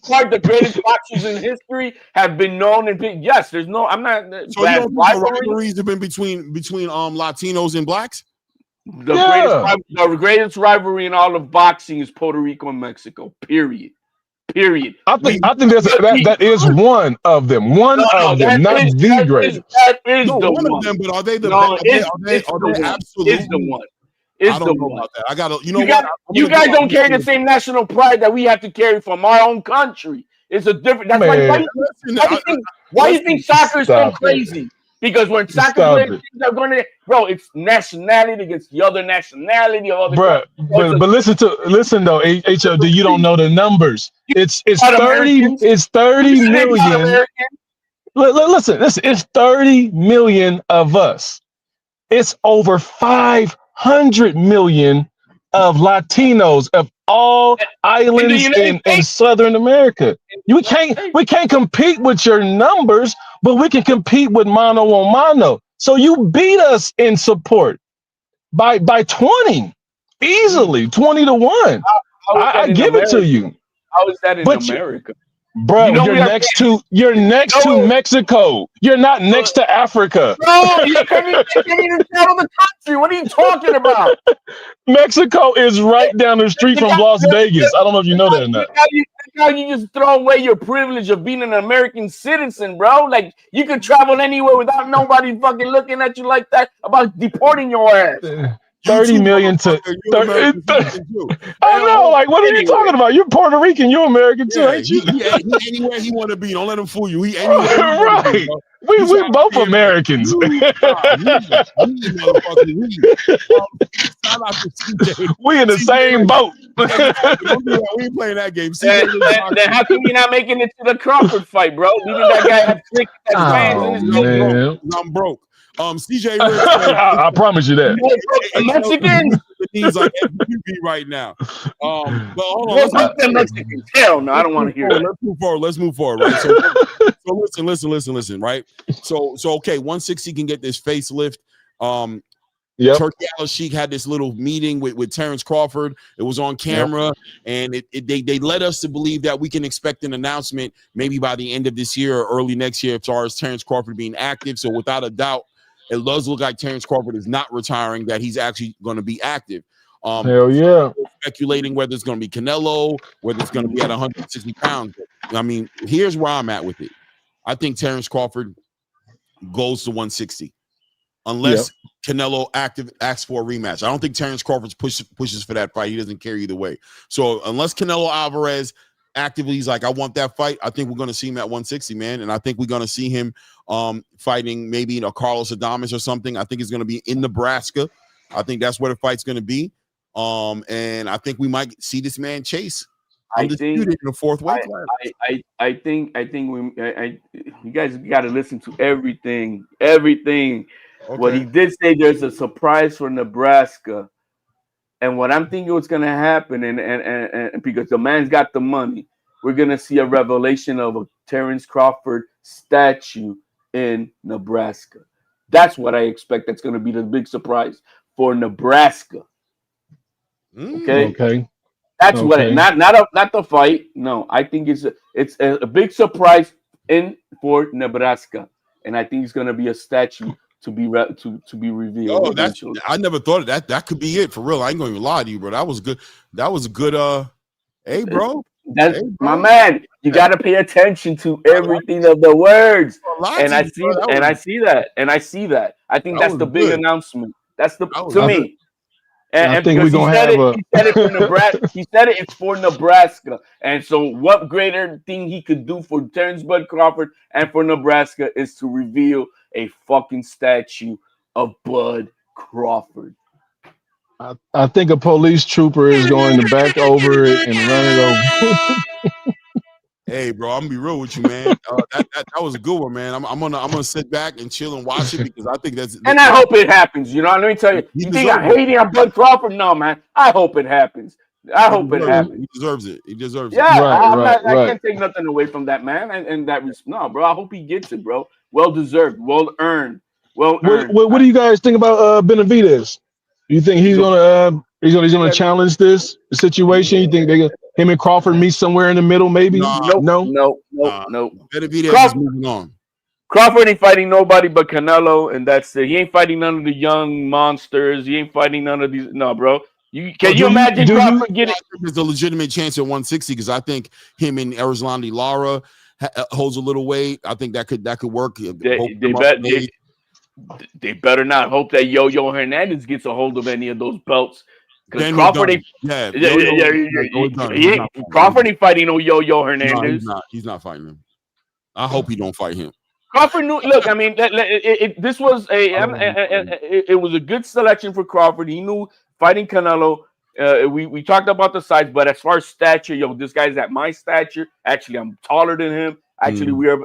part, the greatest boxers in history have been known and yes, there's no. I'm not. So you don't think the rivalries have been between Latinos and blacks? The greatest rivalry in all of boxing is Puerto Rico and Mexico. Period. I think that is one of them. One of them, not the greatest. That is the one of them, but are they the absolute? Is the one. I don't know about that. I gotta, you guys don't carry the same national pride that we have to carry from our own country. It's a different. That's why do you think soccer is so crazy? Because when soccer players are going to, bro, it's nationality against the other nationality. But listen though, HLD, you don't know the numbers. It's 30. It's 30 million. Listen, it's 30 million of us. It's over 500 million of Latinos of all islands in Southern America. We can't compete with your numbers, but we can compete with mano a mano. So you beat us in support by 20 easily, 20-1. I give it to you. How is that in America? Bro, you're next to Mexico. You're not next to Africa. No, you can't even settle the country. What are you talking about? Mexico is right down the street from Las Vegas. I don't know if you know that or not. Now you just throw away your privilege of being an American citizen, bro. Like you can travel anywhere without nobody fucking looking at you like that about deporting your ass. 30 million to 30. I know, like, what are you talking about? You're Puerto Rican, you're American too, ain't you? He anywhere he want to be. Don't let him fool you. He anywhere right. We both Americans. We in the same boat. We ain't playing that game. Then how come you're not making it to the Crawford fight, bro? Leaving that guy have fans in his I'm broke. CJ I promise you that. Mexicans. He's like MVP right now. But hold on. Mexicans. Hell no, I don't want to hear it. Let's move forward. Right. So listen. Right. So okay, 160 can get this facelift. Turkey Al-Sheikh had this little meeting with Terrence Crawford. It was on camera, and they led us to believe that we can expect an announcement maybe by the end of this year or early next year as far as Terrence Crawford being active. So without a doubt, it does look like Terrence Crawford is not retiring, that he's actually going to be active. Hell yeah. Speculating whether it's going to be Canelo, whether it's going to be at 160 pounds. I mean, here's where I'm at with it. I think Terrence Crawford goes to 160 unless Canelo asks for a rematch. I don't think Terrence Crawford pushes for that fight. He doesn't care either way. So unless Canelo Alvarez actively he's like, I want that fight, I think we're going to see him at 160, man. And I think we're going to see him fighting maybe Carlos Adames or something. I think it's going to be in Nebraska. I think that's where the fight's going to be. And I think we might see this man chase. I think in the fourth weight class. I think you guys got to listen to everything. Okay. What he did say, there's a surprise for Nebraska. And what I'm thinking what's going to happen, and because the man's got the money, we're going to see a revelation of a Terrence Crawford statue in Nebraska. That's what I expect. That's going to be the big surprise for Nebraska. Okay. That's what not the fight. No, I think it's a big surprise for Nebraska, and I think it's going to be a statue to be revealed. Oh, I never thought of that. That could be it for real. I ain't gonna even lie to you, bro. That was good. That was a good. Hey, bro. That's my man. You got to pay attention to everything of the words, and I see that. I think that's the big announcement. That's to me. And I think we're gonna have he said it for Nebraska. He said it's for Nebraska. And so, what greater thing he could do for Terrence Bud Crawford and for Nebraska is to reveal a fucking statue of Bud Crawford. I think a police trooper is going to back over it and run it over. Hey, bro, I'm gonna be real with you, man. That was a good one, man. I'm gonna sit back and chill and watch it because I think that's. And I hope it happens. You know, let me tell you. You think I'm hating on Bud Crawford? No, man. I hope it happens. I hope it happens. He deserves it. He deserves it. Yeah, I can't take nothing away from that man. And that no, bro. I hope he gets it, bro. Well deserved. Well earned. Well earned. What do you guys think about Benavidez? You think he's gonna challenge this situation? You think him and Crawford meet somewhere in the middle? Maybe. No. Benavidez is moving on. Crawford ain't fighting nobody but Canelo, and that's it. He ain't fighting none of the young monsters. He ain't fighting none of these. No, bro. Can you imagine Crawford getting? There's a legitimate chance at 160 because I think him and Erislandy Lara holds a little weight. I think that could work. They better not hope that Yo-Yo Hernandez gets a hold of any of those belts. Because Crawford Crawford ain't fighting no Yo-Yo Hernandez. No, he's not fighting him. I hope he don't fight him. Crawford knew. Look, I mean, this was it was a good selection for Crawford. He knew fighting Canelo. We talked about the size, but as far as stature, this guy's at my stature. Actually, I'm taller than him. Actually, we are.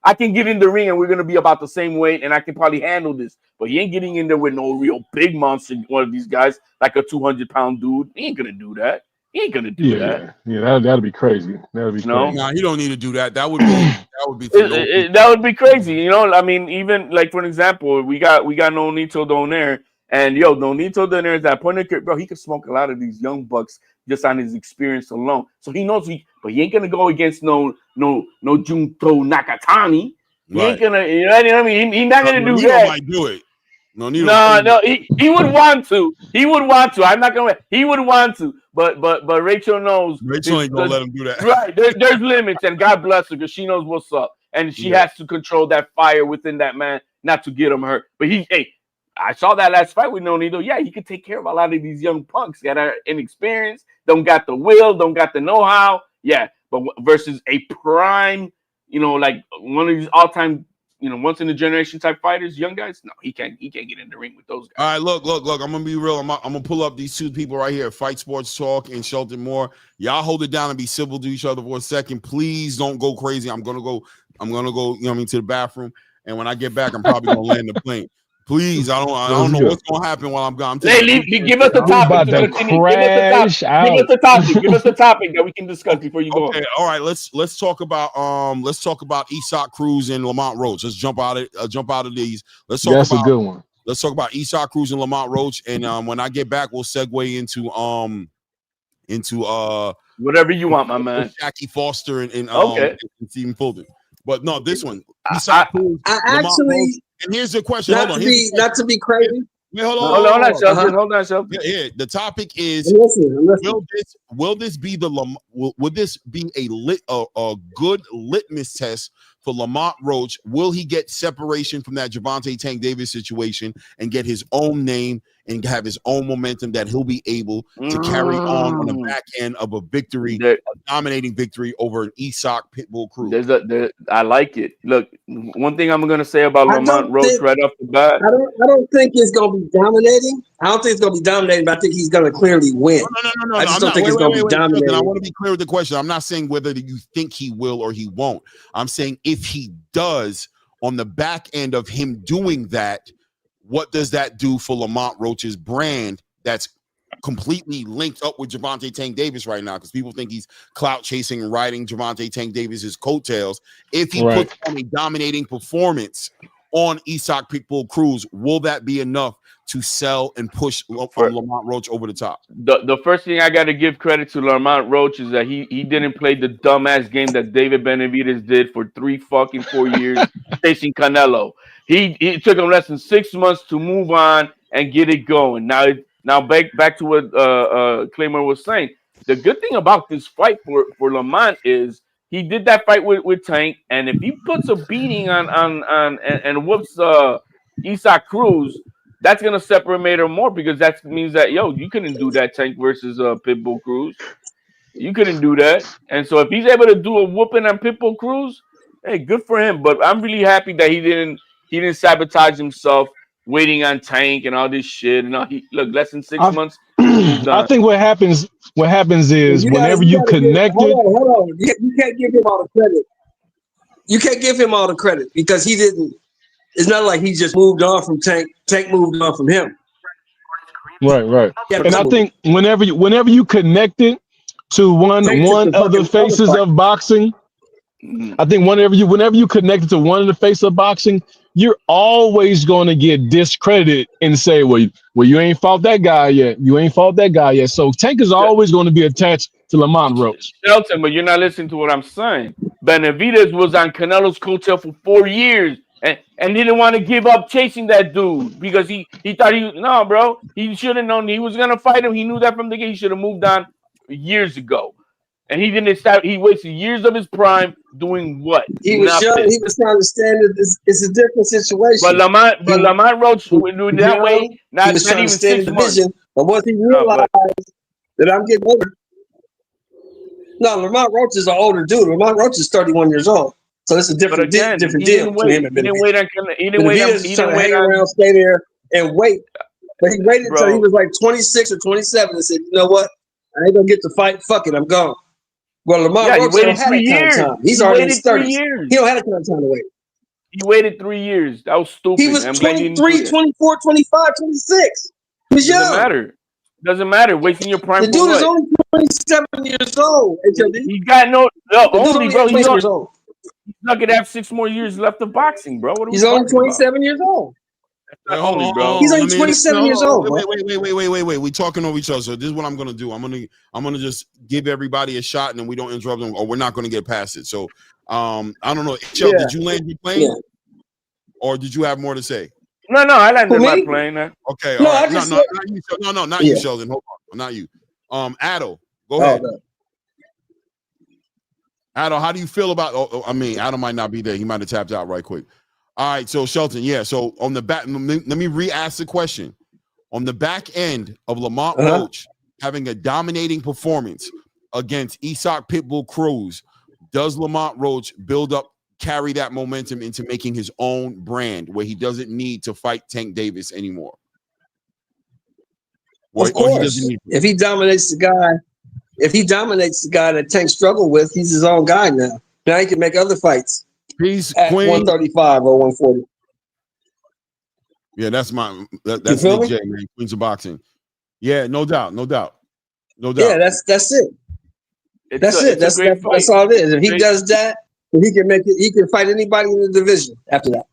I I can get in the ring and we're gonna be about the same weight, and I can probably handle this. But he ain't getting in there with no real big monster. One of these guys, like a 200-pound dude, he ain't gonna do that. He ain't gonna do that. Yeah, that'd be crazy. That'd be crazy. Nah, you don't need to do that. That would be that would be crazy. You know, I mean, even like for an example, we got Nonito Donaire, and Nonito Donaire is that point, bro. He could smoke a lot of these young bucks just on his experience alone. So he knows but he ain't gonna go against no Junto Nakatani. He ain't gonna, you know what I mean? He's not gonna do that. Might do it. No, he would want to. He would want to. I'm not gonna. He would want to, but Rachel knows. Rachel ain't gonna let him do that. Right. There's limits, and God bless her because she knows what's up, and she has to control that fire within that man, not to get him hurt. But I saw that last fight with Nonito. Yeah, he could take care of a lot of these young punks that are inexperienced, don't got the will, don't got the know-how. Yeah, but versus a prime, like one of these all-time, once in a generation type fighters, young guys. No, he can't get in the ring with those guys. All right, look. I'm gonna be real. I'm gonna pull up these two people right here, Fight Sports Talk and Shelton Moore. Y'all hold it down and be civil to each other for a second. Please don't go crazy. I'm gonna go. To the bathroom, and when I get back, I'm probably gonna land the plane. Please, I don't know what's gonna happen while I'm gone. Give us the topic. Give us the topic that we can discuss before you go. Okay, all right. Let's talk about Isak Cruz and Lamont Roach. Let's jump out of these. That's a good one. Let's talk about Isak Cruz and Lamont Roach, and when I get back, we'll segue into whatever you want, my man. Jackie Foster and Stephen Fulton. But no, this one. Isak Cruz, and here's the question. Not to be crazy. Wait, hold on, Shelton. Yeah, the topic is: listen. Will this be a good litmus test for Lamont Roach? Will he get separation from that Gervonta Tank Davis situation and get his own name and have his own momentum that he'll be able to carry on the back end of a victory, a dominating victory over an Isak Pitbull Cruz? I like it. Look, one thing I'm going to say about Lamont Roach right off the bat. I don't think it's going to be dominating. I don't think it's going to be dominating, but I think he's going to clearly win. No. I just don't think it's going to be dominating. I want to be clear with the question. I'm not saying whether you think he will or he won't. I'm saying if he does, on the back end of him doing that, what does that do for Lamont Roach's brand that's completely linked up with Gervonta Tank Davis right now? Because people think he's clout chasing and riding Gervonta Tank Davis's coattails. If he puts on a dominating performance on Isak Pitbull Cruz, will that be enough to sell and push Lamont Roach over the top? The first thing I got to give credit to Lamont Roach is that he didn't play the dumbass game that David Benavidez did for 4 years facing Canelo. He took him less than 6 months to move on and get it going. Now back to what Claymore was saying. The good thing about this fight for Lamont is he did that fight with Tank, and if he puts a beating on and whoops Isak Cruz, that's gonna separate him more, because that means that you couldn't do that Tank versus Pitbull Cruz. You couldn't do that, and so if he's able to do a whooping on Pitbull Cruz, hey, good for him. But I'm really happy that he didn't sabotage himself waiting on Tank and all this shit. And less than 6 months. I think what happens is whenever you connect it. Hold on. You can't give him all the credit. You can't give him all the credit because he didn't. It's not like he just moved on from Tank. Tank moved on from him. Right. And I think whenever you connect it to one of the faces of boxing, I think whenever you connect it to one of the faces of boxing, you're always going to get discredited and say, well, you ain't fought that guy yet. You ain't fought that guy yet. So Tank is always going to be attached to Lamont Roach. Shelton, but you're not listening to what I'm saying. Benavidez was on Canelo's coattail for 4 years and didn't want to give up chasing that dude because he thought he should have known he was going to fight him. He knew that from the get. He should have moved on years ago. And he didn't start. He wasted years of his prime doing what? He was young. He was trying to stand it. It's a different situation. But Lamont Roach would do it that way. Not even 6 months. But once he realized that I'm getting older. No, Lamont Roach is an older dude. Lamont Roach is 31 years old. So it's a different deal. He didn't wait around, stay there, and wait. But he waited until he was like 26 or 27 and said, you know what? I ain't going to get to fight. Fuck it. I'm gone. Well, Lamont Roach waited 3 years. He's already in his 30s. He don't have a kind of time to wait. He waited 3 years. That was stupid. He was I'm glad you didn't do 23, that. 24, 25, 26. He was young. Doesn't matter. Wasting your prime The for dude what? is only 27 years old. HOD. He's got no only, bro. He's years old. not gonna have 6 more years left of boxing, bro. What are we He's only talking 27 years old. Not only, bro. He's only 27 years old. Wait. We talking over each other. So this is what I'm gonna do. I'm gonna just give everybody a shot, and then we don't interrupt them, or we're not gonna get past it. So I don't know. Shell, did you land your plane, or did you have more to say? No, I landed my plane. Okay, no, right. not you. Not you, Sheldon. Hold on, not you. Addo, go ahead. Addo, how do you feel about? I mean, Addo might not be there. He might have tapped out right quick. All right, so Shelton, so on the back, let me re-ask the question. On the back end of Lamont Roach having a dominating performance against Isak Pitbull Cruz, does Lamont Roach carry that momentum into making his own brand where he doesn't need to fight Tank Davis anymore? Of course. If he dominates the guy that Tank struggled with, he's his own guy now. Now he can make other fights. He's at Queen 135 or 140. Yeah, that's Nick J, man. Queens of Boxing. Yeah, no doubt. Yeah, that's it. That's all it is. If he does that, he can make it. He can fight anybody in the division after that.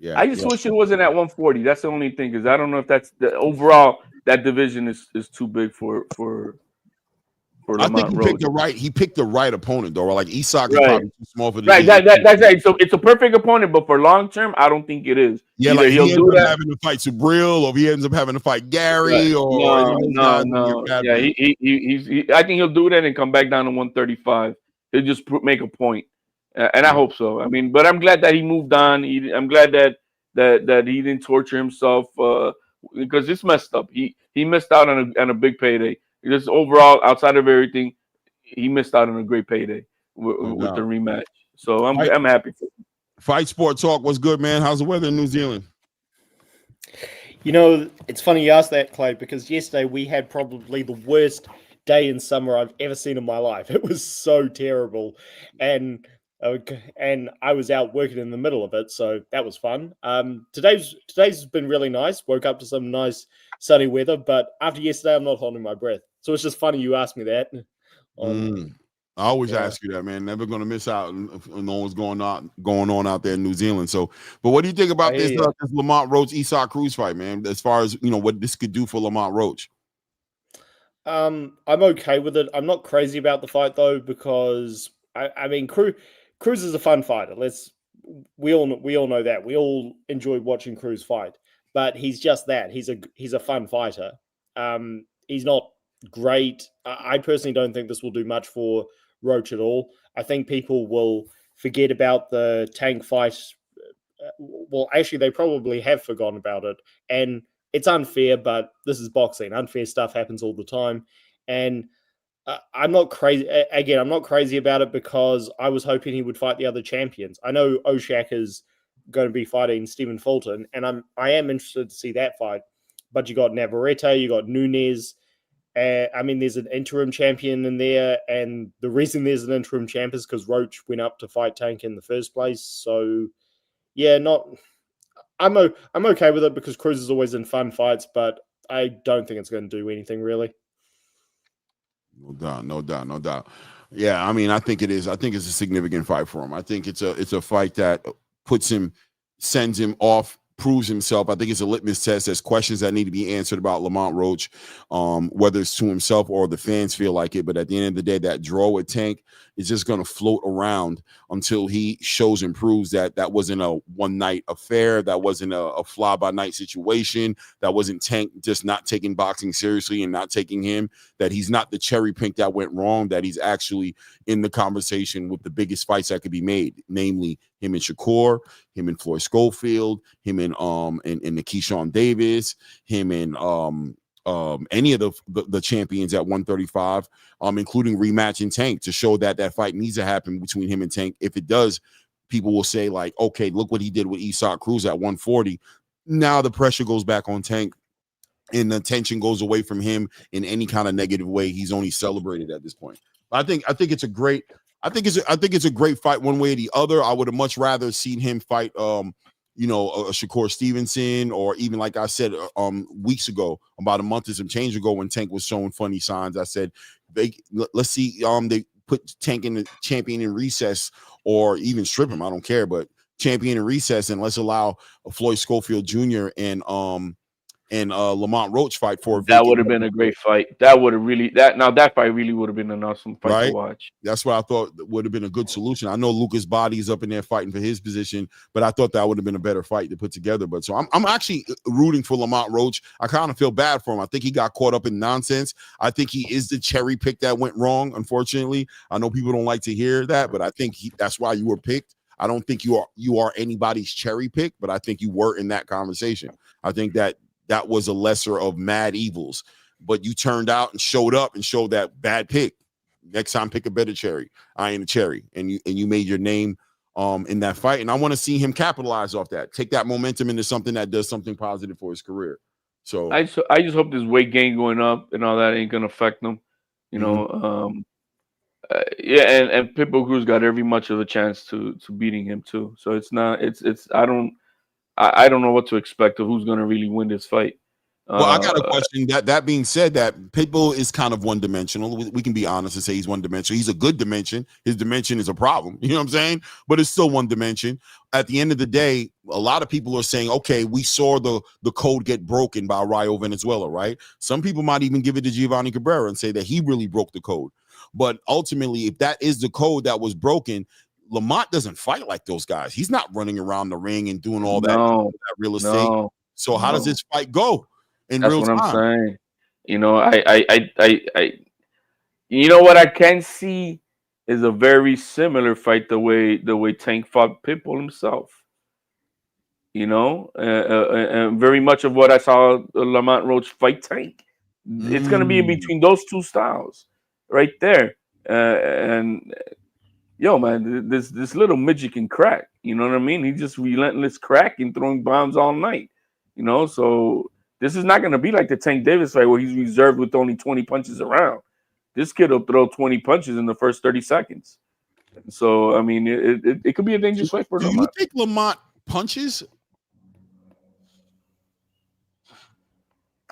Yeah, I just wish it wasn't at 140. That's the only thing, because I don't know if that's the overall that division is too big for I think he picked the right opponent though. Like Isak is probably too small for the right. That's right. So it's a perfect opponent, but for long term, I don't think it is. Yeah, either like he'll he ends up having to fight Subriel, or he ends up having to fight Gary, or no. Yeah, I think he'll do that and come back down to 135. He'll just make a point, and I hope so. I mean, but I'm glad that he moved on. I'm glad that he didn't torture himself because it's messed up. He missed out on a big payday. Just overall, outside of everything, he missed out on a great payday with the rematch. So I'm happy for him. Fight Sport Talk, what's good, man? How's the weather in New Zealand? You know, it's funny you asked that, Clay, because yesterday we had probably the worst day in summer I've ever seen in my life. It was so terrible, and I was out working in the middle of it, so that was fun. Today's been really nice. Woke up to some nice sunny weather, but after yesterday, I'm not holding my breath. So it's just funny you asked me that. I always ask you that, man. Never going to miss out on what's going on out there in New Zealand. So, but what do you think about this Lamont Roach Isak Cruz fight, man? As far as what this could do for Lamont Roach. I'm okay with it. I'm not crazy about the fight though, because I mean, Cruz is a fun fighter. We all know that. We all enjoy watching Cruz fight, but he's just that. He's a fun fighter. He's not great. I personally don't think this will do much for Roach at all. I think people will forget about the Tank fight. Well, actually, they probably have forgotten about it, and it's unfair. But this is boxing. Unfair stuff happens all the time, and I'm not crazy. Again, I'm not crazy about it because I was hoping he would fight the other champions. I know Oshak is going to be fighting Stephen Fulton, and I am interested to see that fight. But you got Navarrete, you got Nunes. I mean, there's an interim champion in there, and the reason there's an interim champ is because Roach went up to fight Tank in the first place. So, yeah, I'm okay with it because Cruz is always in fun fights, but I don't think it's going to do anything really. No doubt. Yeah, I mean, I think it is. I think it's a significant fight for him. I think it's a fight that sends him off, proves himself. I think it's a litmus test. There's questions that need to be answered about Lamont Roach, whether it's to himself or the fans feel like it. But at the end of the day, that draw with Tank is just going to float around until he shows and proves that wasn't a one-night affair. That wasn't a fly-by-night situation. That wasn't Tank just not taking boxing seriously and not taking him. That he's not the cherry pink that went wrong. That he's actually in the conversation with the biggest fights that could be made, namely him and Shakur, him and Floyd Schofield, him and Keyshawn Davis, him and any of the champions at 135, including rematching Tank, to show that fight needs to happen between him and Tank. If it does, people will say like, okay, look what he did with Isak Cruz at 140. Now the pressure goes back on Tank and the attention goes away from him in any kind of negative way. He's only celebrated at this point. I think it's a great I think it's a great fight one way or the other. I would have much rather seen him fight you know, a Shakur Stevenson, or even like I said weeks ago, about a month and some change ago, when Tank was showing funny signs. I said let's see they put Tank in the champion in recess, or even strip him. I don't care, but champion in recess, and let's allow Floyd Schofield Jr. and Lamont Roach fight for a that would have been a great fight. That would have really that fight really would have been an awesome fight to watch. That's what I thought would have been a good solution. I know Lucas Body's up in there fighting for his position, but I thought that would have been a better fight to put together. But so I'm actually rooting for Lamont Roach. I kind of feel bad for him. I think he got caught up in nonsense. I think he is the cherry pick that went wrong, unfortunately. I know people don't like to hear that, but I think that's why you were picked. I don't think you are anybody's cherry pick, but I think you were in that conversation. I think that was a lesser of mad evils, but you turned out and showed up and showed that bad pick. Next time, pick a better cherry. I ain't a cherry. And you made your name in that fight. And I want to see him capitalize off that, take that momentum into something that does something positive for his career. So I just hope this weight gain going up and all that ain't going to affect him. You know, and Pitbull Cruz got every much of a chance to beating him too. So it's not, I don't know what to expect of who's going to really win this fight. Well, I got a question. That being said, that Pitbull is kind of one-dimensional. We can be honest and say he's one-dimensional. He's a good dimension. His dimension is a problem. You know what I'm saying? But it's still one dimension. At the end of the day, a lot of people are saying, okay, we saw the code get broken by Rayo Venezuela, right? Some people might even give it to Giovanni Cabrera and say that he really broke the code. But ultimately, if that is the code that was broken, Lamont doesn't fight like those guys. He's not running around the ring and doing all that real estate. So how does this fight go in real time? That's what I'm saying. You know, I you know what I can see is a very similar fight the way Tank fought Pitbull himself. You know, and very much of what I saw Lamont Roach fight Tank. It's going to be in between those two styles right there. And yo, man, this little midget can crack. You know what I mean? He's just relentless cracking, throwing bombs all night. You know, so this is not going to be like the Tank Davis fight where he's reserved with only 20 punches around. This kid will throw 20 punches in the first 30 seconds. So, I mean, it could be a dangerous fight for Lamont. Do you think Lamont punches?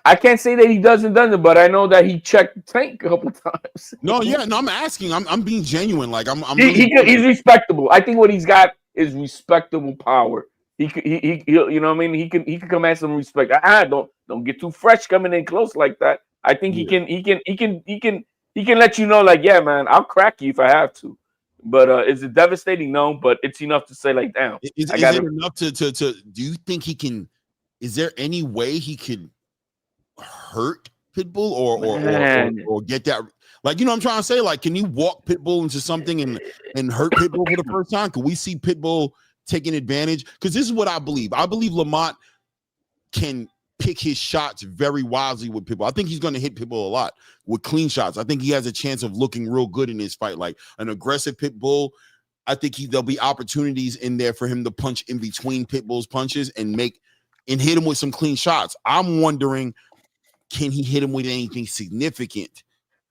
I can't say that he doesn't, but I know that he checked Tank a couple times. No, I'm asking. I'm being genuine. Like he's respectable. I think what he's got is respectable power. He you know what I mean? He can command some respect. Don't get too fresh coming in close like that. I think he can let you know, like, yeah, man, I'll crack you if I have to. But is it devastating? No, but it's enough to say, like, damn. Is it enough to do you think he can? Is there any way he could hurt Pitbull or get that? Like, you know what I'm trying to say? Like, can you walk Pitbull into something and hurt Pitbull for the first time? Can we see Pitbull taking advantage? Because this is what I believe. I believe Lamont can pick his shots very wisely with Pitbull. I think he's going to hit Pitbull a lot with clean shots. I think he has a chance of looking real good in his fight, like an aggressive Pitbull. I think there'll be opportunities in there for him to punch in between Pitbull's punches and hit him with some clean shots. I'm wondering, can he hit him with anything significant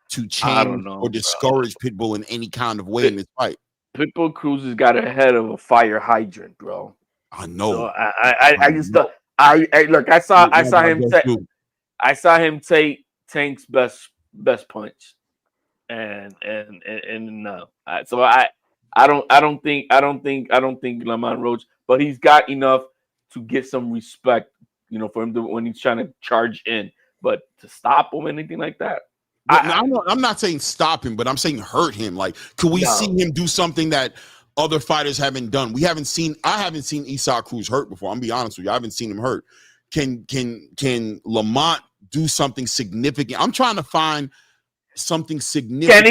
to change or discourage Pitbull in any kind of way in this fight? Pitbull Cruz has got a head of a fire hydrant, bro. I know. So I just look. I saw him take Tank's best punch, and no. So I don't think Lamont Roach, but he's got enough to get some respect, you know, for him when he's trying to charge in. But to stop him, anything like that. I'm not saying stop him, but I'm saying hurt him. Like, could we see him do something that other fighters haven't done? I haven't seen Isaac Cruz hurt before. I'm be honest with you. I haven't seen him hurt. Can Lamont do something significant? I'm trying to find something significant.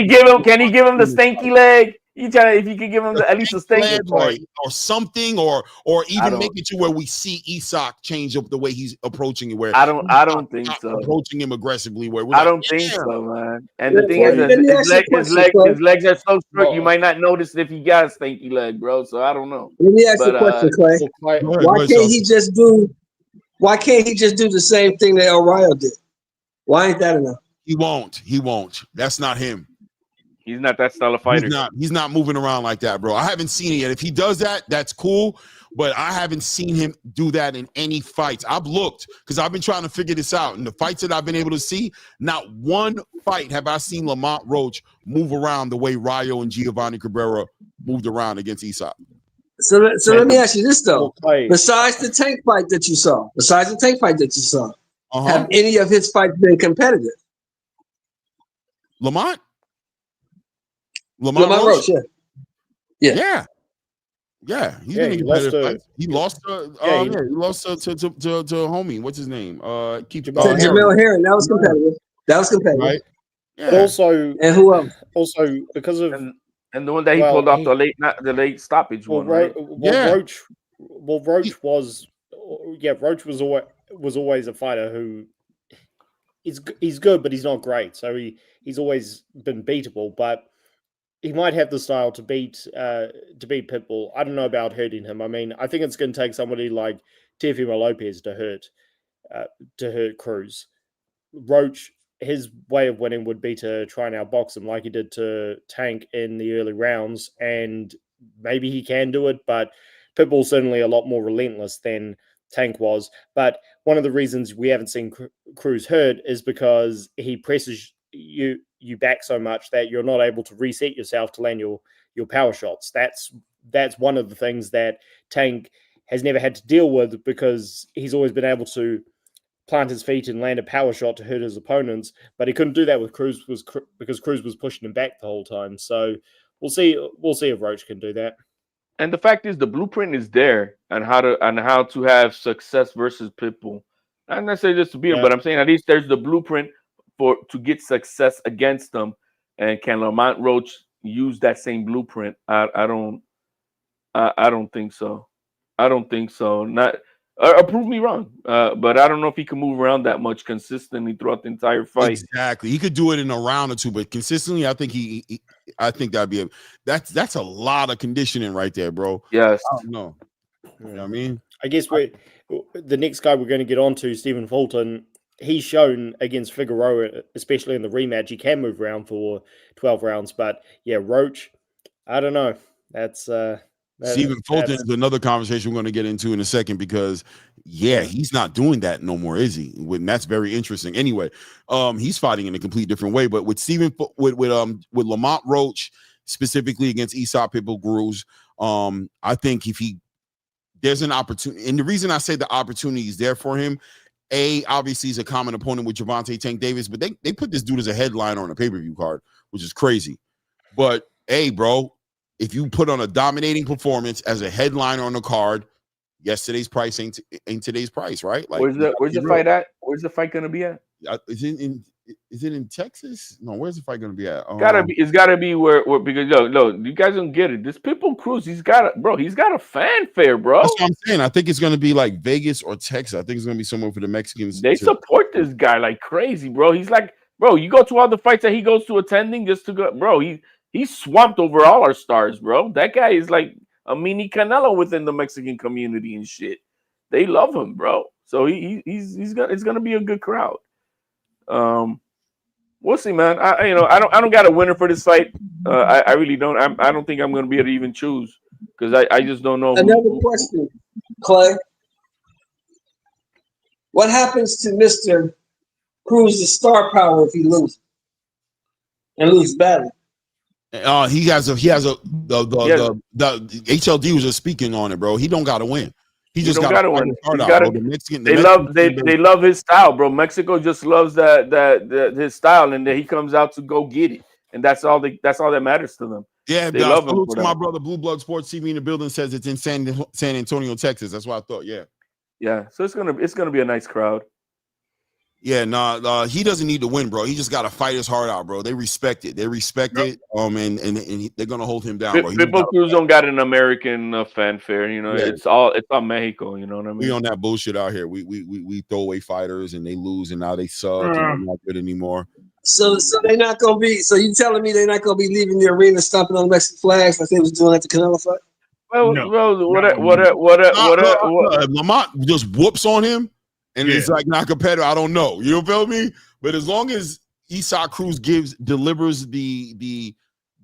Can he give him the stanky leg? If you could give him at least a stanky leg or something, or even make it to where we see Isaac change up the way he's approaching it. Where I don't think so. Approaching him aggressively. Where I don't think so, man. And the thing is, his legs are so short, you might not notice if he got a stanky leg, bro. So I don't know. Let me ask you a question, Clay. Why can't he just do the same thing that El Rayo did? Why ain't that enough? He won't. That's not him. He's not that style of fighter. He's not moving around like that, bro. I haven't seen it yet. If he does that, that's cool. But I haven't seen him do that in any fights. I've looked because I've been trying to figure this out. In the fights that I've been able to see, not one fight have I seen Lamont Roach move around the way Rayo and Giovanni Cabrera moved around against Isak. So let me ask you this though. Besides the Tank fight that you saw, have any of his fights been competitive? Lamont Roach, yeah. He's been in competitive fights. He lost to homie. What's his name? Jamel Herring. That was competitive. Right. Yeah. But also, and who else? Also, because of and the one that he pulled off the late stoppage one. Right? Roach was always a fighter who he's good, but he's not great. So he's always been beatable, but he might have the style to beat Pitbull. I don't know about hurting him. I mean, I think it's going to take somebody like Teofimo Lopez to hurt Cruz. Roach, his way of winning would be to try and outbox him like he did to Tank in the early rounds, and maybe he can do it, but Pitbull's certainly a lot more relentless than Tank was. But one of the reasons we haven't seen Cruz hurt is because he presses you back so much that you're not able to reset yourself to land your power shots. That's one of the things that Tank has never had to deal with, because he's always been able to plant his feet and land a power shot to hurt his opponents, but he couldn't do that with Cruz because Cruz was pushing him back the whole time. So we'll see if Roach can do that. And the fact is, the blueprint is there on how to have success versus Pitbull. Not necessarily just to beat him, but I'm saying at least there's the blueprint to get success against them. And can Lamont Roach use that same blueprint? I don't think so. I don't think so. Not prove me wrong, but I don't know if he can move around that much consistently throughout the entire fight. Exactly, he could do it in a round or two, but consistently, I think that'd be that's a lot of conditioning right there, bro. Yes, I don't know. You know what I mean? I guess the next guy we're going to get on to, Stephen Fulton. He's shown against Figueroa, especially in the rematch, he can move around for 12 rounds. But yeah, Roach, I don't know. That's Stephen Fulton is another conversation we're going to get into in a second, because he's not doing that no more, is he? And that's very interesting. Anyway, he's fighting in a complete different way. But with with Lamont Roach specifically against Isak Pitbull Cruz, I think there's an opportunity, and the reason I say the opportunity is there for him. Obviously, he's a common opponent with Gervonta Tank Davis, but they put this dude as a headliner on a pay-per-view card, which is crazy. But bro, if you put on a dominating performance as a headliner on the card, yesterday's price ain't today's price, right? Like, where's the fight at? Where's the fight gonna be at? Is it in Texas? No, where's the fight gonna be at? It's gotta be where because you guys don't get it. This Pitbull Cruz, he's got a fanfare, bro. That's what I'm saying. I think it's gonna be like Vegas or Texas. I think it's gonna be somewhere for the Mexicans. They support this guy like crazy, bro. He's like, bro, you go to all the fights that he goes to attending just to go, bro. He's swamped over all our stars, bro. That guy is like a mini Canelo within the Mexican community and shit. They love him, bro. So it's gonna be a good crowd. We'll see, man. I don't got a winner for this fight. I really don't. I don't think I'm gonna be able to even choose, because I just don't know. Another question, Clay. What happens to Mr. Cruz's star power if he loses badly? The HLD was just speaking on it, bro. He don't got to win. He just got to win. They love his style, bro. Mexico just loves that his style, and that he comes out to go get it, and that's all that matters to them. Yeah, they love him. My brother, Blue Blood Sports TV in the building, says it's in San Antonio, Texas. That's what I thought. Yeah. So it's gonna be a nice crowd. Yeah, he doesn't need to win, bro. He just got to fight his heart out, bro. They respect it. And they're gonna hold him down, bro. Pitbull Cruz don't got an American fanfare, It's all Mexico, you know what I mean? We on that bullshit out here. We throw away fighters and they lose, and now they suck and they're not good anymore. So they're not gonna be. So you telling me they're not gonna be leaving the arena stomping on Mexican flags like they was doing at the Canelo fight? Well, Lamont just whoops on him. And it's like not competitive. I don't know. You feel me? But as long as Isak Cruz delivers the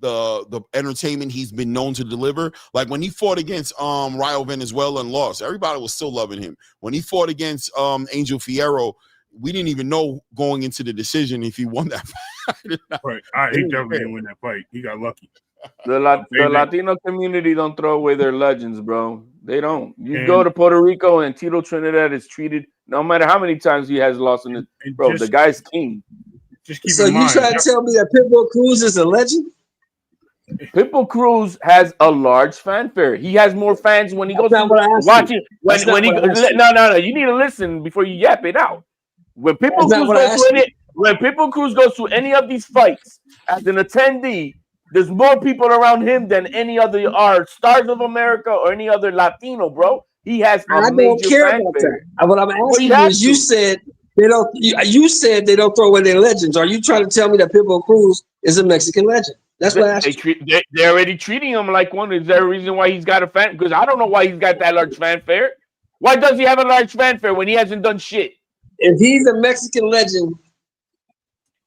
the entertainment he's been known to deliver. Like when he fought against Rayo Venezuela and lost, everybody was still loving him. When he fought against Angel Fierro, we didn't even know going into the decision if he won that fight. Right. He definitely didn't win that fight. He got lucky. The Latino community don't throw away their legends, bro. They don't. You go to Puerto Rico and Tito Trinidad is treated, no matter how many times he has lost in it, bro. The guy's king. Just keep so in mind. You trying to tell me that Pitbull Cruz is a legend? Pitbull Cruz has a large fanfare. He has more fans when he goes to watching. No. You need to listen before you yap it out. When Pitbull Cruz goes to any of these fights as an attendee, there's more people around him than any other Stars of America or any other Latino, bro. He has a major fanfare. What I'm asking you is, you said they don't. You said they don't throw away their legends. Are you trying to tell me that Pitbull Cruz is a Mexican legend? That's what I asked. They're already treating him like one. Is there a reason why he's got a fan? Because I don't know why he's got that large fanfare. Why does he have a large fanfare when he hasn't done shit? If he's a Mexican legend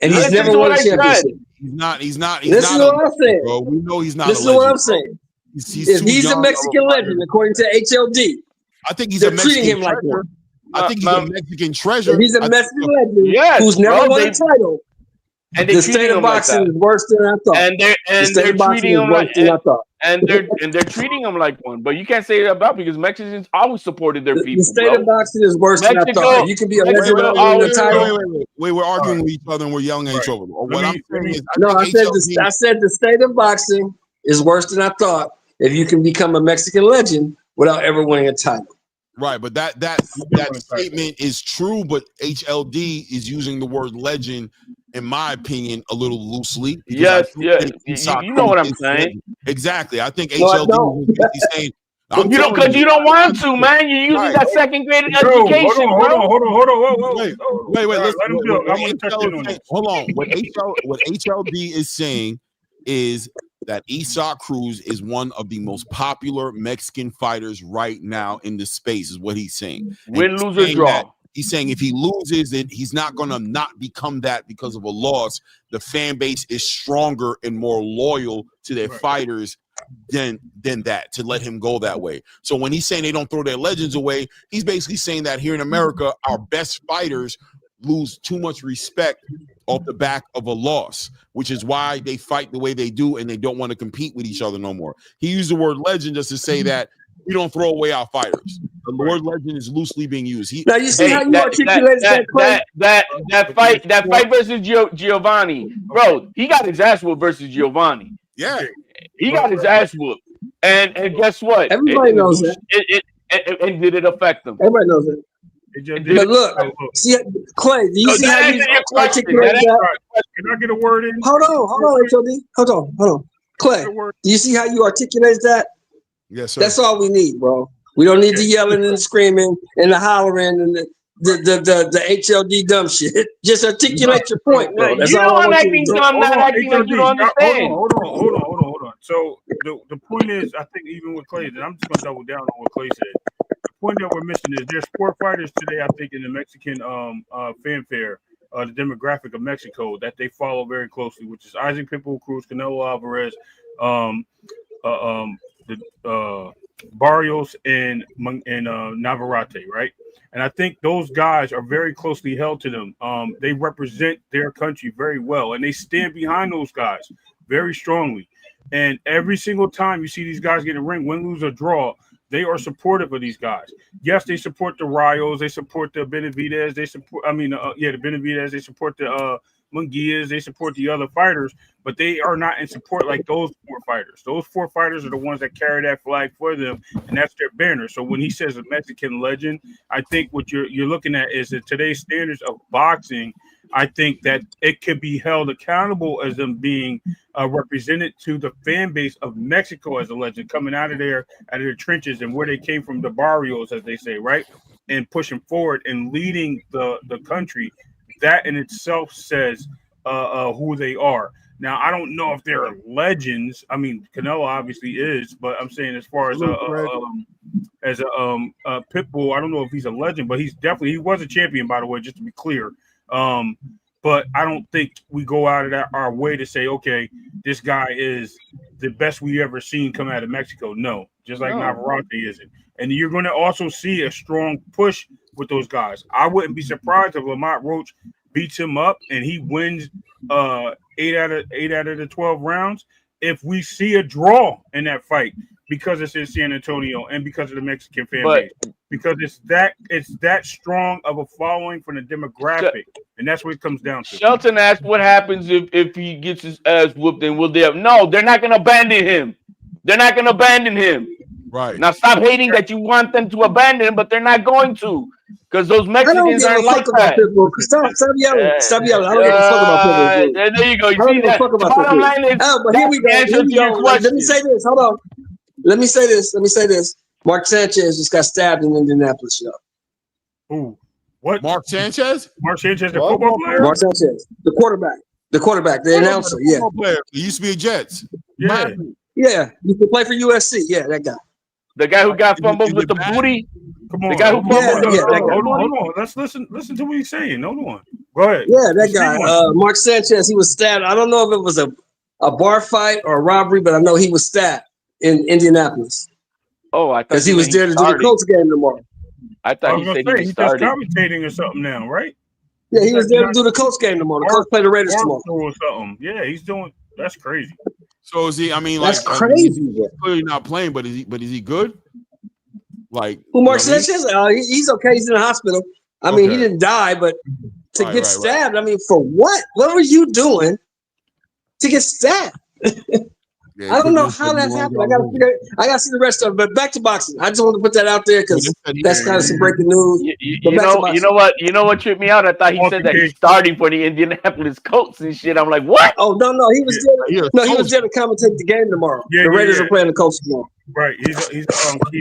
and he's never won a championship, he's not. This is what I'm saying, bro. We know he's not. This is what I'm saying. If he's a Mexican legend, according to HLD, I think he's a Mexican treating him like one. I think he's a Mexican treasure. If he's a Mexican legend who's never won a title. And the state of boxing is worse than I thought. And they're treating him like and they're treating him like one. But you can't say that about because Mexicans always supported their people. The state of boxing is worse than I thought. You can be a legend without winning a title. Wait, we're arguing with each other and we're yelling at each other. What I'm saying is, I said the state of boxing is worse than I thought. If you can become a Mexican legend without ever winning a title. Right, but that statement is true, but HLD is using the word legend, in my opinion, a little loosely. Yes. You know what I'm saying. Exactly. I think HLD is saying because you don't want to, man. You're using that second grade education. Hold on. Wait. Hold on. What HLD is saying is that Isaac Cruz is one of the most popular Mexican fighters right now in the space, is what he's saying. Win, lose, or draw. He's saying if he loses it, he's not going to not become that because of a loss. The fan base is stronger and more loyal to their fighters than that, to let him go that way. So when he's saying they don't throw their legends away, he's basically saying that here in America, our best fighters lose too much respect off the back of a loss, which is why they fight the way they do and they don't want to compete with each other no more. He used the word legend just to say that we don't throw away our fighters. The word legend is loosely being used. Now you see how you articulated that fight versus Giovanni, bro. He got his ass whooped versus Giovanni. Yeah, he got his ass whooped, and guess what? Everybody knows that. And did it affect them? Everybody knows it. But look, see, Clay, do you see how you articulate that? Can I get a word in? Hold on, HOD. Hold on. Clay, do you see how you articulate that? Yes, sir. That's all we need, bro. We don't need the yelling and the screaming and the hollering and the HLD dumb shit. Just articulate your point, bro. That's all I want you to do. I'm not acting like you don't understand. Hold on. So the point is, I think even with Clay, and I'm just gonna double down on what Clay said. The point that we're missing is there's 4 fighters today, I think, in the Mexican fanfare, the demographic of Mexico that they follow very closely, which is Isaac Pitbull Cruz, Canelo Alvarez, Barrios, and Navarrete, right? And I think those guys are very closely held to them. They represent their country very well, and they stand behind those guys very strongly. And every single time you see these guys get in the ring, win, lose, or draw, they are supportive of these guys. Yes, they support the Rayos, they support the Benavidez, the Benavidez, they support the Munguias, they support the other fighters, but they are not in support like those 4 fighters. Those 4 fighters are the ones that carry that flag for them, and that's their banner. So when he says a Mexican legend, I think what you're looking at is that today's standards of boxing, I think that it could be held accountable as them being represented to the fan base of Mexico as a legend, coming out of their trenches and where they came from, the barrios, as they say, right? And pushing forward and leading the country. That in itself says who they are. Now, I don't know if they're legends. I mean, Canelo obviously is, but I'm saying as far as a Pitbull, I don't know if he's a legend, but he was a champion, by the way, just to be clear. but I don't think we go out of our way to say, okay, this guy is the best we ever seen come out of Mexico. No, just like Navarrete isn't. And you're going to also see a strong push with those guys. I wouldn't be surprised if Lamont Roach beats him up and he wins 8 out of the 12 rounds. If we see a draw in that fight, because it's in San Antonio and because of the Mexican fan base, because it's that strong of a following from the demographic, and that's what it comes down to. Shelton asked, "What happens if he gets his ass whooped? And will they?" No, they're not going to abandon him. They're not going to abandon him. Right. Now, stop hating that you want them to abandon him, but they're not going to, because those Mexicans aren't like that. Stop yelling. Stop yelling. I don't give a fuck about Pitbull. There you go. You I don't see give a that? fuck The about bottom line is, but here we go. Answer to your question. Let me say this. Hold on. Let me say this. Mark Sanchez just got stabbed in Indianapolis, yo. Ooh, what? Mark Sanchez? Mark Sanchez, the football player? Mark Sanchez, the quarterback, the announcer, yeah. Player. He used to be a Jets. Yeah. Yeah, used to play for USC. Yeah, that guy. The guy who got fumbled with the booty. Come on. The guy who fumbled. Hold on. Let's listen to what he's saying. Hold on. Go ahead. Yeah, that guy. Mark Sanchez. He was stabbed. I don't know if it was a bar fight or a robbery, but I know he was stabbed in Indianapolis. Oh, I thought because he was there to do the Colts game tomorrow. I thought he said he he's just commentating or something now, right? Yeah, he was there to do the Colts game tomorrow. The Colts play the Raiders tomorrow. Or something. Yeah, he's doing. That's crazy. So is he? I mean, that's crazy. He's clearly not playing, but is he good? Like who? Mark Sanchez? He's okay. He's in the hospital. I mean, he didn't die, but to get stabbed. I mean, for what? What were you doing to get stabbed? Yeah, I don't know how that happened. I gotta see the rest of it. But back to boxing. I just want to put that out there because that's kind of some breaking news. You know what tripped me out? I thought he said that he's starting for the Indianapolis Colts and shit. I'm like, what? Oh no, he was there. No, he was there to commentate the game tomorrow. The Raiders are playing the Colts tomorrow. Right, he's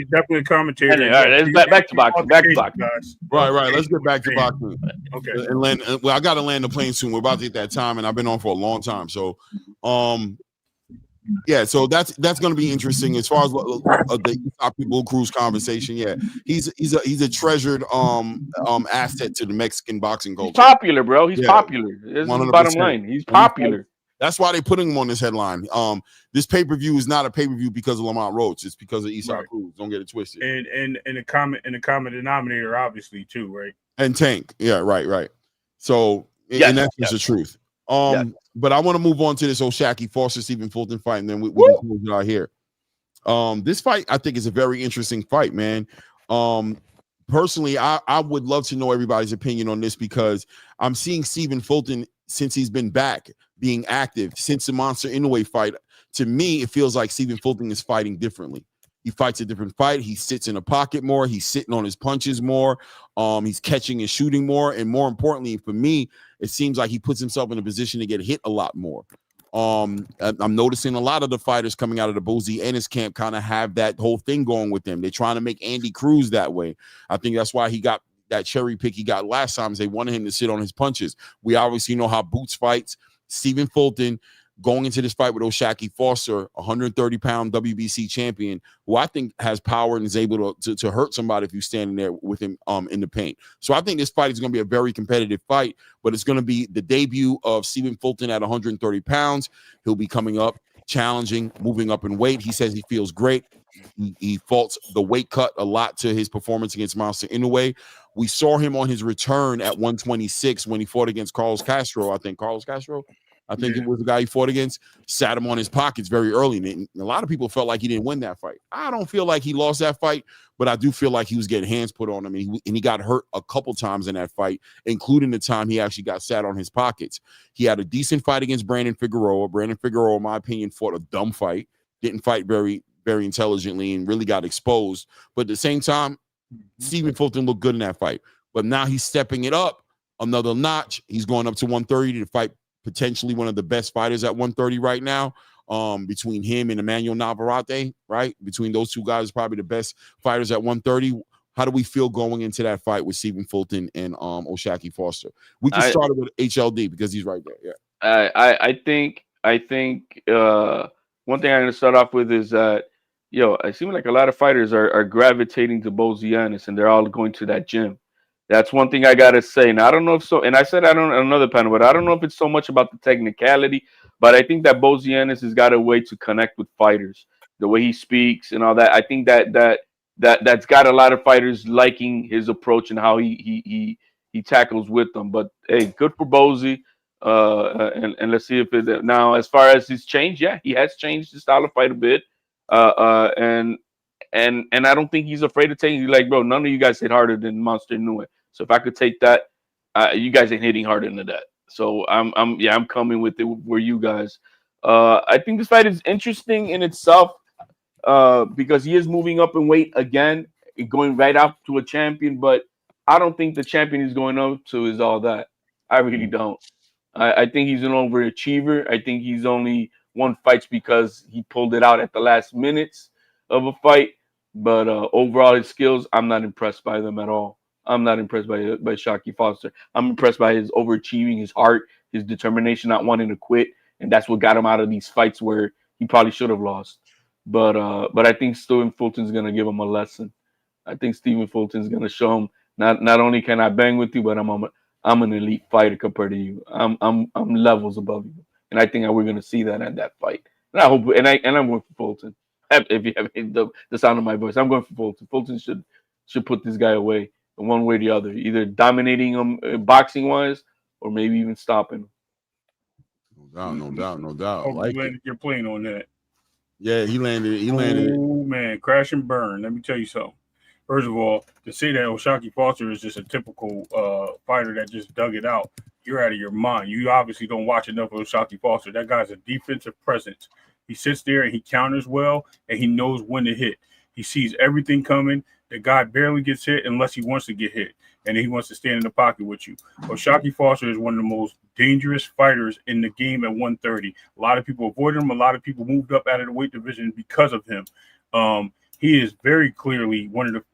definitely a commentator. All right, let's back to boxing. Back to boxing, guys. Right. Let's get back to boxing. Okay. And land. Well, I got to land the plane soon. We're about to hit that time, and I've been on for a long time. So, yeah, so that's going to be interesting as far as the people cruise conversation. Yeah, he's a treasured asset to the Mexican boxing culture. He's popular, bro. He's popular. This is the bottom line. He's popular. That's why they're putting him on this headline. This pay-per-view is not a pay-per-view because of Lamont Roach. It's because of Isaac Cruz. Don't get it twisted. And the common denominator, obviously, too, right? And Tank. Yeah, right. So and that's the truth. But I want to move on to this O'Shaquie Foster Stephen Fulton fight, and then we can close it out here. This fight, I think, is a very interesting fight, man. Personally, I would love to know everybody's opinion on this because I'm seeing Stephen Fulton since he's been back being active since the Monster Inoue fight. To me, it feels like Stephen Fulton is fighting differently. He fights a different fight. He sits in a pocket more. He's sitting on his punches more. He's catching and shooting more. And more importantly, for me, it seems like he puts himself in a position to get hit a lot more. I'm noticing a lot of the fighters coming out of the Bozy Ennis camp kind of have that whole thing going with them. They're trying to make Andy Cruz that way. I think that's why he got that cherry pick he got last time. They wanted him to sit on his punches. We obviously know how Boots fights. Stephen Fulton going into this fight with O'Shaquie Foster, 130-pound WBC champion, who I think has power and is able to hurt somebody if you're standing there with him in the paint. So I think this fight is going to be a very competitive fight, but it's going to be the debut of Stephen Fulton at 130 pounds. He'll be coming up, challenging, moving up in weight. He says he feels great. He faults the weight cut a lot to his performance against Monster Inoue. We saw him on his return at 126 when he fought against Carlos Castro. I think it was the guy he fought against, sat him on his pockets very early. And a lot of people felt like he didn't win that fight. I don't feel like he lost that fight, but I do feel like he was getting hands put on him. And he got hurt a couple times in that fight, including the time he actually got sat on his pockets. He had a decent fight against Brandon Figueroa. Brandon Figueroa, in my opinion, fought a dumb fight. Didn't fight very, very intelligently and really got exposed. But at the same time, Stephen Fulton looked good in that fight. But now he's stepping it up another notch. He's going up to 130 to fight potentially one of the best fighters at 130 right now. Between him and Emmanuel Navarrete, right? Between those two guys, probably the best fighters at 130. How do we feel going into that fight with Stephen Fulton and O'Shaquie Foster? We can start with HLD because he's right there. Yeah. I think one thing I'm going to start off with is that it seems like a lot of fighters are gravitating to Bozy Ennis, and they're all going to that gym. That's one thing I gotta say. Now I don't know if so, and I said I don't another panel, but I don't know if it's so much about the technicality, but I think that Bozianis has got a way to connect with fighters, the way he speaks and all that. I think that's got a lot of fighters liking his approach and how he tackles with them. But hey, good for Bozy. And let's see if it now as far as his change, yeah, he has changed his style of fight a bit. And I don't think he's afraid to take. He's like, bro, none of you guys hit harder than Monster Inoue. So if I could take that, you guys ain't hitting harder than that. So I'm coming with it where you guys. I think this fight is interesting in itself because he is moving up in weight again, going right out to a champion. But I don't think the champion he's going up to is all that. I really don't. I think he's an overachiever. I think he's only won fights because he pulled it out at the last minutes of a fight. But overall, his skills, I'm not impressed by them at all. I'm not impressed by Shockey Foster. I'm impressed by his overachieving, his heart, his determination, not wanting to quit, and that's what got him out of these fights where he probably should have lost. But I think Stephen Fulton's gonna give him a lesson. I think Stephen Fulton's gonna show him not only can I bang with you, but I'm an elite fighter compared to you. I'm levels above you, and I think we're gonna see that at that fight. And I hope, and I'm going for Fulton. If you have the sound of my voice, I'm going for Fulton. Fulton should put this guy away in one way or the other, either dominating him boxing wise, or maybe even stopping him. No doubt. Oh, like you landed your plane on that. Yeah, he landed. Oh man, crash and burn. Let me tell you something. First of all, to say that Shockey Foster is just a typical fighter that just dug it out, you're out of your mind. You obviously don't watch enough of Shockey Foster. That guy's a defensive presence. He sits there and he counters well, and he knows when to hit. He sees everything coming. The guy barely gets hit unless he wants to get hit, and he wants to stand in the pocket with you. Shockey Foster is one of the most dangerous fighters in the game at 130. A lot of people avoided him. A lot of people moved up out of the weight division because of him. He is very clearly one of the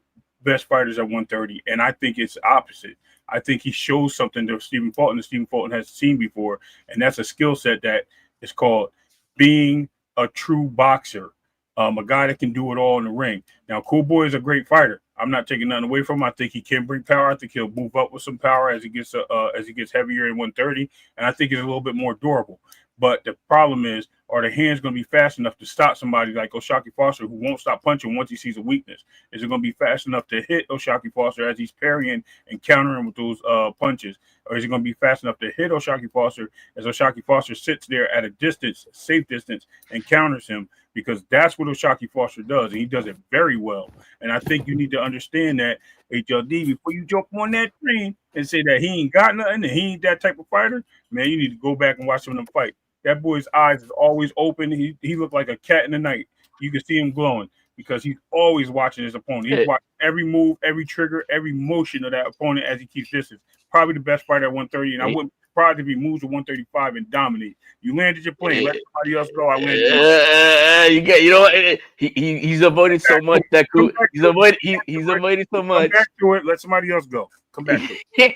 best fighters at 130, and I think it's opposite. I think he shows something to Stephen Fulton that Stephen Fulton has seen before, and that's a skill set that is called being a true boxer, a guy that can do it all in the ring. Now, Cool Boy is a great fighter. I'm not taking nothing away from him. I think he can bring power. I think he'll move up with some power as he gets heavier in 130, and I think he's a little bit more durable. But the problem is, are the hands going to be fast enough to stop somebody like Shockey Foster who won't stop punching once he sees a weakness? Is it going to be fast enough to hit Shockey Foster as he's parrying and countering with those punches? Or is it going to be fast enough to hit Shockey Foster as Shockey Foster sits there at a distance, safe distance, and counters him? Because that's what Shockey Foster does, and he does it very well. And I think you need to understand that, HLD, before you jump on that train and say that he ain't got nothing and he ain't that type of fighter, man, you need to go back and watch some of them fight. That boy's eyes is always open. He looked like a cat in the night. You can see him glowing because he's always watching his opponent. He's watching every move, every trigger, every motion of that opponent as he keeps distance. Probably the best fighter at 130, and I wouldn't be surprised if he moves to 135 and dominate. You landed your plane. Let somebody else go. I landed. He's avoiding so much that he's avoiding so much. Come back to it. Let somebody else go. Come back to it.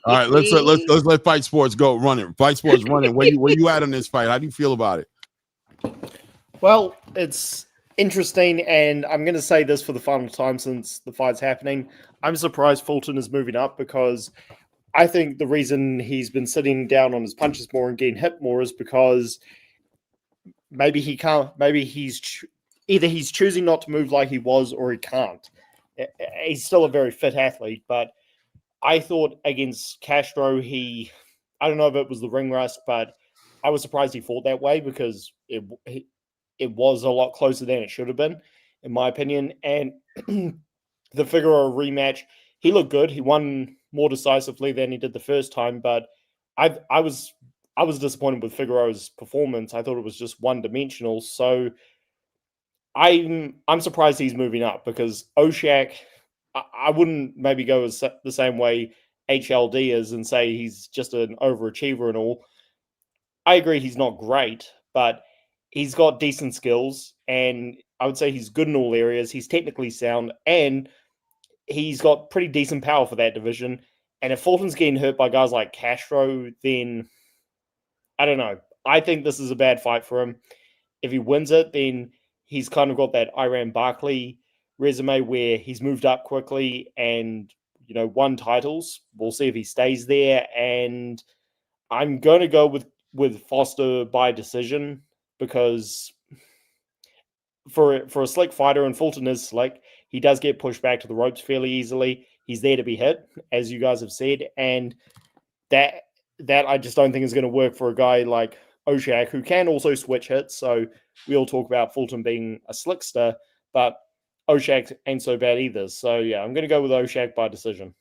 All right, let's let Fight Sports go running. Fight Sports running. Where you at on this fight? How do you feel about it? Well, it's interesting, and I'm going to say this for the final time since the fight's happening. I'm surprised Fulton is moving up because I think the reason he's been sitting down on his punches more and getting hit more is because maybe he can't. Maybe either he's choosing not to move like he was, or he can't. He's still a very fit athlete, but I thought against Castro, I don't know if it was the ring rust, but I was surprised he fought that way because it was a lot closer than it should have been, in my opinion. And the Figueroa rematch, he looked good. He won more decisively than he did the first time, but I was disappointed with Figueroa's performance. I thought it was just one-dimensional. So I'm surprised he's moving up because Oshak, I wouldn't maybe go the same way HLD is and say he's just an overachiever and all. I agree he's not great, but he's got decent skills, and I would say he's good in all areas. He's technically sound, and he's got pretty decent power for that division. And if Fulton's getting hurt by guys like Castro, then I don't know. I think this is a bad fight for him. If he wins it, then he's kind of got that Iran Barkley resume where he's moved up quickly and won titles. We'll see if he stays there. And I'm going to go with Foster by decision because for a slick fighter, and Fulton is slick, he does get pushed back to the ropes fairly easily. He's there to be hit, as you guys have said, and that I just don't think is going to work for a guy like Oshak, who can also switch hits. So we all talk about Fulton being a slickster, but Oshak ain't so bad either. So yeah, I'm going to go with Oshak by decision.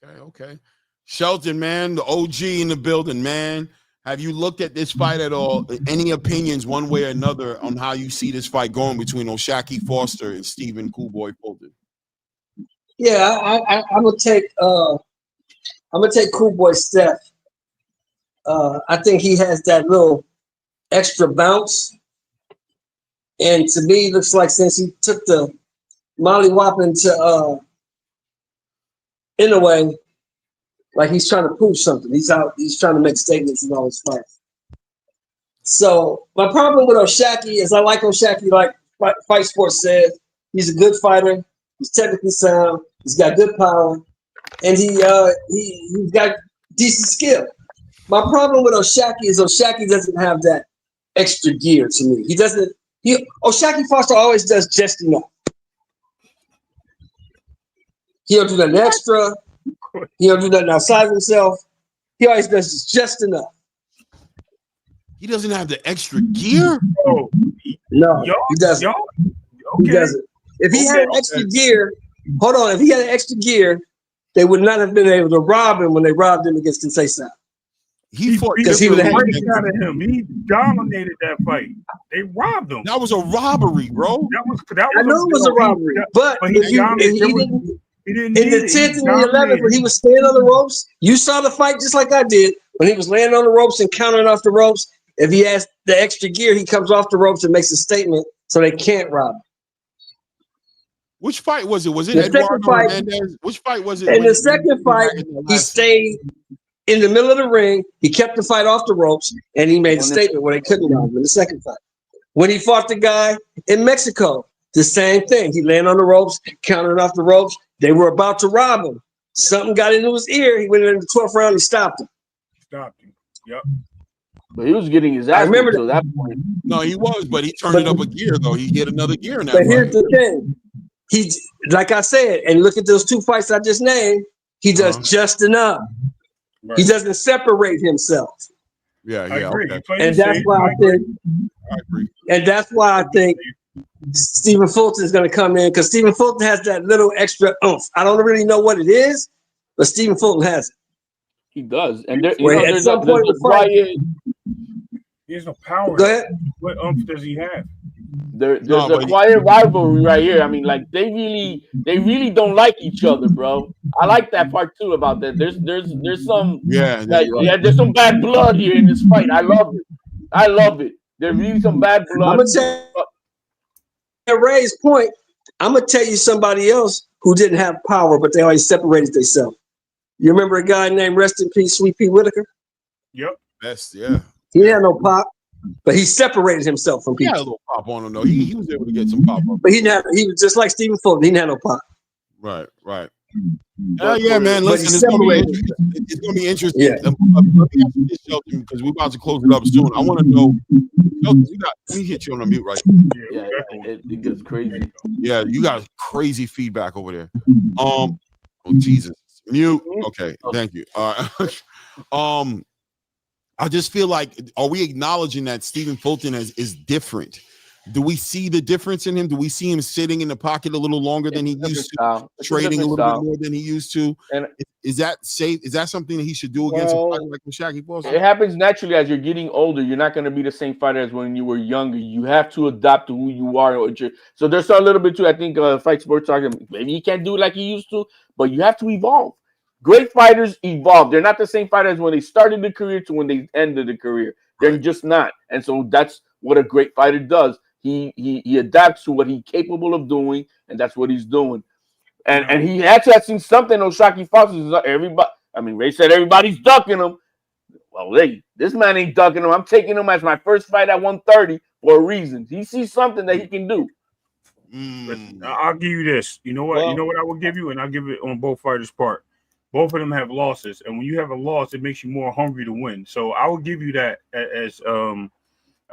Okay. Shelton, man, the OG in the building, man. Have you looked at this fight at all? Any opinions one way or another on how you see this fight going between O'Shaquie Foster and Stephen Coolboy Fulton? Yeah, I'm gonna take Coolboy Steph. I think he has that little extra bounce, and to me, it looks like since he took the mollywhopping to Inoue, like he's trying to prove something. He's trying to make statements in all his fights. So my problem with O'Shaquie is I like O'Shaquie, like Fight Sports said. He's a good fighter. He's technically sound. He's got good power, and he's got decent skill. My problem with O'Shaquie is O'Shaquie doesn't have that extra gear to me. He doesn't. O'Shaquie Foster always does just enough. He don't do nothing extra. He don't do nothing outside of himself. He always does just enough. He doesn't have the extra gear? Oh, no, he doesn't. Okay. He doesn't. If he had extra gear, hold on. If he had extra gear, they would not have been able to rob him when they robbed him against Conceição. He fought because he was out of him. He dominated that fight. They robbed him. That was a robbery, bro. I know it was a robbery, but he didn't. In the 10th and the 11th, when he was staying on the ropes, you saw the fight just like I did. When he was laying on the ropes and countering off the ropes, if he has the extra gear, he comes off the ropes and makes a statement so they can't rob him. Which fight was it? Was it Eduardo Hernandez? Which fight was it? In the second fight, he stayed in the middle of the ring. He kept the fight off the ropes, and he made a statement where they couldn't rob him in the second fight. When he fought the guy in Mexico, the same thing. He landed on the ropes, countering off the ropes. They were about to rob him. Something got into his ear. He went in the 12th round. He stopped him. Yep. But he was getting his ass. I remember to that point. No, he was, but he turned it up a gear though. He get another gear in that. But here's the thing. He, like I said, and look at those two fights I just named. He does just enough. Right. He doesn't separate himself. Yeah. Okay. And that's why I think. I agree. And that's why I think Stephen Fulton is going to come in, because Stephen Fulton has that little extra oomph. I don't really know what it is, but Stephen Fulton has it. He does, and there, at some point in the fight, he has no power. Go ahead. What oomph does he have? There's a quiet rivalry right here. I mean, like they really don't like each other, bro. I like that part too about that. There's some there's some bad blood here in this fight. I love it. There's really some bad blood. I'm gonna tell you, Ray's point. I'm gonna tell you somebody else who didn't have power, but they always separated themselves. You remember a guy named Rest in Peace, Sweet Pea Whitaker? Yep. Best, yeah. He didn't have no pop, but he separated himself from people. He had a little pop on him though. He was able to get some pop on. But he was just like Stephen Fulton. He didn't have no pop. Right. Yeah, man. Listen, it's gonna be interesting. Yeah. Let me ask you this, Shelton, because we're about to close it up soon. I want to know, Shelton, let me hit you on the mute right now. Yeah, it gets crazy. Yeah, you got crazy feedback over there. Oh Jesus. Mute. Okay, thank you. I just feel like, are we acknowledging that Stephen Fulton is different? Do we see the difference in him? Do we see him sitting in the pocket a little longer than he used to, trading a little bit more than he used to? And is that safe? Is that something that he should do against a fighter like O'Shaquie Foster? It happens naturally as you're getting older. You're not going to be the same fighter as when you were younger. You have to adapt to who you are. So there's a little bit too. I think Fight Sports talking. Maybe he can't do it like he used to, but you have to evolve. Great fighters evolve. They're not the same fighters when they started the career to when they ended the career. They're just not. And so that's what a great fighter does. He adapts to what he's capable of doing, and that's what he's doing. And he actually has seen something. O'Shaquie Foster, everybody. I mean, Ray said everybody's ducking him. Well, this man ain't ducking him. I'm taking him as my first fight at 130 for a reason. He sees something that he can do. Listen, I'll give you this. You know what? Well, you know what I will give you, and I'll give it on both fighters' part. Both of them have losses, and when you have a loss, it makes you more hungry to win. So I will give you that as a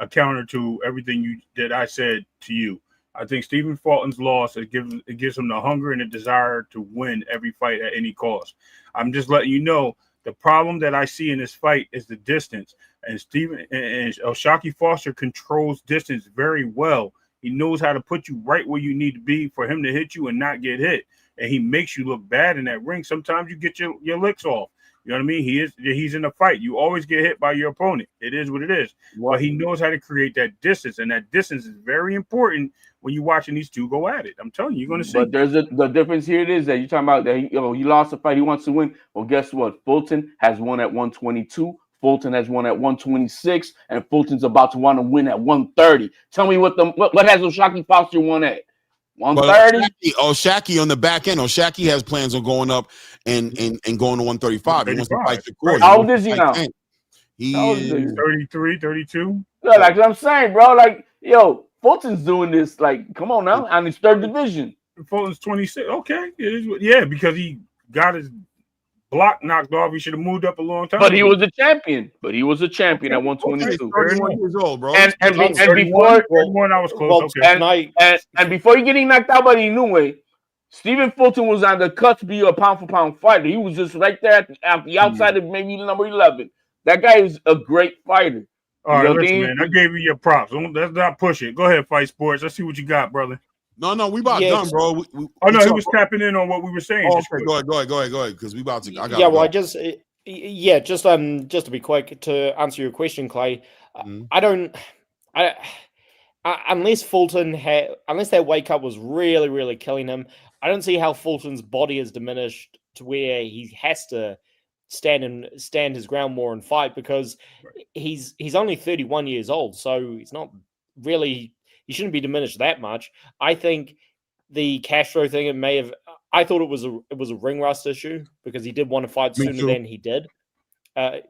counter to everything that I said to you. I think Stephen Fulton's loss it gives him the hunger and the desire to win every fight at any cost. I'm just letting you know the problem that I see in this fight is the distance, and Stephen and O'Shaquie Foster controls distance very well. He knows how to put you right where you need to be for him to hit you and not get hit. And he makes you look bad in that ring. Sometimes you get your licks off. You know what I mean? He's in a fight. You always get hit by your opponent. It is what it is. But he knows how to create that distance, and that distance is very important when you're watching these two go at it. I'm telling you, you're going to see. But there's the difference here. It is that you're talking about that he lost a fight. He wants to win. Well, guess what? Fulton has won at 122. Fulton has won at 126, and Fulton's about to want to win at 130. Tell me what has O'Shaquie Foster won at? 130. O'Shaquie on the back end. O'Shaquie has plans on going up and going to 135. He wants to fight the court. How old is he now? He is 33, 32. Yeah, like I'm saying, bro. Like, yo, Fulton's doing this. Like, come on now, on his third division. Fulton's 26. Okay, yeah, because he got his block knocked off. He should have moved up a long time. But he was a champion. At 122. 31 years old, bro. And before 31, I was close. And before he getting knocked out by the Inoue, Stephen Fulton was on the cusp of a pound for pound fighter. He was just right there at the outside of maybe number 11. That guy is a great fighter. All right, listen, man. I gave you your props. Let's not push it. Go ahead, Fight Sports. Let's see what you got, brother. No, we about done, bro. He was tapping in on what we were saying. Oh, okay, go ahead, because we about to. Just to be quick to answer your question, Clay. Unless that weight cut was really, really killing him, I don't see how Fulton's body is diminished to where he has to stand his ground more and fight, because he's only 31 years old, so he's not really. He shouldn't be diminished that much. I think the Castro thing, I thought it was a ring rust issue, because he did want to fight sooner than he did. I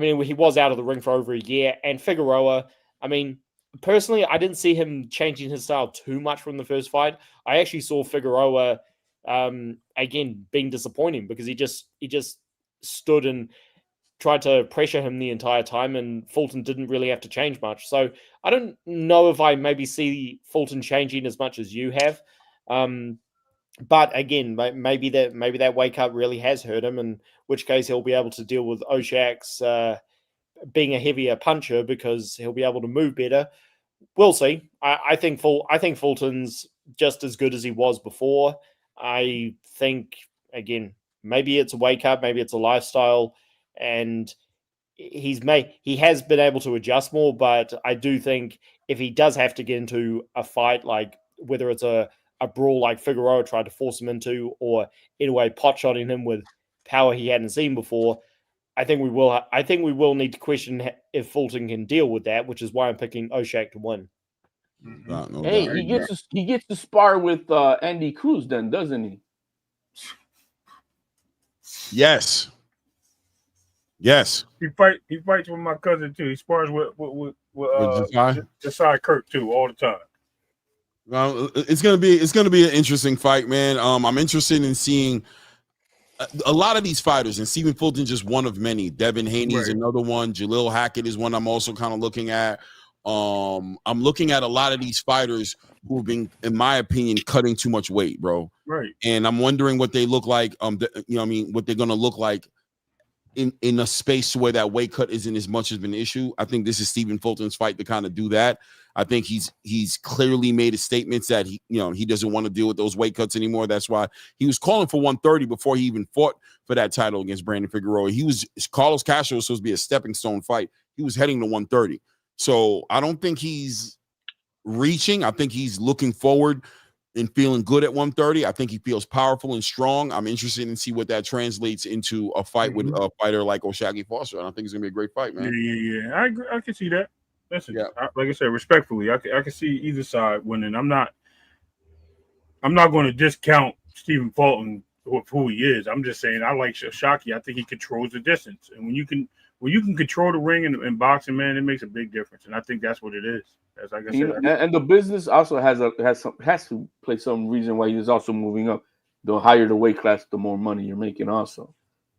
mean, he was out of the ring for over a year. And Figueroa, I mean, personally, I didn't see him changing his style too much from the first fight. I actually saw Figueroa again being disappointing, because he just stood and tried to pressure him the entire time, and Fulton didn't really have to change much. So I don't know if I maybe see Fulton changing as much as you have. But again, maybe that weight cut really has hurt him, in which case he'll be able to deal with O'Shaq's being a heavier puncher, because he'll be able to move better. We'll see. I think Fulton's just as good as he was before. I think, again, maybe it's a weight cut, maybe it's a lifestyle, and he has been able to adjust more. But I do think if he does have to get into a fight, like whether it's a brawl like Figueroa tried to force him into, or in a way pot-shotting him with power he hadn't seen before, I think we will need to question if Fulton can deal with that, which is why I'm picking O'Shaq to win. He gets to spar with Andy Cruz then, doesn't he? Yes. He fights with my cousin too. He spars with Josiah Kirk too all the time. Well, it's gonna be an interesting fight, man. I'm interested in seeing a lot of these fighters, and Stephen Fulton just one of many. Devin Haney is another one. Jalil Hackett is one I'm also kind of looking at. I'm looking at a lot of these fighters who have been, in my opinion, cutting too much weight, bro. Right. And I'm wondering what they look like. What they're gonna look like in a space where that weight cut isn't as much of an issue. I think this is Stephen Fulton's fight to kind of do that. I think he's clearly made his statements that he doesn't want to deal with those weight cuts anymore. That's why he was calling for 130 before he even fought for that title against Brandon Figueroa. Carlos Castro was supposed to be a stepping stone fight. He was heading to 130. So I don't think he's reaching. I think he's looking forward and feeling good at 130. I think he feels powerful and strong. I'm interested in see what that translates into a fight with a fighter like O'Shaquie Foster. And I think it's gonna be a great fight, man. Yeah. I agree. I can see that. Listen, like I said, respectfully, I can see either side winning. I'm not going to discount Stephen Fulton for who he is. I'm just saying I like O'Shaquie. I think he controls the distance, and when when you can control the ring in boxing, man, it makes a big difference. And I think that's what it is. As like I said, and the business also has to play some reason why he's also moving up. The higher the weight class, the more money you're making also.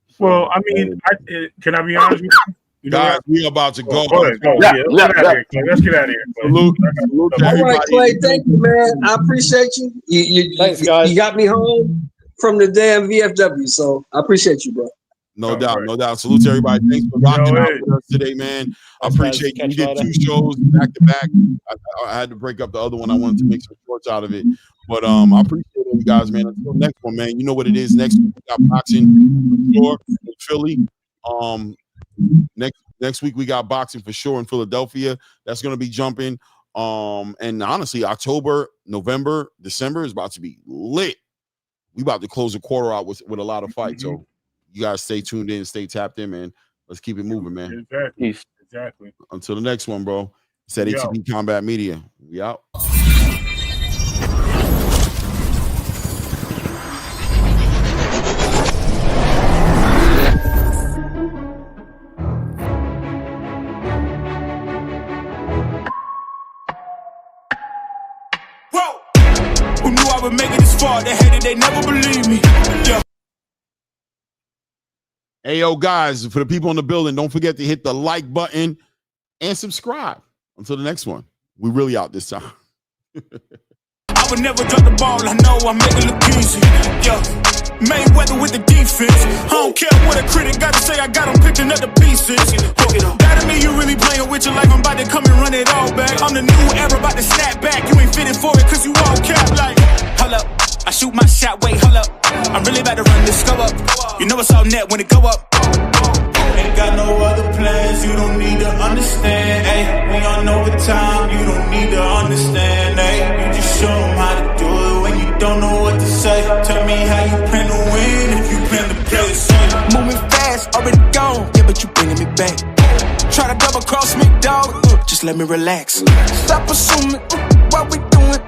So, well, I mean, can I be honest with you? You know, guys, we're about to go. Go ahead. Let's get out of here. Salute to all right, everybody. Clay. Thank you, man. I appreciate you. Thanks, guys. You got me home from the damn VFW, so I appreciate you, bro. No doubt. Salute to everybody. Thanks for rocking out with us today, man. I appreciate you. We did 2 shows back to back. I had to break up the other one. I wanted to make some shorts out of it. But I appreciate you guys, man. Until next one, man. You know what it is. Next week we got boxing for sure in Philly. Next week we got boxing for sure in Philadelphia. That's gonna be jumping. And honestly, October, November, December is about to be lit. We about to close the quarter out with a lot of fights. So you guys stay tuned in, stay tapped in, man. Let's keep it moving, man. Exactly. Until the next one, bro. It's at ATP Combat Media. We out. Who knew I would make it this far? They hated, they never believed me. Yeah. Hey, yo, guys, for the people in the building, don't forget to hit the like button and subscribe. Until the next one. We really out this time. I would never drop the ball. I know I make it look easy. Yeah. Mayweather with the defense. I don't care what a critic got to say. I got them picking up the pieces. That to me, you really playing with your life. I'm about to come and run it all back. I'm the new era, about to snap back. You ain't fitted for it, cause you all cap like. Hold up, I shoot my shot, wait, hold up. I'm really about to run this go up. You know it's all net when it go up. Ain't got no other plans, you don't need to understand. Ay, we on overtime, you don't need to understand. Ay, you just show them how to do it when you don't know what to say. Tell me how you plan to win if you plan to play the same. Moving fast, already gone, yeah, but you bringing me back. Try to double cross me, dog, just let me relax. Stop assuming what we doing.